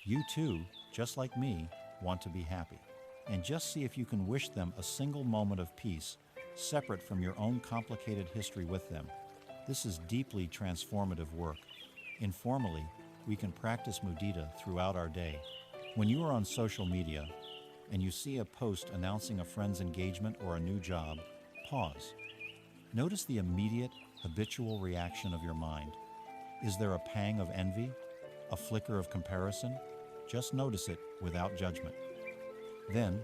you too, just like me, want to be happy. And just see if you can wish them a single moment of peace, separate from your own complicated history with them. This is deeply transformative work. Informally, we can practice mudita throughout our day. When you are on social media and you see a post announcing a friend's engagement or a new job, pause. Notice the immediate, habitual reaction of your mind. Is there a pang of envy? A flicker of comparison? Just notice it without judgment. Then,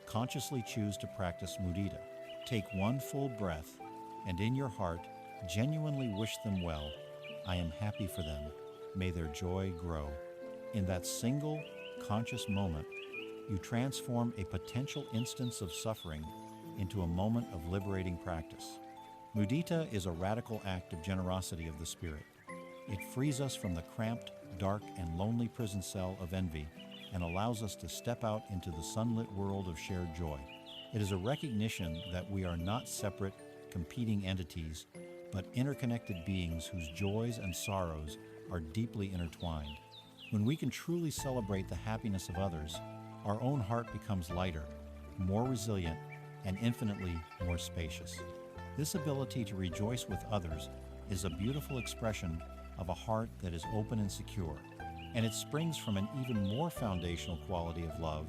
consciously choose to practice mudita. Take one full breath and in your heart, genuinely wish them well. I am happy for them. May their joy grow. In that single, conscious moment, you transform a potential instance of suffering into a moment of liberating practice. Mudita is a radical act of generosity of the spirit. It frees us from the cramped, dark, and lonely prison cell of envy and allows us to step out into the sunlit world of shared joy. It is a recognition that we are not separate, competing entities, but interconnected beings whose joys and sorrows are deeply intertwined. When we can truly celebrate the happiness of others, our own heart becomes lighter, more resilient, and infinitely more spacious. This ability to rejoice with others is a beautiful expression of a heart that is open and secure, and it springs from an even more foundational quality of love,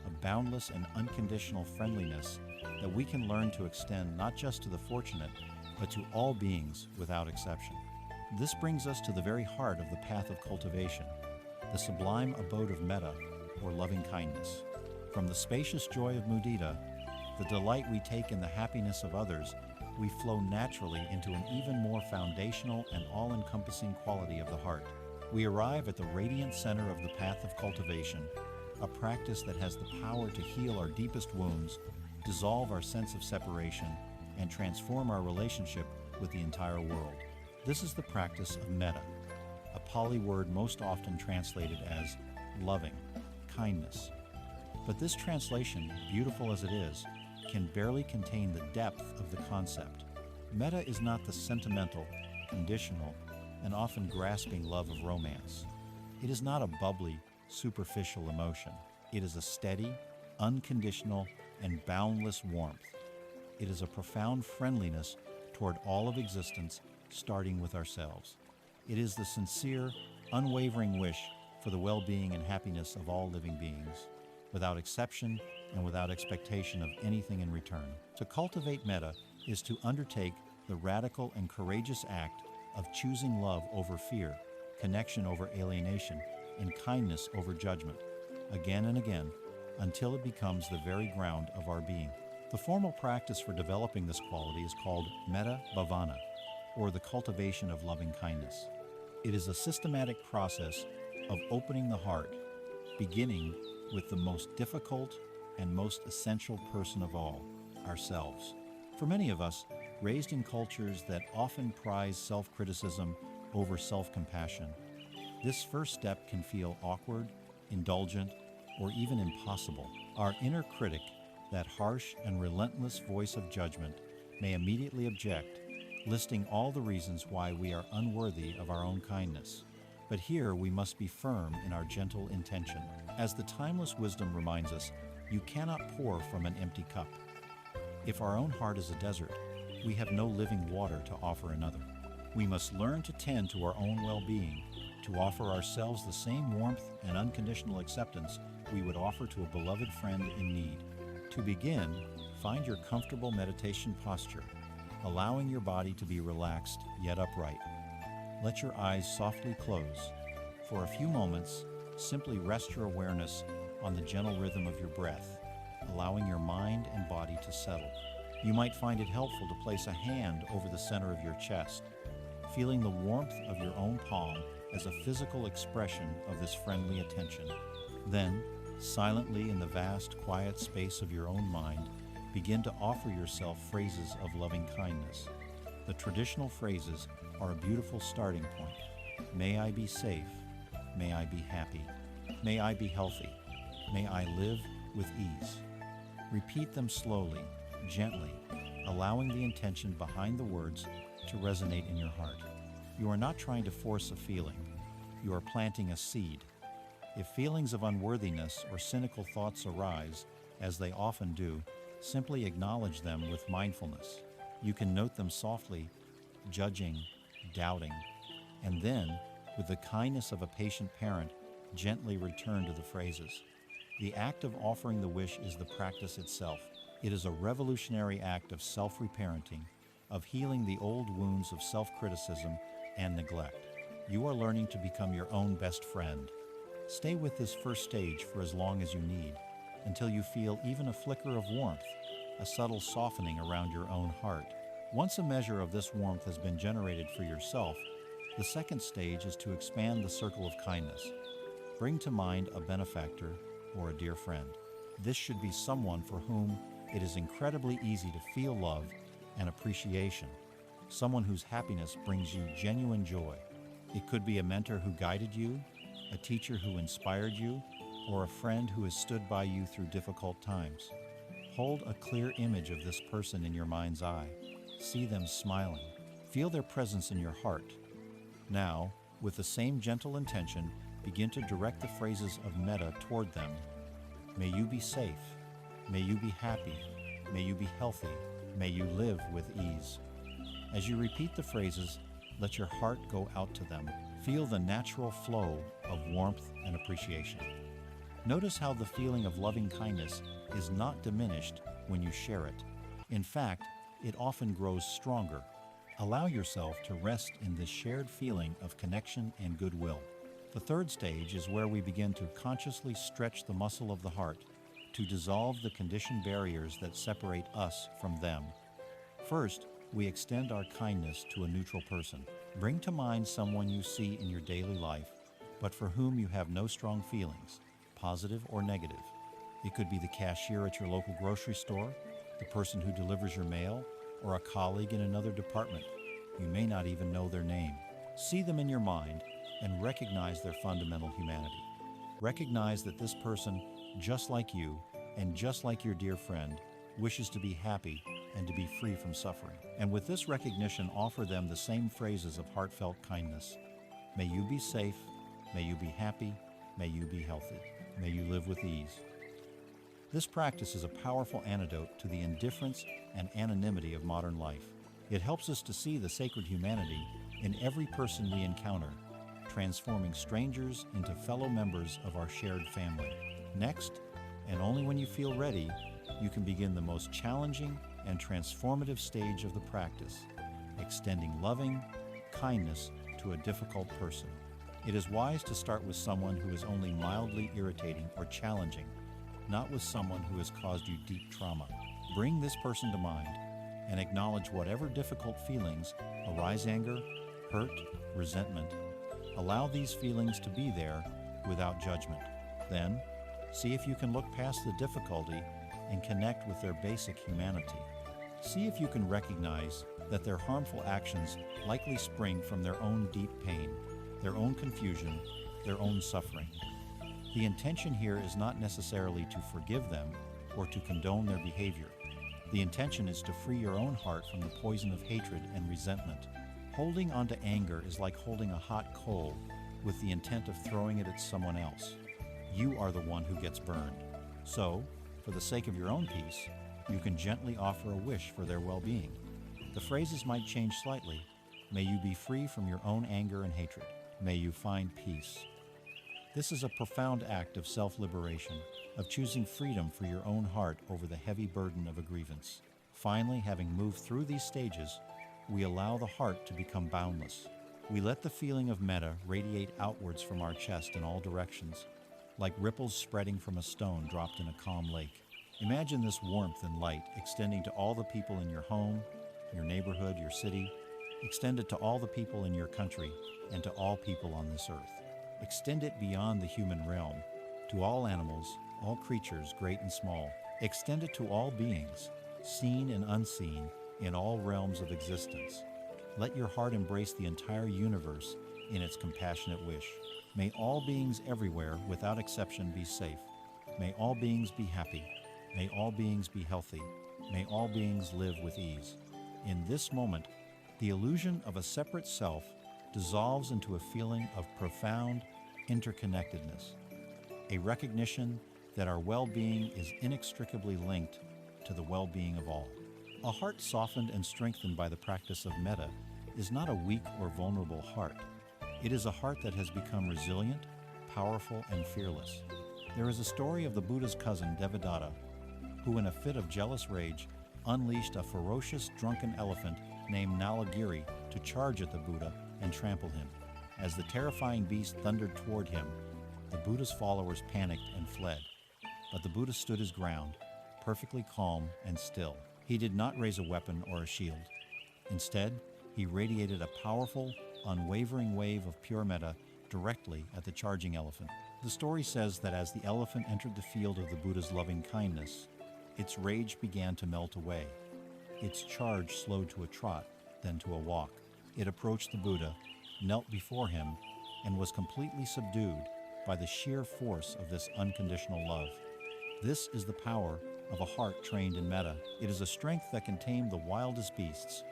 a boundless and unconditional friendliness that we can learn to extend not just to the fortunate, but to all beings without exception. This brings us to the very heart of the path of cultivation, the sublime abode of Metta, or loving kindness. From the spacious joy of mudita, the delight we take in the happiness of others, we flow naturally into an even more foundational and all-encompassing quality of the heart. We arrive at the radiant center of the path of cultivation, a practice that has the power to heal our deepest wounds, dissolve our sense of separation, and transform our relationship with the entire world. This is the practice of metta, a Pali word most often translated as loving, kindness. But this translation, beautiful as it is, can barely contain the depth of the concept. Metta is not the sentimental, conditional, and often grasping love of romance. It is not a bubbly, superficial emotion. It is a steady, unconditional, and boundless warmth. It is a profound friendliness toward all of existence, starting with ourselves. It is the sincere, unwavering wish for the well-being and happiness of all living beings, without exception and without expectation of anything in return. To cultivate metta is to undertake the radical and courageous act of choosing love over fear, connection over alienation, and kindness over judgment, again and again, until it becomes the very ground of our being. The formal practice for developing this quality is called metta bhavana, or the cultivation of loving kindness. It is a systematic process of opening the heart, beginning with the most difficult and most essential person of all, ourselves. For many of us, raised in cultures that often prize self-criticism over self-compassion, this first step can feel awkward, indulgent, or even impossible. Our inner critic, that harsh and relentless voice of judgment, may immediately object, listing all the reasons why we are unworthy of our own kindness. But here we must be firm in our gentle intention. As the timeless wisdom reminds us, you cannot pour from an empty cup. If our own heart is a desert, we have no living water to offer another. We must learn to tend to our own well-being, to offer ourselves the same warmth and unconditional acceptance we would offer to a beloved friend in need. To begin, find your comfortable meditation posture, allowing your body to be relaxed yet upright. Let your eyes softly close. For a few moments, simply rest your awareness on the gentle rhythm of your breath, allowing your mind and body to settle. You might find it helpful to place a hand over the center of your chest, feeling the warmth of your own palm as a physical expression of this friendly attention. Then, silently in the vast, quiet space of your own mind, begin to offer yourself phrases of loving kindness. The traditional phrases are a beautiful starting point. May I be safe. May I be happy. May I be healthy. May I live with ease. Repeat them slowly, gently, allowing the intention behind the words to resonate in your heart. You are not trying to force a feeling. You are planting a seed. If feelings of unworthiness or cynical thoughts arise, as they often do, Simply acknowledge them with mindfulness. You can note them softly, judging, doubting, and then, with the kindness of a patient parent, gently return to the phrases. The act of offering the wish is the practice itself. It is a revolutionary act of self-reparenting, of healing the old wounds of self-criticism and neglect. You are learning to become your own best friend. Stay with this first stage for as long as you need, until you feel even a flicker of warmth, a subtle softening around your own heart. Once a measure of this warmth has been generated for yourself, the second stage is to expand the circle of kindness. Bring to mind a benefactor or a dear friend. This should be someone for whom it is incredibly easy to feel love and appreciation, someone whose happiness brings you genuine joy. It could be a mentor who guided you, a teacher who inspired you, or a friend who has stood by you through difficult times. Hold a clear image of this person in your mind's eye. See them smiling. Feel their presence in your heart. Now, with the same gentle intention, begin to direct the phrases of metta toward them. May you be safe. May you be happy. May you be healthy. May you live with ease. As you repeat the phrases, let your heart go out to them. Feel the natural flow of warmth and appreciation. Notice how the feeling of loving kindness is not diminished when you share it. In fact, it often grows stronger. Allow yourself to rest in this shared feeling of connection and goodwill. The third stage is where we begin to consciously stretch the muscle of the heart to dissolve the conditioned barriers that separate us from them. First, we extend our kindness to a neutral person. Bring to mind someone you see in your daily life, but for whom you have no strong feelings, positive or negative. It could be the cashier at your local grocery store, the person who delivers your mail, or a colleague in another department. You may not even know their name. See them in your mind and recognize their fundamental humanity. Recognize that this person, just like you, and just like your dear friend, wishes to be happy and to be free from suffering. And with this recognition, offer them the same phrases of heartfelt kindness. May you be safe, may you be happy, may you be healthy, may you live with ease. This practice is a powerful antidote to the indifference and anonymity of modern life. It helps us to see the sacred humanity in every person we encounter, transforming strangers into fellow members of our shared family. Next, and only when you feel ready, you can begin the most challenging and transformative stage of the practice, extending loving kindness to a difficult person. It is wise to start with someone who is only mildly irritating or challenging, not with someone who has caused you deep trauma. Bring this person to mind and acknowledge whatever difficult feelings arise: anger, hurt, resentment. Allow these feelings to be there without judgment. Then, see if you can look past the difficulty and connect with their basic humanity. See if you can recognize that their harmful actions likely spring from their own deep pain, their own confusion, their own suffering. The intention here is not necessarily to forgive them or to condone their behavior. The intention is to free your own heart from the poison of hatred and resentment. Holding onto anger is like holding a hot coal with the intent of throwing it at someone else. You are the one who gets burned. So, for the sake of your own peace, you can gently offer a wish for their well-being. The phrases might change slightly. May you be free from your own anger and hatred. May you find peace. This is a profound act of self-liberation, of choosing freedom for your own heart over the heavy burden of a grievance. Finally, having moved through these stages, we allow the heart to become boundless. We let the feeling of metta radiate outwards from our chest in all directions, like ripples spreading from a stone dropped in a calm lake. Imagine this warmth and light extending to all the people in your home, your neighborhood, your city. Extend it to all the people in your country and to all people on this earth. Extend it beyond the human realm, to all animals, all creatures, great and small. Extend it to all beings, seen and unseen, in all realms of existence. Let your heart embrace the entire universe in its compassionate wish. May all beings everywhere, without exception, be safe. May all beings be happy. May all beings be healthy. May all beings live with ease. In this moment, the illusion of a separate self dissolves into a feeling of profound interconnectedness, a recognition that our well-being is inextricably linked to the well-being of all. A heart softened and strengthened by the practice of metta is not a weak or vulnerable heart. It is a heart that has become resilient, powerful, and fearless. There is a story of the Buddha's cousin, Devadatta, who in a fit of jealous rage unleashed a ferocious drunken elephant named Nalagiri to charge at the Buddha and trample him. As the terrifying beast thundered toward him, the Buddha's followers panicked and fled. But the Buddha stood his ground, perfectly calm and still. He did not raise a weapon or a shield. Instead, he radiated a powerful, unwavering wave of pure metta directly at the charging elephant. The story says that as the elephant entered the field of the Buddha's loving kindness, its rage began to melt away. Its charge slowed to a trot, then to a walk. It approached the Buddha, knelt before him, and was completely subdued by the sheer force of this unconditional love. This is the power of a heart trained in metta. It is a strength that can tame the wildest beasts,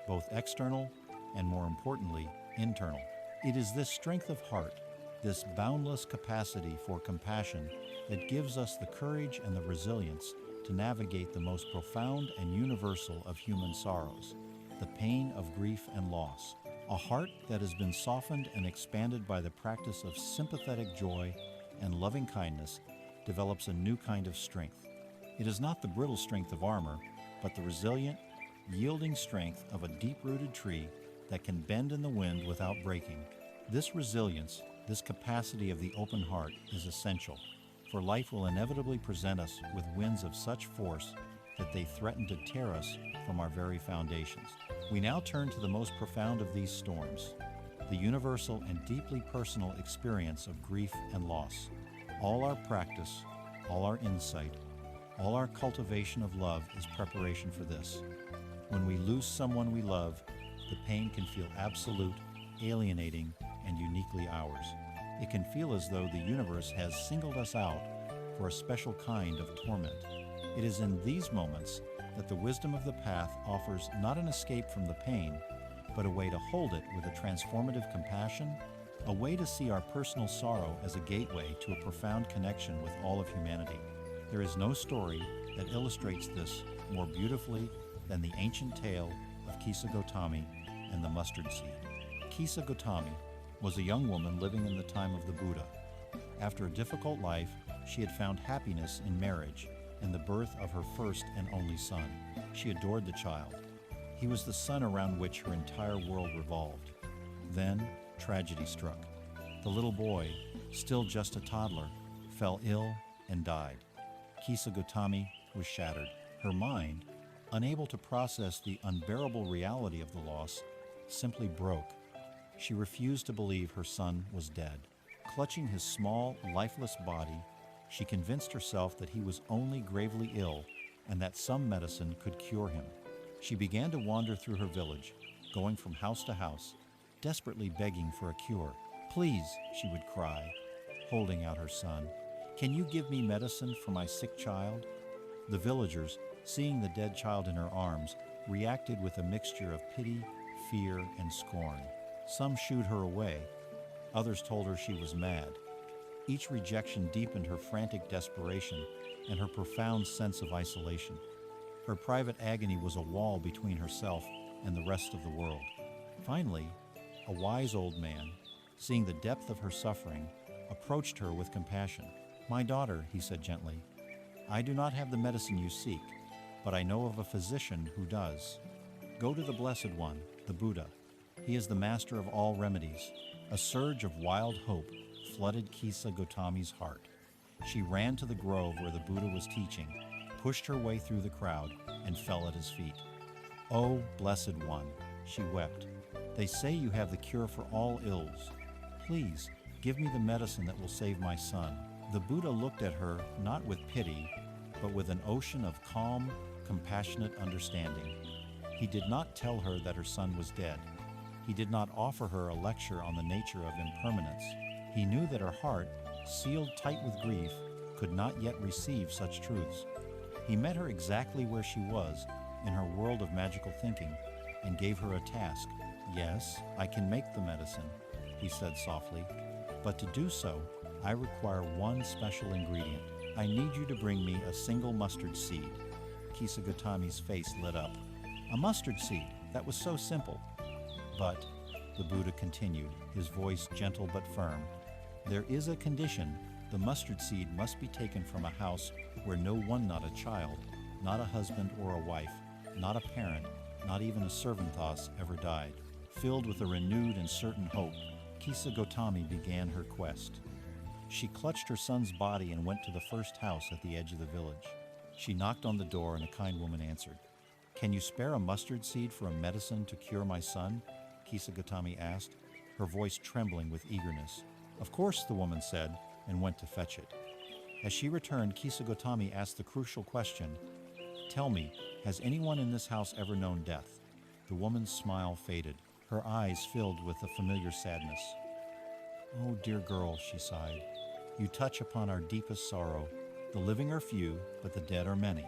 both external and, more importantly, internal. It is this strength of heart, this boundless capacity for compassion, that gives us the courage and the resilience to navigate the most profound and universal of human sorrows, the pain of grief and loss. A heart that has been softened and expanded by the practice of sympathetic joy and loving kindness develops a new kind of strength. It is not the brittle strength of armor, but the resilient, yielding strength of a deep-rooted tree that can bend in the wind without breaking. This resilience, this capacity of the open heart is essential, for life will inevitably present us with winds of such force that they threaten to tear us from our very foundations. We now turn to the most profound of these storms, the universal and deeply personal experience of grief and loss. All our practice, all our insight, all our cultivation of love is preparation for this. When we lose someone we love, the pain can feel absolute, alienating, and uniquely ours. It can feel as though the universe has singled us out for a special kind of torment. It is in these moments that the wisdom of the path offers not an escape from the pain, but a way to hold it with a transformative compassion, a way to see our personal sorrow as a gateway to a profound connection with all of humanity. There is no story that illustrates this more beautifully than the ancient tale of Kisa Gotami and the mustard seed. Kisa Gotami was a young woman living in the time of the Buddha. After a difficult life, she had found happiness in marriage and the birth of her first and only son. She adored the child. He was the sun around which her entire world revolved. Then, tragedy struck. The little boy, still just a toddler, fell ill and died. Kisa Gotami was shattered. Her mind, unable to process the unbearable reality of the loss, simply broke. She refused to believe her son was dead. Clutching his small, lifeless body, she convinced herself that he was only gravely ill and that some medicine could cure him. She began to wander through her village, going from house to house, desperately begging for a cure. "Please," she would cry, holding out her son, "can you give me medicine for my sick child?" The villagers, seeing the dead child in her arms, reacted with a mixture of pity, fear, and scorn. Some shooed her away. Others told her she was mad. Each rejection deepened her frantic desperation and her profound sense of isolation. Her private agony was a wall between herself and the rest of the world. Finally, a wise old man, seeing the depth of her suffering, approached her with compassion. "My daughter," he said gently, "I do not have the medicine you seek, but I know of a physician who does. Go to the Blessed One, the Buddha. He is the master of all remedies." A surge of wild hope flooded Kisa Gotami's heart. She ran to the grove where the Buddha was teaching, pushed her way through the crowd, and fell at his feet. "Oh, Blessed One," she wept, "they say you have the cure for all ills. Please, give me the medicine that will save my son." The Buddha looked at her not with pity, but with an ocean of calm, compassionate understanding. He did not tell her that her son was dead. He did not offer her a lecture on the nature of impermanence. He knew that her heart, sealed tight with grief, could not yet receive such truths. He met her exactly where she was, in her world of magical thinking, and gave her a task. "Yes, I can make the medicine," he said softly, "but to do so, I require one special ingredient. I need you to bring me a single mustard seed." Kisagotami's face lit up. A mustard seed, that was so simple. But, the Buddha continued, his voice gentle but firm, there is a condition. The mustard seed must be taken from a house where no one, not a child, not a husband or a wife, not a parent, not even a servanthas ever died. Filled with a renewed and certain hope, Kisagotami began her quest. She clutched her son's body and went to the first house at the edge of the village. She knocked on the door and a kind woman answered. Can you spare a mustard seed for a medicine to cure my son? Kisagotami asked, her voice trembling with eagerness. Of course, the woman said, and went to fetch it. As she returned, Kisagotami asked the crucial question, Tell me, has anyone in this house ever known death? The woman's smile faded, her eyes filled with a familiar sadness. Oh, dear girl, she sighed, you touch upon our deepest sorrow. The living are few, but the dead are many.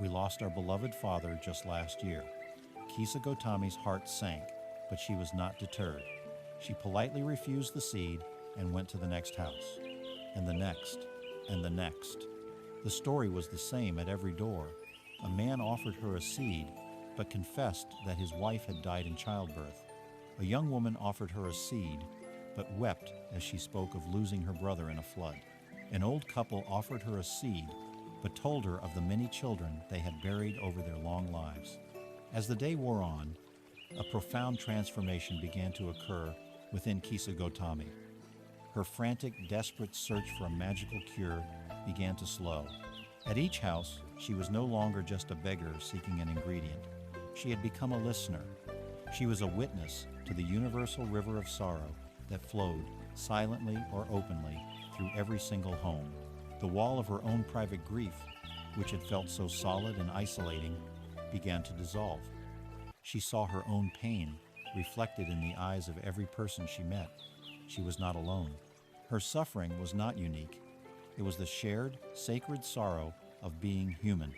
We lost our beloved father just last year. Kisagotami's heart sank, but she was not deterred. She politely refused the seed and went to the next house, and the next, and the next. The story was the same at every door. A man offered her a seed, but confessed that his wife had died in childbirth. A young woman offered her a seed, but wept as she spoke of losing her brother in a flood. An old couple offered her a seed, but told her of the many children they had buried over their long lives. As the day wore on, a profound transformation began to occur within Kisagotami. Her frantic, desperate search for a magical cure began to slow. At each house, she was no longer just a beggar seeking an ingredient. She had become a listener. She was a witness to the universal river of sorrow that flowed, silently or openly, through every single home. The wall of her own private grief, which had felt so solid and isolating, began to dissolve. She saw her own pain reflected in the eyes of every person she met. She was not alone. Her suffering was not unique. It was the shared, sacred sorrow of being human.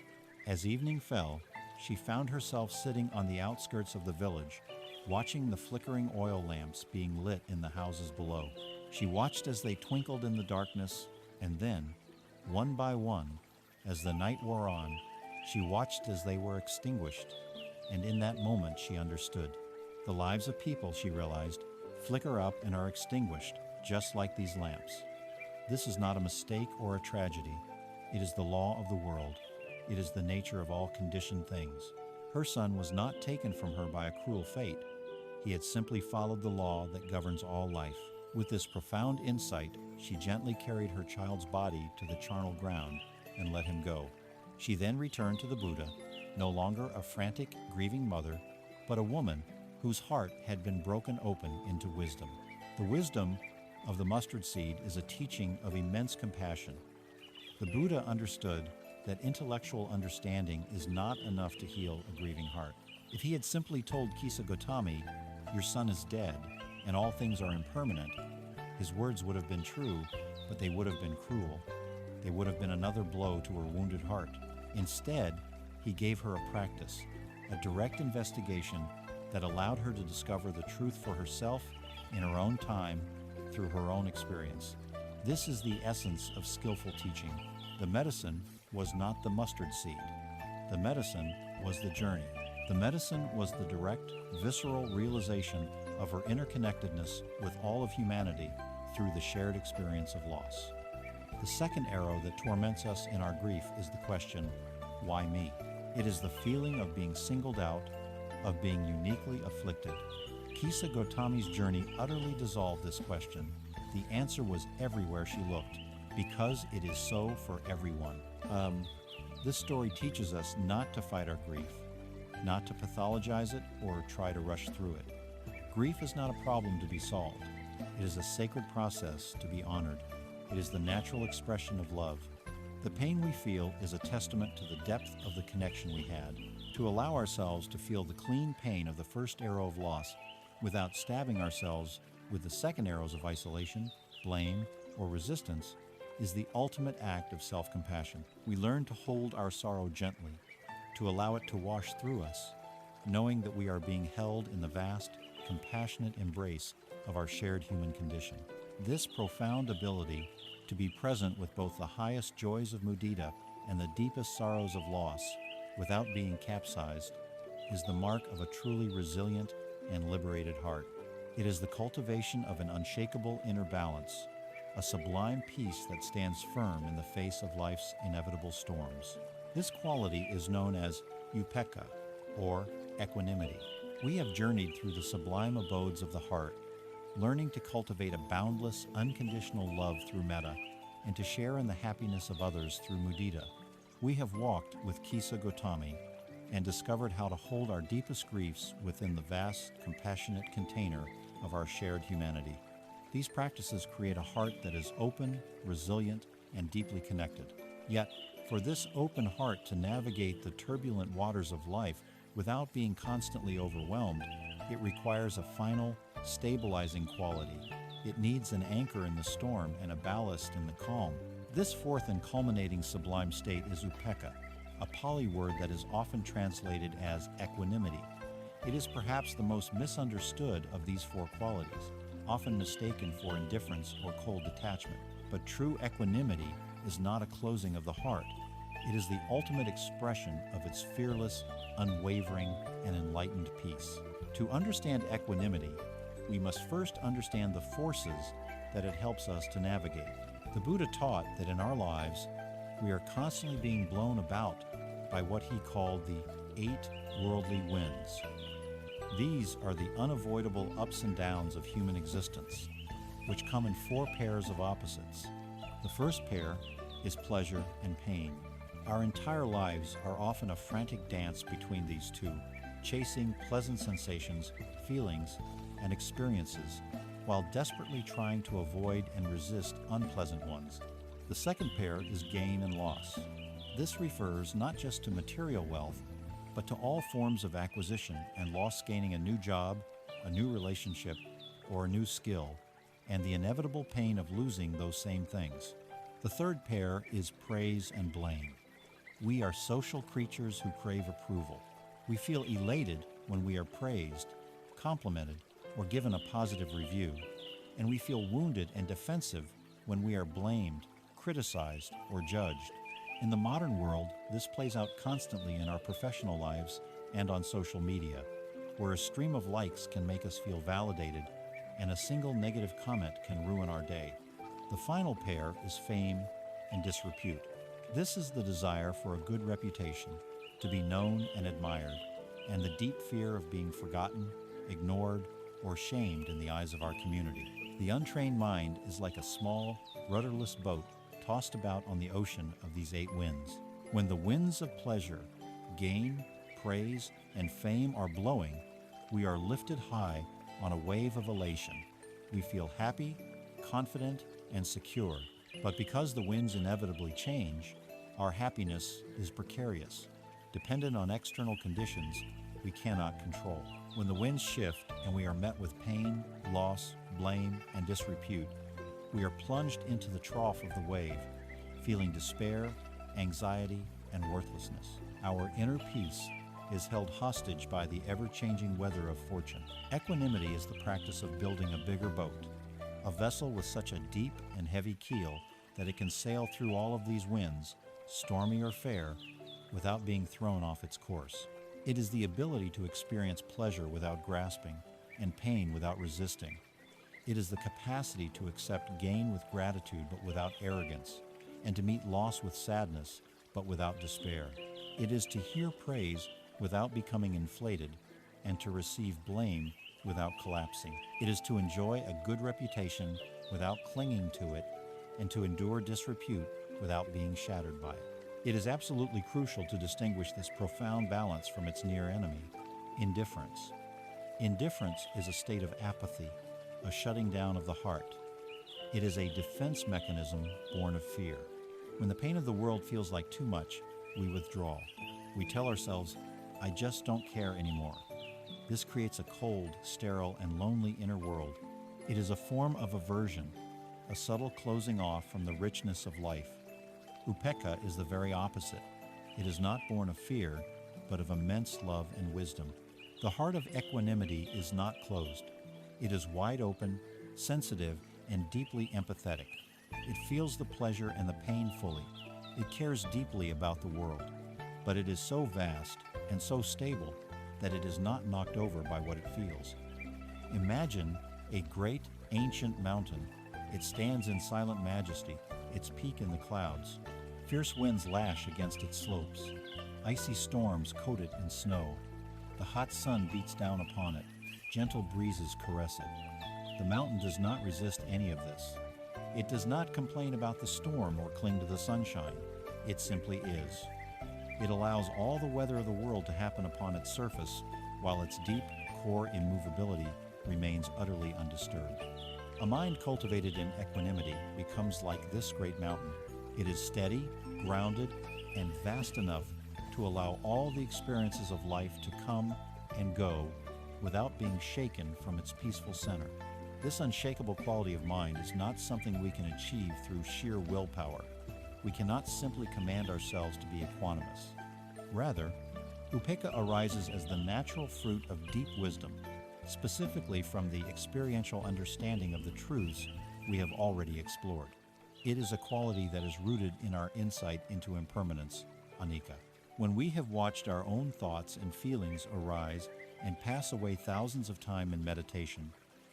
As evening fell, she found herself sitting on the outskirts of the village, watching the flickering oil lamps being lit in the houses below. She watched as they twinkled in the darkness, and then, one by one, as the night wore on, she watched as they were extinguished, and in that moment she understood. The lives of people, she realized, flicker up and are extinguished, just like these lamps. This is not a mistake or a tragedy. It is the law of the world. It is the nature of all conditioned things. Her son was not taken from her by a cruel fate. He had simply followed the law that governs all life. With this profound insight, she gently carried her child's body to the charnel ground and let him go. She then returned to the Buddha, no longer a frantic, grieving mother, but a woman whose heart had been broken open into wisdom. The wisdom of the mustard seed is a teaching of immense compassion. The Buddha understood that intellectual understanding is not enough to heal a grieving heart. If he had simply told Kisagotami, "Your son is dead, and all things are impermanent," his words would have been true, but they would have been cruel. They would have been another blow to her wounded heart. Instead, he gave her a practice, a direct investigation that allowed her to discover the truth for herself in her own time through her own experience. This is the essence of skillful teaching. The medicine was not the mustard seed. The medicine was the journey. The medicine was the direct, visceral realization of her interconnectedness with all of humanity through the shared experience of loss. The second arrow that torments us in our grief is the question, why me? It is the feeling of being singled out, of being uniquely afflicted. Kisagotami's journey utterly dissolved this question. The answer was everywhere she looked, because it is so for everyone. This story teaches us not to fight our grief, not to pathologize it or try to rush through it. Grief is not a problem to be solved. It is a sacred process to be honored. It is the natural expression of love. The pain we feel is a testament to the depth of the connection we had. To allow ourselves to feel the clean pain of the first arrow of loss without stabbing ourselves with the second arrows of isolation, blame, or resistance is the ultimate act of self-compassion. We learn to hold our sorrow gently, to allow it to wash through us, knowing that we are being held in the vast, compassionate embrace of our shared human condition. This profound ability to be present with both the highest joys of Mudita and the deepest sorrows of loss without being capsized, is the mark of a truly resilient and liberated heart. It is the cultivation of an unshakable inner balance, a sublime peace that stands firm in the face of life's inevitable storms. This quality is known as Upekkha, or equanimity. We have journeyed through the sublime abodes of the heart, learning to cultivate a boundless, unconditional love through Metta, and to share in the happiness of others through Mudita. We have walked with Kisa Gotami and discovered how to hold our deepest griefs within the vast, compassionate container of our shared humanity. These practices create a heart that is open, resilient, and deeply connected. Yet, for this open heart to navigate the turbulent waters of life without being constantly overwhelmed, it requires a final, stabilizing quality. It needs an anchor in the storm and a ballast in the calm. This fourth and culminating sublime state is Upekkha, a Pali word that is often translated as equanimity. It is perhaps the most misunderstood of these four qualities, often mistaken for indifference or cold detachment. But true equanimity is not a closing of the heart. It is the ultimate expression of its fearless, unwavering, and enlightened peace. To understand equanimity, we must first understand the forces that it helps us to navigate. The Buddha taught that in our lives, we are constantly being blown about by what he called the 8 worldly winds. These are the unavoidable ups and downs of human existence, which come in 4 pairs of opposites. The first pair is pleasure and pain. Our entire lives are often a frantic dance between these two, chasing pleasant sensations, feelings, and experiences, while desperately trying to avoid and resist unpleasant ones. The second pair is gain and loss. This refers not just to material wealth, but to all forms of acquisition and loss, gaining a new job, a new relationship, or a new skill, and the inevitable pain of losing those same things. The third pair is praise and blame. We are social creatures who crave approval. We feel elated when we are praised, complimented, or given a positive review, and we feel wounded and defensive when we are blamed, criticized, or judged. In the modern world, this plays out constantly in our professional lives and on social media, where a stream of likes can make us feel validated, and a single negative comment can ruin our day. The final pair is fame and disrepute. This is the desire for a good reputation, to be known and admired, and the deep fear of being forgotten, ignored, or shamed in the eyes of our community. The untrained mind is like a small, rudderless boat tossed about on the ocean of these 8 winds. When the winds of pleasure, gain, praise, and fame are blowing, we are lifted high on a wave of elation. We feel happy, confident, and secure. But because the winds inevitably change, our happiness is precarious, dependent on external conditions we cannot control. When the winds shift and we are met with pain, loss, blame, and disrepute, we are plunged into the trough of the wave, feeling despair, anxiety, and worthlessness. Our inner peace is held hostage by the ever-changing weather of fortune. Equanimity is the practice of building a bigger boat, a vessel with such a deep and heavy keel that it can sail through all of these winds, stormy or fair, without being thrown off its course. It is the ability to experience pleasure without grasping and pain without resisting. It is the capacity to accept gain with gratitude but without arrogance, and to meet loss with sadness but without despair. It is to hear praise without becoming inflated, and to receive blame without collapsing. It is to enjoy a good reputation without clinging to it, and to endure disrepute without being shattered by it. It is absolutely crucial to distinguish this profound balance from its near enemy, indifference. Indifference is a state of apathy, a shutting down of the heart. It is a defense mechanism born of fear. When the pain of the world feels like too much, we withdraw. We tell ourselves, "I just don't care anymore." This creates a cold, sterile, and lonely inner world. It is a form of aversion, a subtle closing off from the richness of life. Upekkha is the very opposite. It is not born of fear, but of immense love and wisdom. The heart of equanimity is not closed. It is wide open, sensitive, and deeply empathetic. It feels the pleasure and the pain fully. It cares deeply about the world. but it is so vast and so stable that it is not knocked over by what it feels. Imagine a great ancient mountain. It stands in silent majesty, its peak in the clouds. Fierce winds lash against its slopes. Icy storms coat it in snow. The hot sun beats down upon it. Gentle breezes caress it. The mountain does not resist any of this. It does not complain about the storm or cling to the sunshine. It simply is. It allows all the weather of the world to happen upon its surface, while its deep core immovability remains utterly undisturbed. A mind cultivated in equanimity becomes like this great mountain. It is steady, grounded, and vast enough to allow all the experiences of life to come and go without being shaken from its peaceful center. This unshakable quality of mind is not something we can achieve through sheer willpower. We cannot simply command ourselves to be equanimous. Rather, Upekkha arises as the natural fruit of deep wisdom, specifically from the experiential understanding of the truths we have already explored. It is a quality that is rooted in our insight into impermanence, anicca. When we have watched our own thoughts and feelings arise and pass away thousands of times in meditation,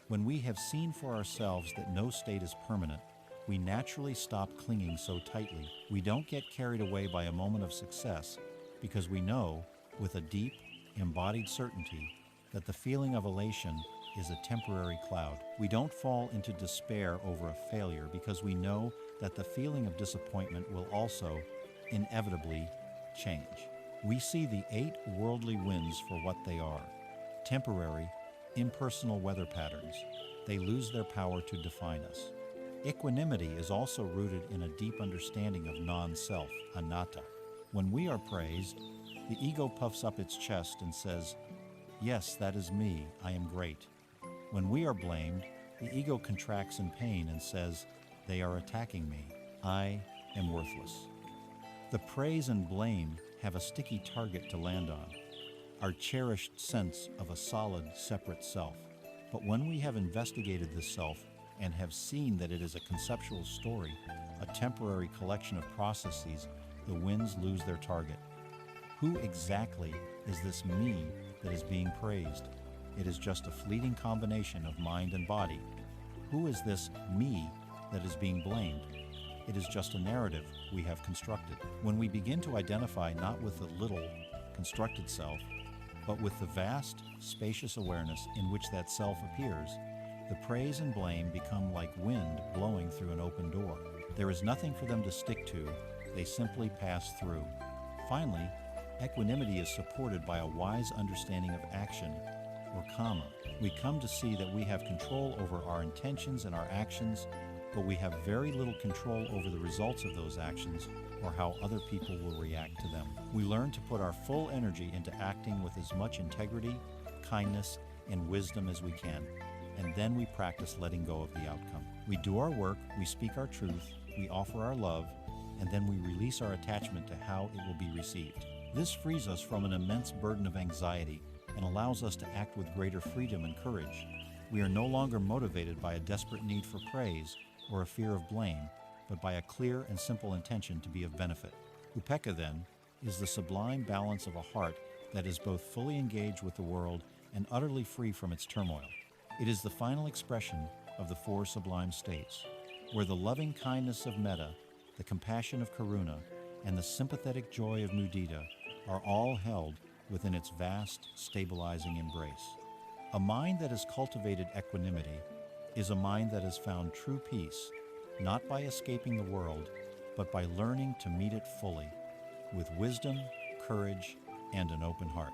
when we have seen for ourselves that no state is permanent, we naturally stop clinging so tightly. We don't get carried away by a moment of success because we know, with a deep, embodied certainty, that the feeling of elation is a temporary cloud. We don't fall into despair over a failure because we know that the feeling of disappointment will also, inevitably, change. We see the 8 worldly winds for what they are: temporary, impersonal weather patterns. They lose their power to define us. Equanimity is also rooted in a deep understanding of non-self, anatta. When we are praised, the ego puffs up its chest and says, "Yes, that is me, I am great." When we are blamed, the ego contracts in pain and says, "They are attacking me, I am worthless." The praise and blame have a sticky target to land on, our cherished sense of a solid, separate self. But when we have investigated this self and have seen that it is a conceptual story, a temporary collection of processes, the winds lose their target. Who exactly is this me that is being praised? It is just a fleeting combination of mind and body. Who is this me that is being blamed? It is just a narrative we have constructed. When we begin to identify not with the little, constructed self, but with the vast, spacious awareness in which that self appears, the praise and blame become like wind blowing through an open door. There is nothing for them to stick to, they simply pass through. Finally, equanimity is supported by a wise understanding of action, or karma. We come to see that we have control over our intentions and our actions, but we have very little control over the results of those actions or how other people will react to them. We learn to put our full energy into acting with as much integrity, kindness, and wisdom as we can, and then we practice letting go of the outcome. We do our work, we speak our truth, we offer our love, and then we release our attachment to how it will be received. This frees us from an immense burden of anxiety and allows us to act with greater freedom and courage. We are no longer motivated by a desperate need for praise or a fear of blame, but by a clear and simple intention to be of benefit. Upekkha, then, is the sublime balance of a heart that is both fully engaged with the world and utterly free from its turmoil. It is the final expression of the Four Sublime States, where the loving kindness of Metta, the compassion of Karuna, and the sympathetic joy of Mudita are all held within its vast, stabilizing embrace. A mind that has cultivated equanimity is a mind that has found true peace, not by escaping the world, but by learning to meet it fully, with wisdom, courage, and an open heart.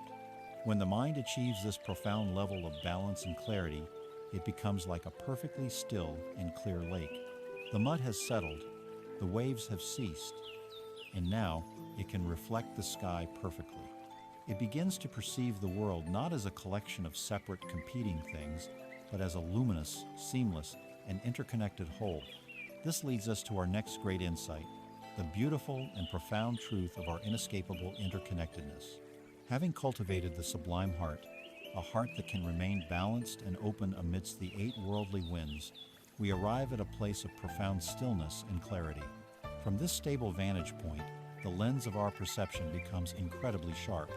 When the mind achieves this profound level of balance and clarity, it becomes like a perfectly still and clear lake. The mud has settled, the waves have ceased, and now it can reflect the sky perfectly. It begins to perceive the world not as a collection of separate competing things, but as a luminous, seamless, and interconnected whole. This leads us to our next great insight, the beautiful and profound truth of our inescapable interconnectedness. Having cultivated the sublime heart, a heart that can remain balanced and open amidst the 8 worldly winds, we arrive at a place of profound stillness and clarity. From this stable vantage point, the lens of our perception becomes incredibly sharp.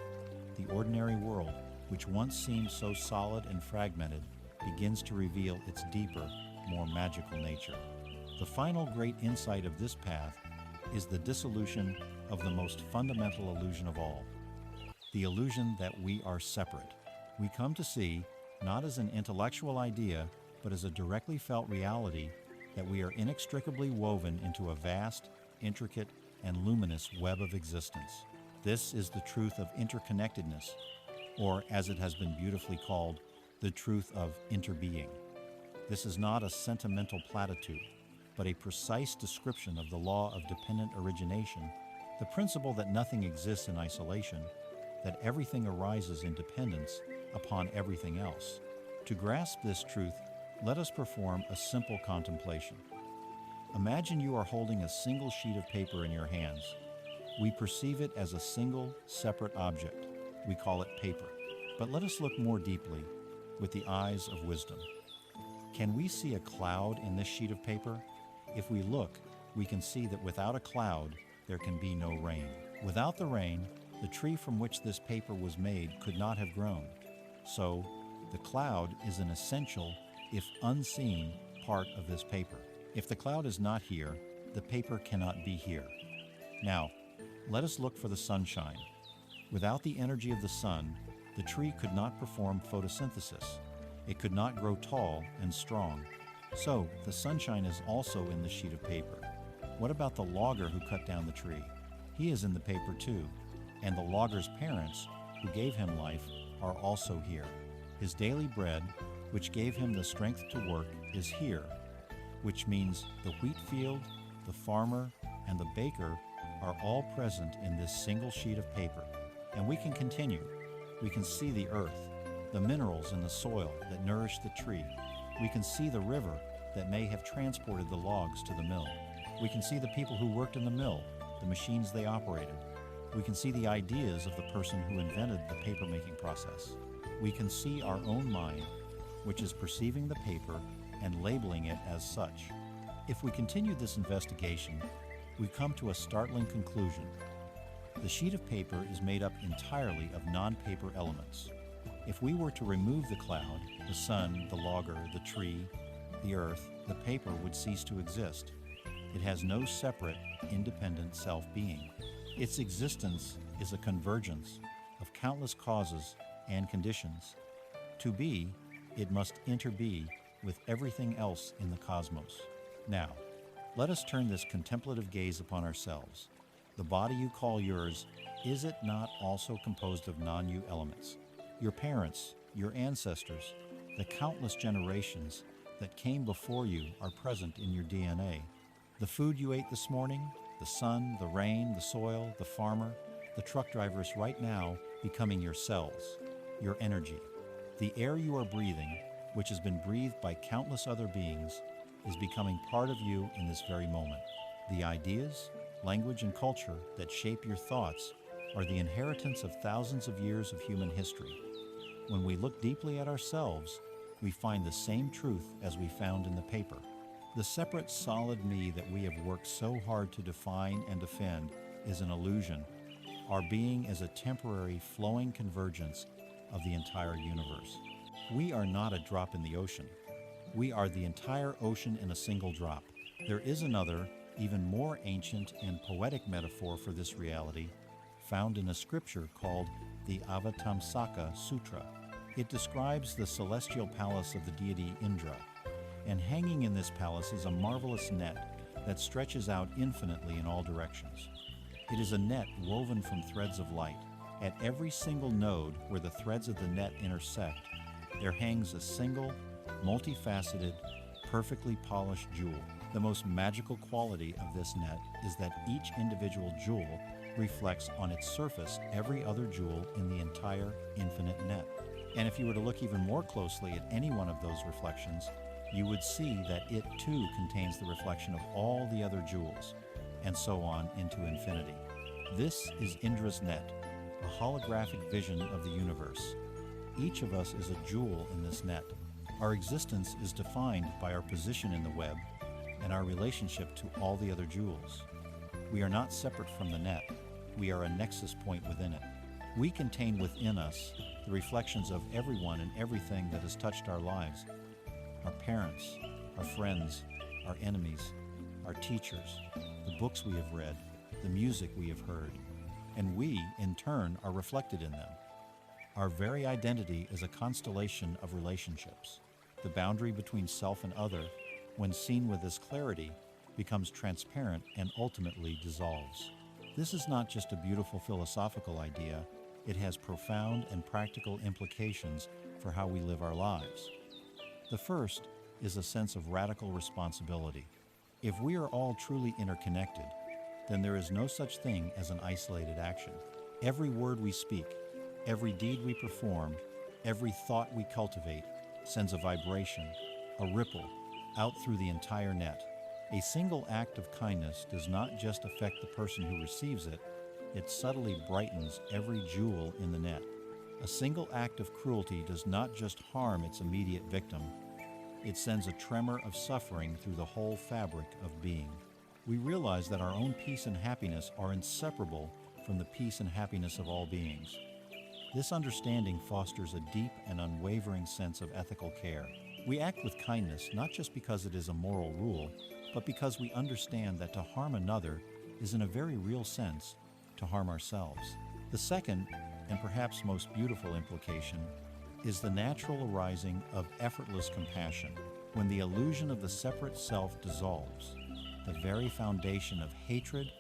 The ordinary world, which once seemed so solid and fragmented, begins to reveal its deeper, more magical nature. The final great insight of this path is the dissolution of the most fundamental illusion of all, the illusion that we are separate. We come to see, not as an intellectual idea, but as a directly felt reality, that we are inextricably woven into a vast, intricate, and luminous web of existence. This is the truth of interconnectedness, or as it has been beautifully called, the truth of interbeing. This is not a sentimental platitude, but a precise description of the law of dependent origination, the principle that nothing exists in isolation, that everything arises in dependence upon everything else. To grasp this truth, let us perform a simple contemplation. Imagine you are holding a single sheet of paper in your hands. We perceive it as a single, separate object. We call it paper. But let us look more deeply with the eyes of wisdom. Can we see a cloud in this sheet of paper? If we look, we can see that without a cloud, there can be no rain. Without the rain, the tree from which this paper was made could not have grown. So, the cloud is an essential, if unseen, part of this paper. If the cloud is not here, the paper cannot be here. Now, let us look for the sunshine. Without the energy of the sun, the tree could not perform photosynthesis. It could not grow tall and strong. So, the sunshine is also in the sheet of paper. What about the logger who cut down the tree? He is in the paper too, and the logger's parents, who gave him life, are also here. His daily bread, which gave him the strength to work, is here, which means the wheat field, the farmer, and the baker are all present in this single sheet of paper. And we can continue. We can see the earth, the minerals in the soil that nourish the tree. We can see the river that may have transported the logs to the mill. We can see the people who worked in the mill, the machines they operated. We can see the ideas of the person who invented the paper-making process. We can see our own mind, which is perceiving the paper and labeling it as such. If we continue this investigation, we come to a startling conclusion. The sheet of paper is made up entirely of non-paper elements. If we were to remove the cloud, the sun, the logger, the tree, the earth, the paper would cease to exist. It has no separate, independent self-being. Its existence is a convergence of countless causes and conditions. To be, it must interbe with everything else in the cosmos. Now, let us turn this contemplative gaze upon ourselves. The body you call yours, is it not also composed of non-you elements? Your parents, your ancestors, the countless generations that came before you are present in your DNA. The food you ate this morning, the sun, the rain, the soil, the farmer, the truck driver is right now becoming your cells, your energy. The air you are breathing, which has been breathed by countless other beings, is becoming part of you in this very moment. The ideas, language, and culture that shape your thoughts are the inheritance of thousands of years of human history. When we look deeply at ourselves, we find the same truth as we found in the paper. The separate solid me that we have worked so hard to define and defend is an illusion. Our being is a temporary flowing convergence of the entire universe. We are not a drop in the ocean. We are the entire ocean in a single drop. There is another, even more ancient and poetic metaphor for this reality, found in a scripture called the Avatamsaka Sutra. It describes the celestial palace of the deity Indra, and hanging in this palace is a marvelous net that stretches out infinitely in all directions. It is a net woven from threads of light. At every single node where the threads of the net intersect, there hangs a single, multifaceted, perfectly polished jewel. The most magical quality of this net is that each individual jewel reflects on its surface every other jewel in the entire infinite net. And if you were to look even more closely at any one of those reflections, you would see that it too contains the reflection of all the other jewels, and so on into infinity. This is Indra's net, a holographic vision of the universe. Each of us is a jewel in this net. Our existence is defined by our position in the web and our relationship to all the other jewels. We are not separate from the net. We are a nexus point within it. We contain within us the reflections of everyone and everything that has touched our lives. Our parents, our friends, our enemies, our teachers, the books we have read, the music we have heard, and we, in turn, are reflected in them. Our very identity is a constellation of relationships. The boundary between self and other, when seen with this clarity, becomes transparent and ultimately dissolves. This is not just a beautiful philosophical idea, it has profound and practical implications for how we live our lives. The first is a sense of radical responsibility. If we are all truly interconnected, then there is no such thing as an isolated action. Every word we speak, every deed we perform, every thought we cultivate sends a vibration, a ripple, out through the entire net. A single act of kindness does not just affect the person who receives it, it subtly brightens every jewel in the net. A single act of cruelty does not just harm its immediate victim, it sends a tremor of suffering through the whole fabric of being. We realize that our own peace and happiness are inseparable from the peace and happiness of all beings. This understanding fosters a deep and unwavering sense of ethical care. We act with kindness not just because it is a moral rule, but because we understand that to harm another is in a very real sense to harm ourselves. The second, and perhaps most beautiful implication, is the natural arising of effortless compassion. When the illusion of the separate self dissolves, the very foundation of hatred,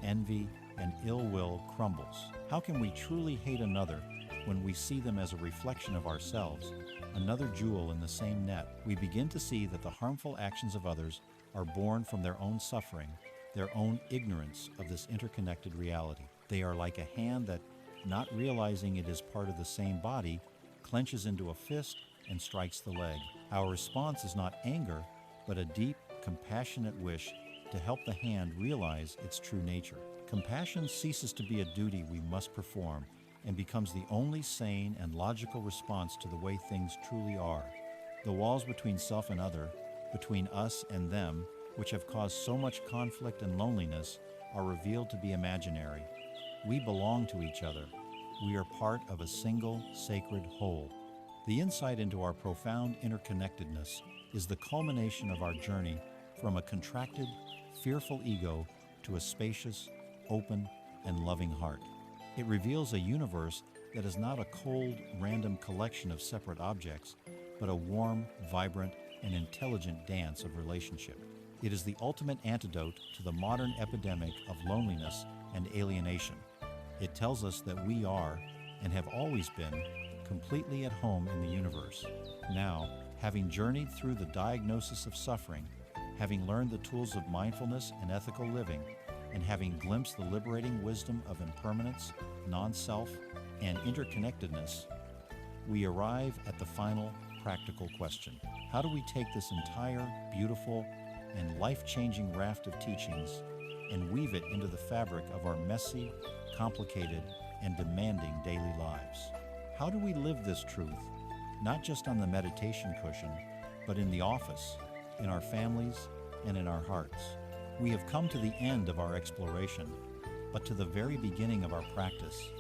envy, and ill will crumbles. How can we truly hate another when we see them as a reflection of ourselves, another jewel in the same net? We begin to see that the harmful actions of others are born from their own suffering, their own ignorance of this interconnected reality. They are like a hand that, not realizing it is part of the same body, clenches into a fist and strikes the leg. Our response is not anger, but a deep, compassionate wish to help the hand realize its true nature. Compassion ceases to be a duty we must perform and becomes the only sane and logical response to the way things truly are. The walls between self and other, between us and them, which have caused so much conflict and loneliness, are revealed to be imaginary. We belong to each other. We are part of a single sacred whole. The insight into our profound interconnectedness is the culmination of our journey from a contracted, fearful ego to a spacious, open, and loving heart. It reveals a universe that is not a cold, random collection of separate objects, but a warm, vibrant, and intelligent dance of relationship. It is the ultimate antidote to the modern epidemic of loneliness and alienation. It tells us that we are, and have always been, completely at home in the universe. Now, having journeyed through the diagnosis of suffering, having learned the tools of mindfulness and ethical living, and having glimpsed the liberating wisdom of impermanence, non-self, and interconnectedness, we arrive at the final practical question. How do we take this entire, beautiful, and life-changing raft of teachings and weave it into the fabric of our messy, complicated, and demanding daily lives? How do we live this truth, not just on the meditation cushion, but in the office, in our families, and in our hearts? We have come to the end of our exploration, but to the very beginning of our practice.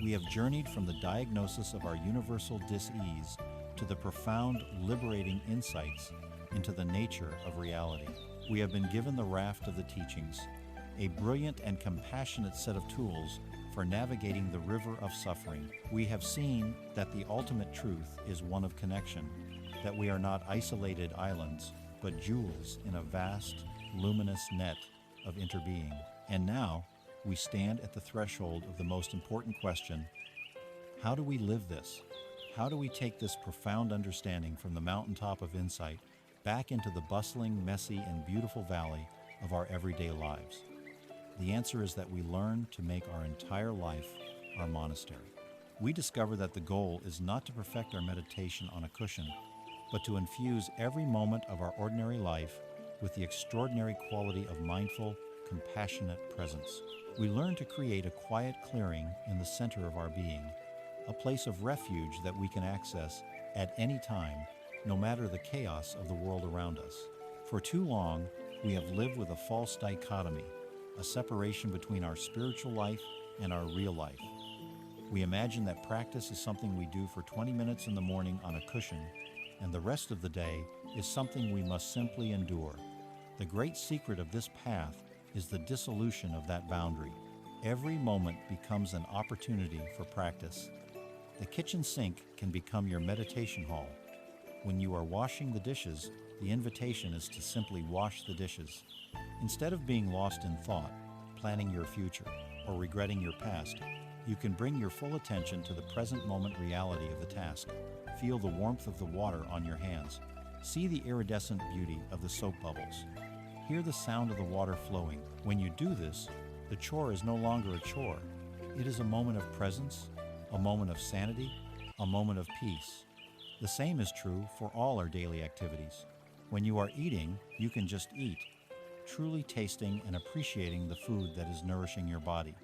We have journeyed from the diagnosis of our universal dis-ease to the profound, liberating insights into the nature of reality. We have been given the raft of the teachings, a brilliant and compassionate set of tools for navigating the river of suffering. We have seen that the ultimate truth is one of connection, that we are not isolated islands, but jewels in a vast, luminous net of interbeing. And now, we stand at the threshold of the most important question: how do we live this? How do we take this profound understanding from the mountaintop of insight back into the bustling, messy, and beautiful valley of our everyday lives? The answer is that we learn to make our entire life our monastery. We discover that the goal is not to perfect our meditation on a cushion, but to infuse every moment of our ordinary life with the extraordinary quality of mindful, compassionate presence. We learn to create a quiet clearing in the center of our being, a place of refuge that we can access at any time, no matter the chaos of the world around us. For too long, we have lived with a false dichotomy, a separation between our spiritual life and our real life. We imagine that practice is something we do for 20 minutes in the morning on a cushion, and the rest of the day is something we must simply endure. The great secret of this path is the dissolution of that boundary. Every moment becomes an opportunity for practice. The kitchen sink can become your meditation hall. When you are washing the dishes, the invitation is to simply wash the dishes. Instead of being lost in thought, planning your future, or regretting your past, you can bring your full attention to the present moment reality of the task. Feel the warmth of the water on your hands. See the iridescent beauty of the soap bubbles. Hear the sound of the water flowing. When you do this, the chore is no longer a chore. It is a moment of presence, a moment of sanity, a moment of peace. The same is true for all our daily activities. When you are eating, you can just eat, truly tasting and appreciating the food that is nourishing your body.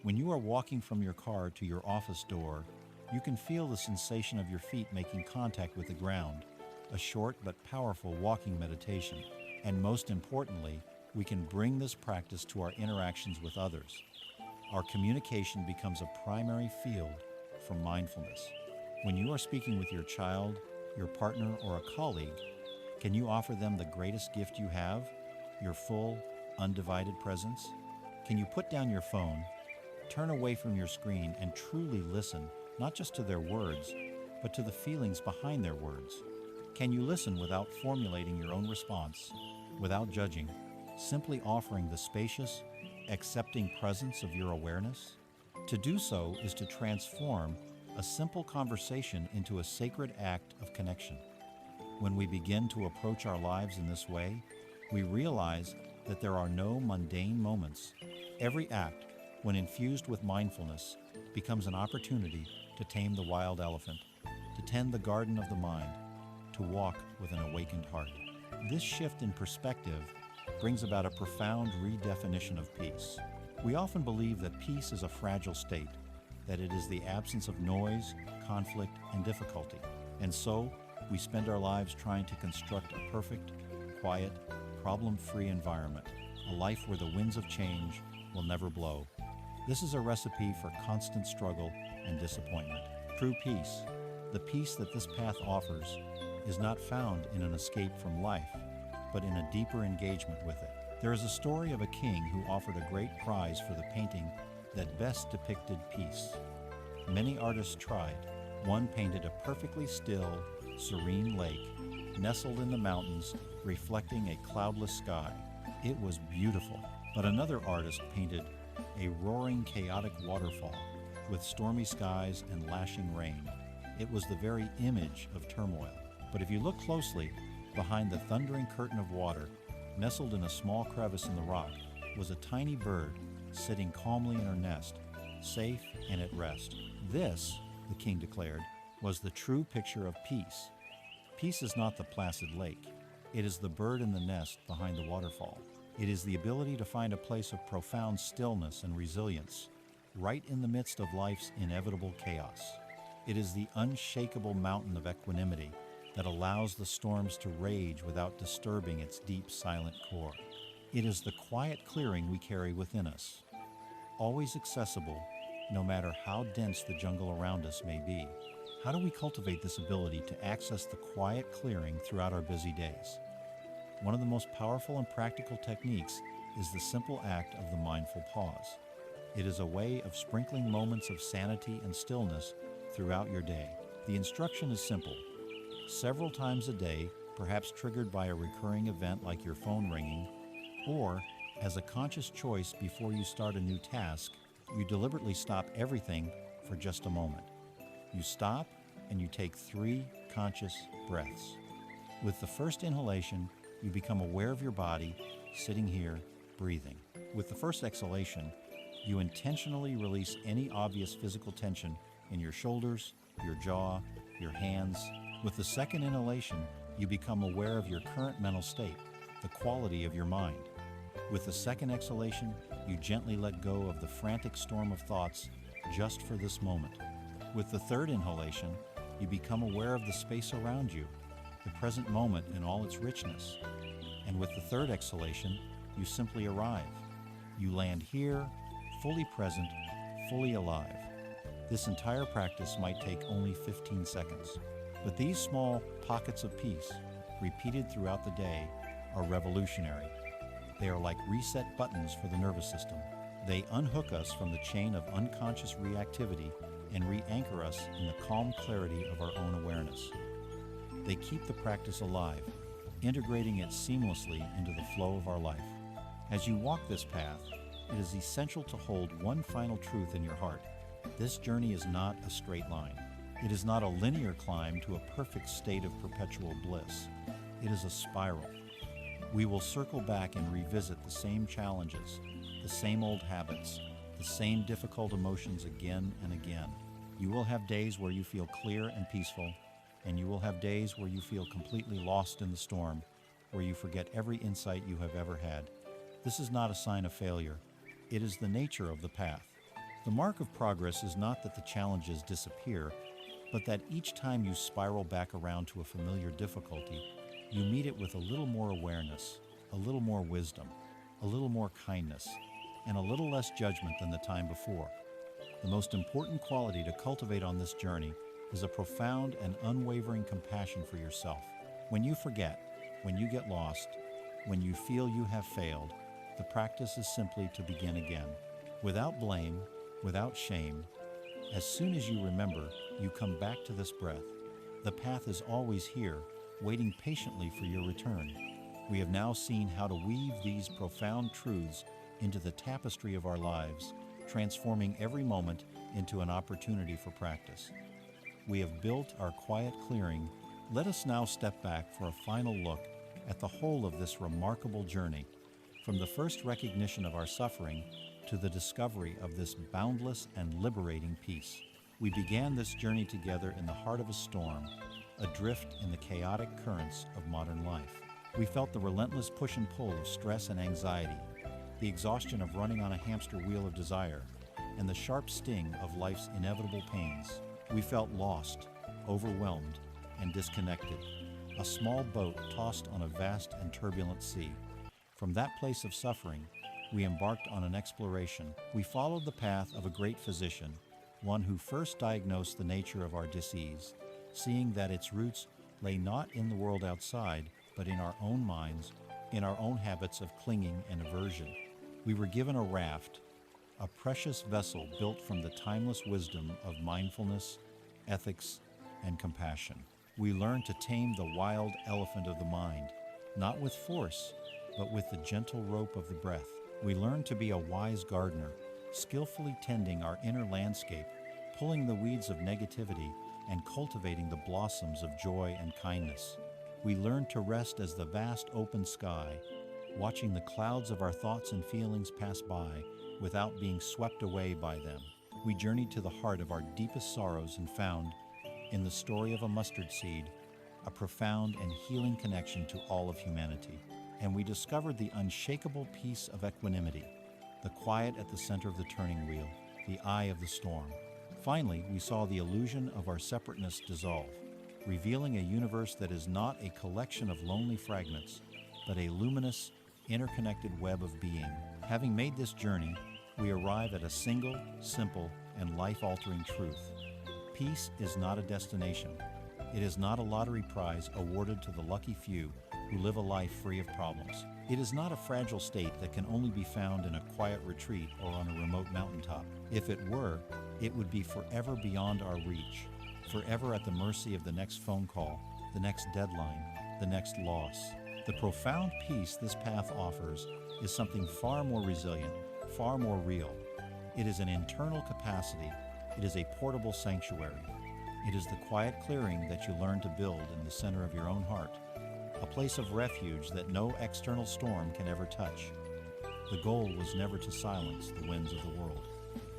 When you are walking from your car to your office door, you can feel the sensation of your feet making contact with the ground, a short but powerful walking meditation. And most importantly, we can bring this practice to our interactions with others. Our communication becomes a primary field for mindfulness. When you are speaking with your child, your partner, or a colleague, can you offer them the greatest gift you have, your full, undivided presence? Can you put down your phone, turn away from your screen, and truly listen, not just to their words, but to the feelings behind their words? Can you listen without formulating your own response, without judging, simply offering the spacious, accepting presence of your awareness? To do so is to transform a simple conversation into a sacred act of connection. When we begin to approach our lives in this way, we realize that there are no mundane moments. Every act, when infused with mindfulness, becomes an opportunity to tame the wild elephant, to tend the garden of the mind, to walk with an awakened heart. This shift in perspective brings about a profound redefinition of peace. We often believe that peace is a fragile state, that it is the absence of noise, conflict, and difficulty. And so, we spend our lives trying to construct a perfect, quiet, problem-free environment, a life where the winds of change will never blow. This is a recipe for constant struggle and disappointment. True peace, the peace that this path offers, is not found in an escape from life, but in a deeper engagement with it. There is a story of a king who offered a great prize for the painting that best depicted peace. Many artists tried. One painted a perfectly still, serene lake, nestled in the mountains, reflecting a cloudless sky. It was beautiful. But another artist painted a roaring, chaotic waterfall with stormy skies and lashing rain. It was the very image of turmoil. But if you look closely, behind the thundering curtain of water, nestled in a small crevice in the rock, was a tiny bird sitting calmly in her nest, safe and at rest. This, the king declared, was the true picture of peace. Peace is not the placid lake. It is the bird in the nest behind the waterfall. It is the ability to find a place of profound stillness and resilience, right in the midst of life's inevitable chaos. It is the unshakable mountain of equanimity that allows the storms to rage without disturbing its deep, silent core. It is the quiet clearing we carry within us, always accessible, no matter how dense the jungle around us may be. How do we cultivate this ability to access the quiet clearing throughout our busy days? One of the most powerful and practical techniques is the simple act of the mindful pause. It is a way of sprinkling moments of sanity and stillness throughout your day. The instruction is simple. Several times a day, perhaps triggered by a recurring event like your phone ringing, or as a conscious choice before you start a new task, you deliberately stop everything for just a moment. You stop and you take 3 conscious breaths. With the first inhalation, you become aware of your body, sitting here, breathing. With the first exhalation, you intentionally release any obvious physical tension in your shoulders, your jaw, your hands. With the second inhalation, you become aware of your current mental state, the quality of your mind. With the second exhalation, you gently let go of the frantic storm of thoughts just for this moment. With the third inhalation, you become aware of the space around you, the present moment in all its richness. And with the third exhalation, you simply arrive. You land here, fully present, fully alive. This entire practice might take only 15 seconds. But these small pockets of peace, repeated throughout the day, are revolutionary. They are like reset buttons for the nervous system. They unhook us from the chain of unconscious reactivity and re-anchor us in the calm clarity of our own awareness. They keep the practice alive, integrating it seamlessly into the flow of our life. As you walk this path, it is essential to hold one final truth in your heart. This journey is not a straight line. It is not a linear climb to a perfect state of perpetual bliss. It is a spiral. We will circle back and revisit the same challenges, the same old habits, the same difficult emotions again and again. You will have days where you feel clear and peaceful, and you will have days where you feel completely lost in the storm, where you forget every insight you have ever had. This is not a sign of failure. It is the nature of the path. The mark of progress is not that the challenges disappear, but that each time you spiral back around to a familiar difficulty, you meet it with a little more awareness, a little more wisdom, a little more kindness, and a little less judgment than the time before. The most important quality to cultivate on this journey is a profound and unwavering compassion for yourself. When you forget, when you get lost, when you feel you have failed, the practice is simply to begin again. Without blame, without shame, as soon as you remember, you come back to this breath. The path is always here, waiting patiently for your return. We have now seen how to weave these profound truths into the tapestry of our lives, transforming every moment into an opportunity for practice. We have built our quiet clearing. Let us now step back for a final look at the whole of this remarkable journey, from the first recognition of our suffering to the discovery of this boundless and liberating peace. We began this journey together in the heart of a storm, adrift in the chaotic currents of modern life. We felt the relentless push and pull of stress and anxiety, the exhaustion of running on a hamster wheel of desire, and the sharp sting of life's inevitable pains. We felt lost, overwhelmed, and disconnected, a small boat tossed on a vast and turbulent sea. From that place of suffering, we embarked on an exploration. We followed the path of a great physician, one who first diagnosed the nature of our disease, seeing that its roots lay not in the world outside, but in our own minds, in our own habits of clinging and aversion. We were given a raft, a precious vessel built from the timeless wisdom of mindfulness, ethics, and compassion. We learned to tame the wild elephant of the mind, not with force, but with the gentle rope of the breath. We learned to be a wise gardener, skillfully tending our inner landscape, pulling the weeds of negativity and cultivating the blossoms of joy and kindness. We learned to rest as the vast open sky, watching the clouds of our thoughts and feelings pass by without being swept away by them. We journeyed to the heart of our deepest sorrows and found, in the story of a mustard seed, a profound and healing connection to all of humanity. And we discovered the unshakable peace of equanimity, the quiet at the center of the turning wheel, the eye of the storm. Finally, we saw the illusion of our separateness dissolve, revealing a universe that is not a collection of lonely fragments, but a luminous, interconnected web of being. Having made this journey, we arrive at a single, simple, and life-altering truth. Peace is not a destination. It is not a lottery prize awarded to the lucky few who live a life free of problems. It is not a fragile state that can only be found in a quiet retreat or on a remote mountaintop. If it were, it would be forever beyond our reach, forever at the mercy of the next phone call, the next deadline, the next loss. The profound peace this path offers is something far more resilient, far more real. It is an internal capacity. It is a portable sanctuary. It is the quiet clearing that you learn to build in the center of your own heart, a place of refuge that no external storm can ever touch. The goal was never to silence the winds of the world.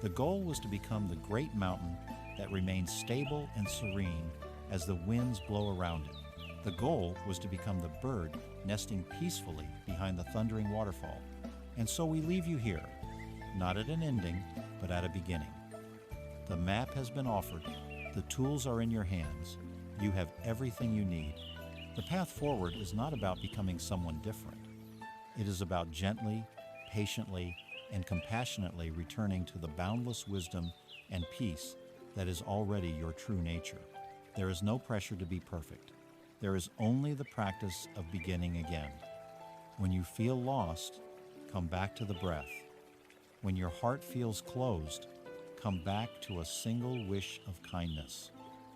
The goal was to become the great mountain that remains stable and serene as the winds blow around it. The goal was to become the bird nesting peacefully behind the thundering waterfall. And so we leave you here, not at an ending, but at a beginning. The map has been offered. The tools are in your hands. You have everything you need. The path forward is not about becoming someone different. It is about gently, patiently, and compassionately returning to the boundless wisdom and peace that is already your true nature. There is no pressure to be perfect. There is only the practice of beginning again. When you feel lost, come back to the breath. When your heart feels closed, come back to a single wish of kindness.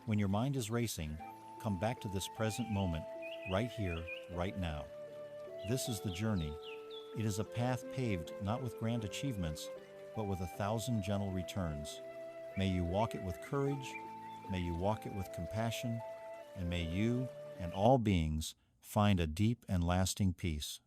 When your mind is racing, come back to this present moment, right here, right now. This is the journey. It is a path paved not with grand achievements, but with 1,000 gentle returns. May you walk it with courage, may you walk it with compassion, and may you and all beings find a deep and lasting peace.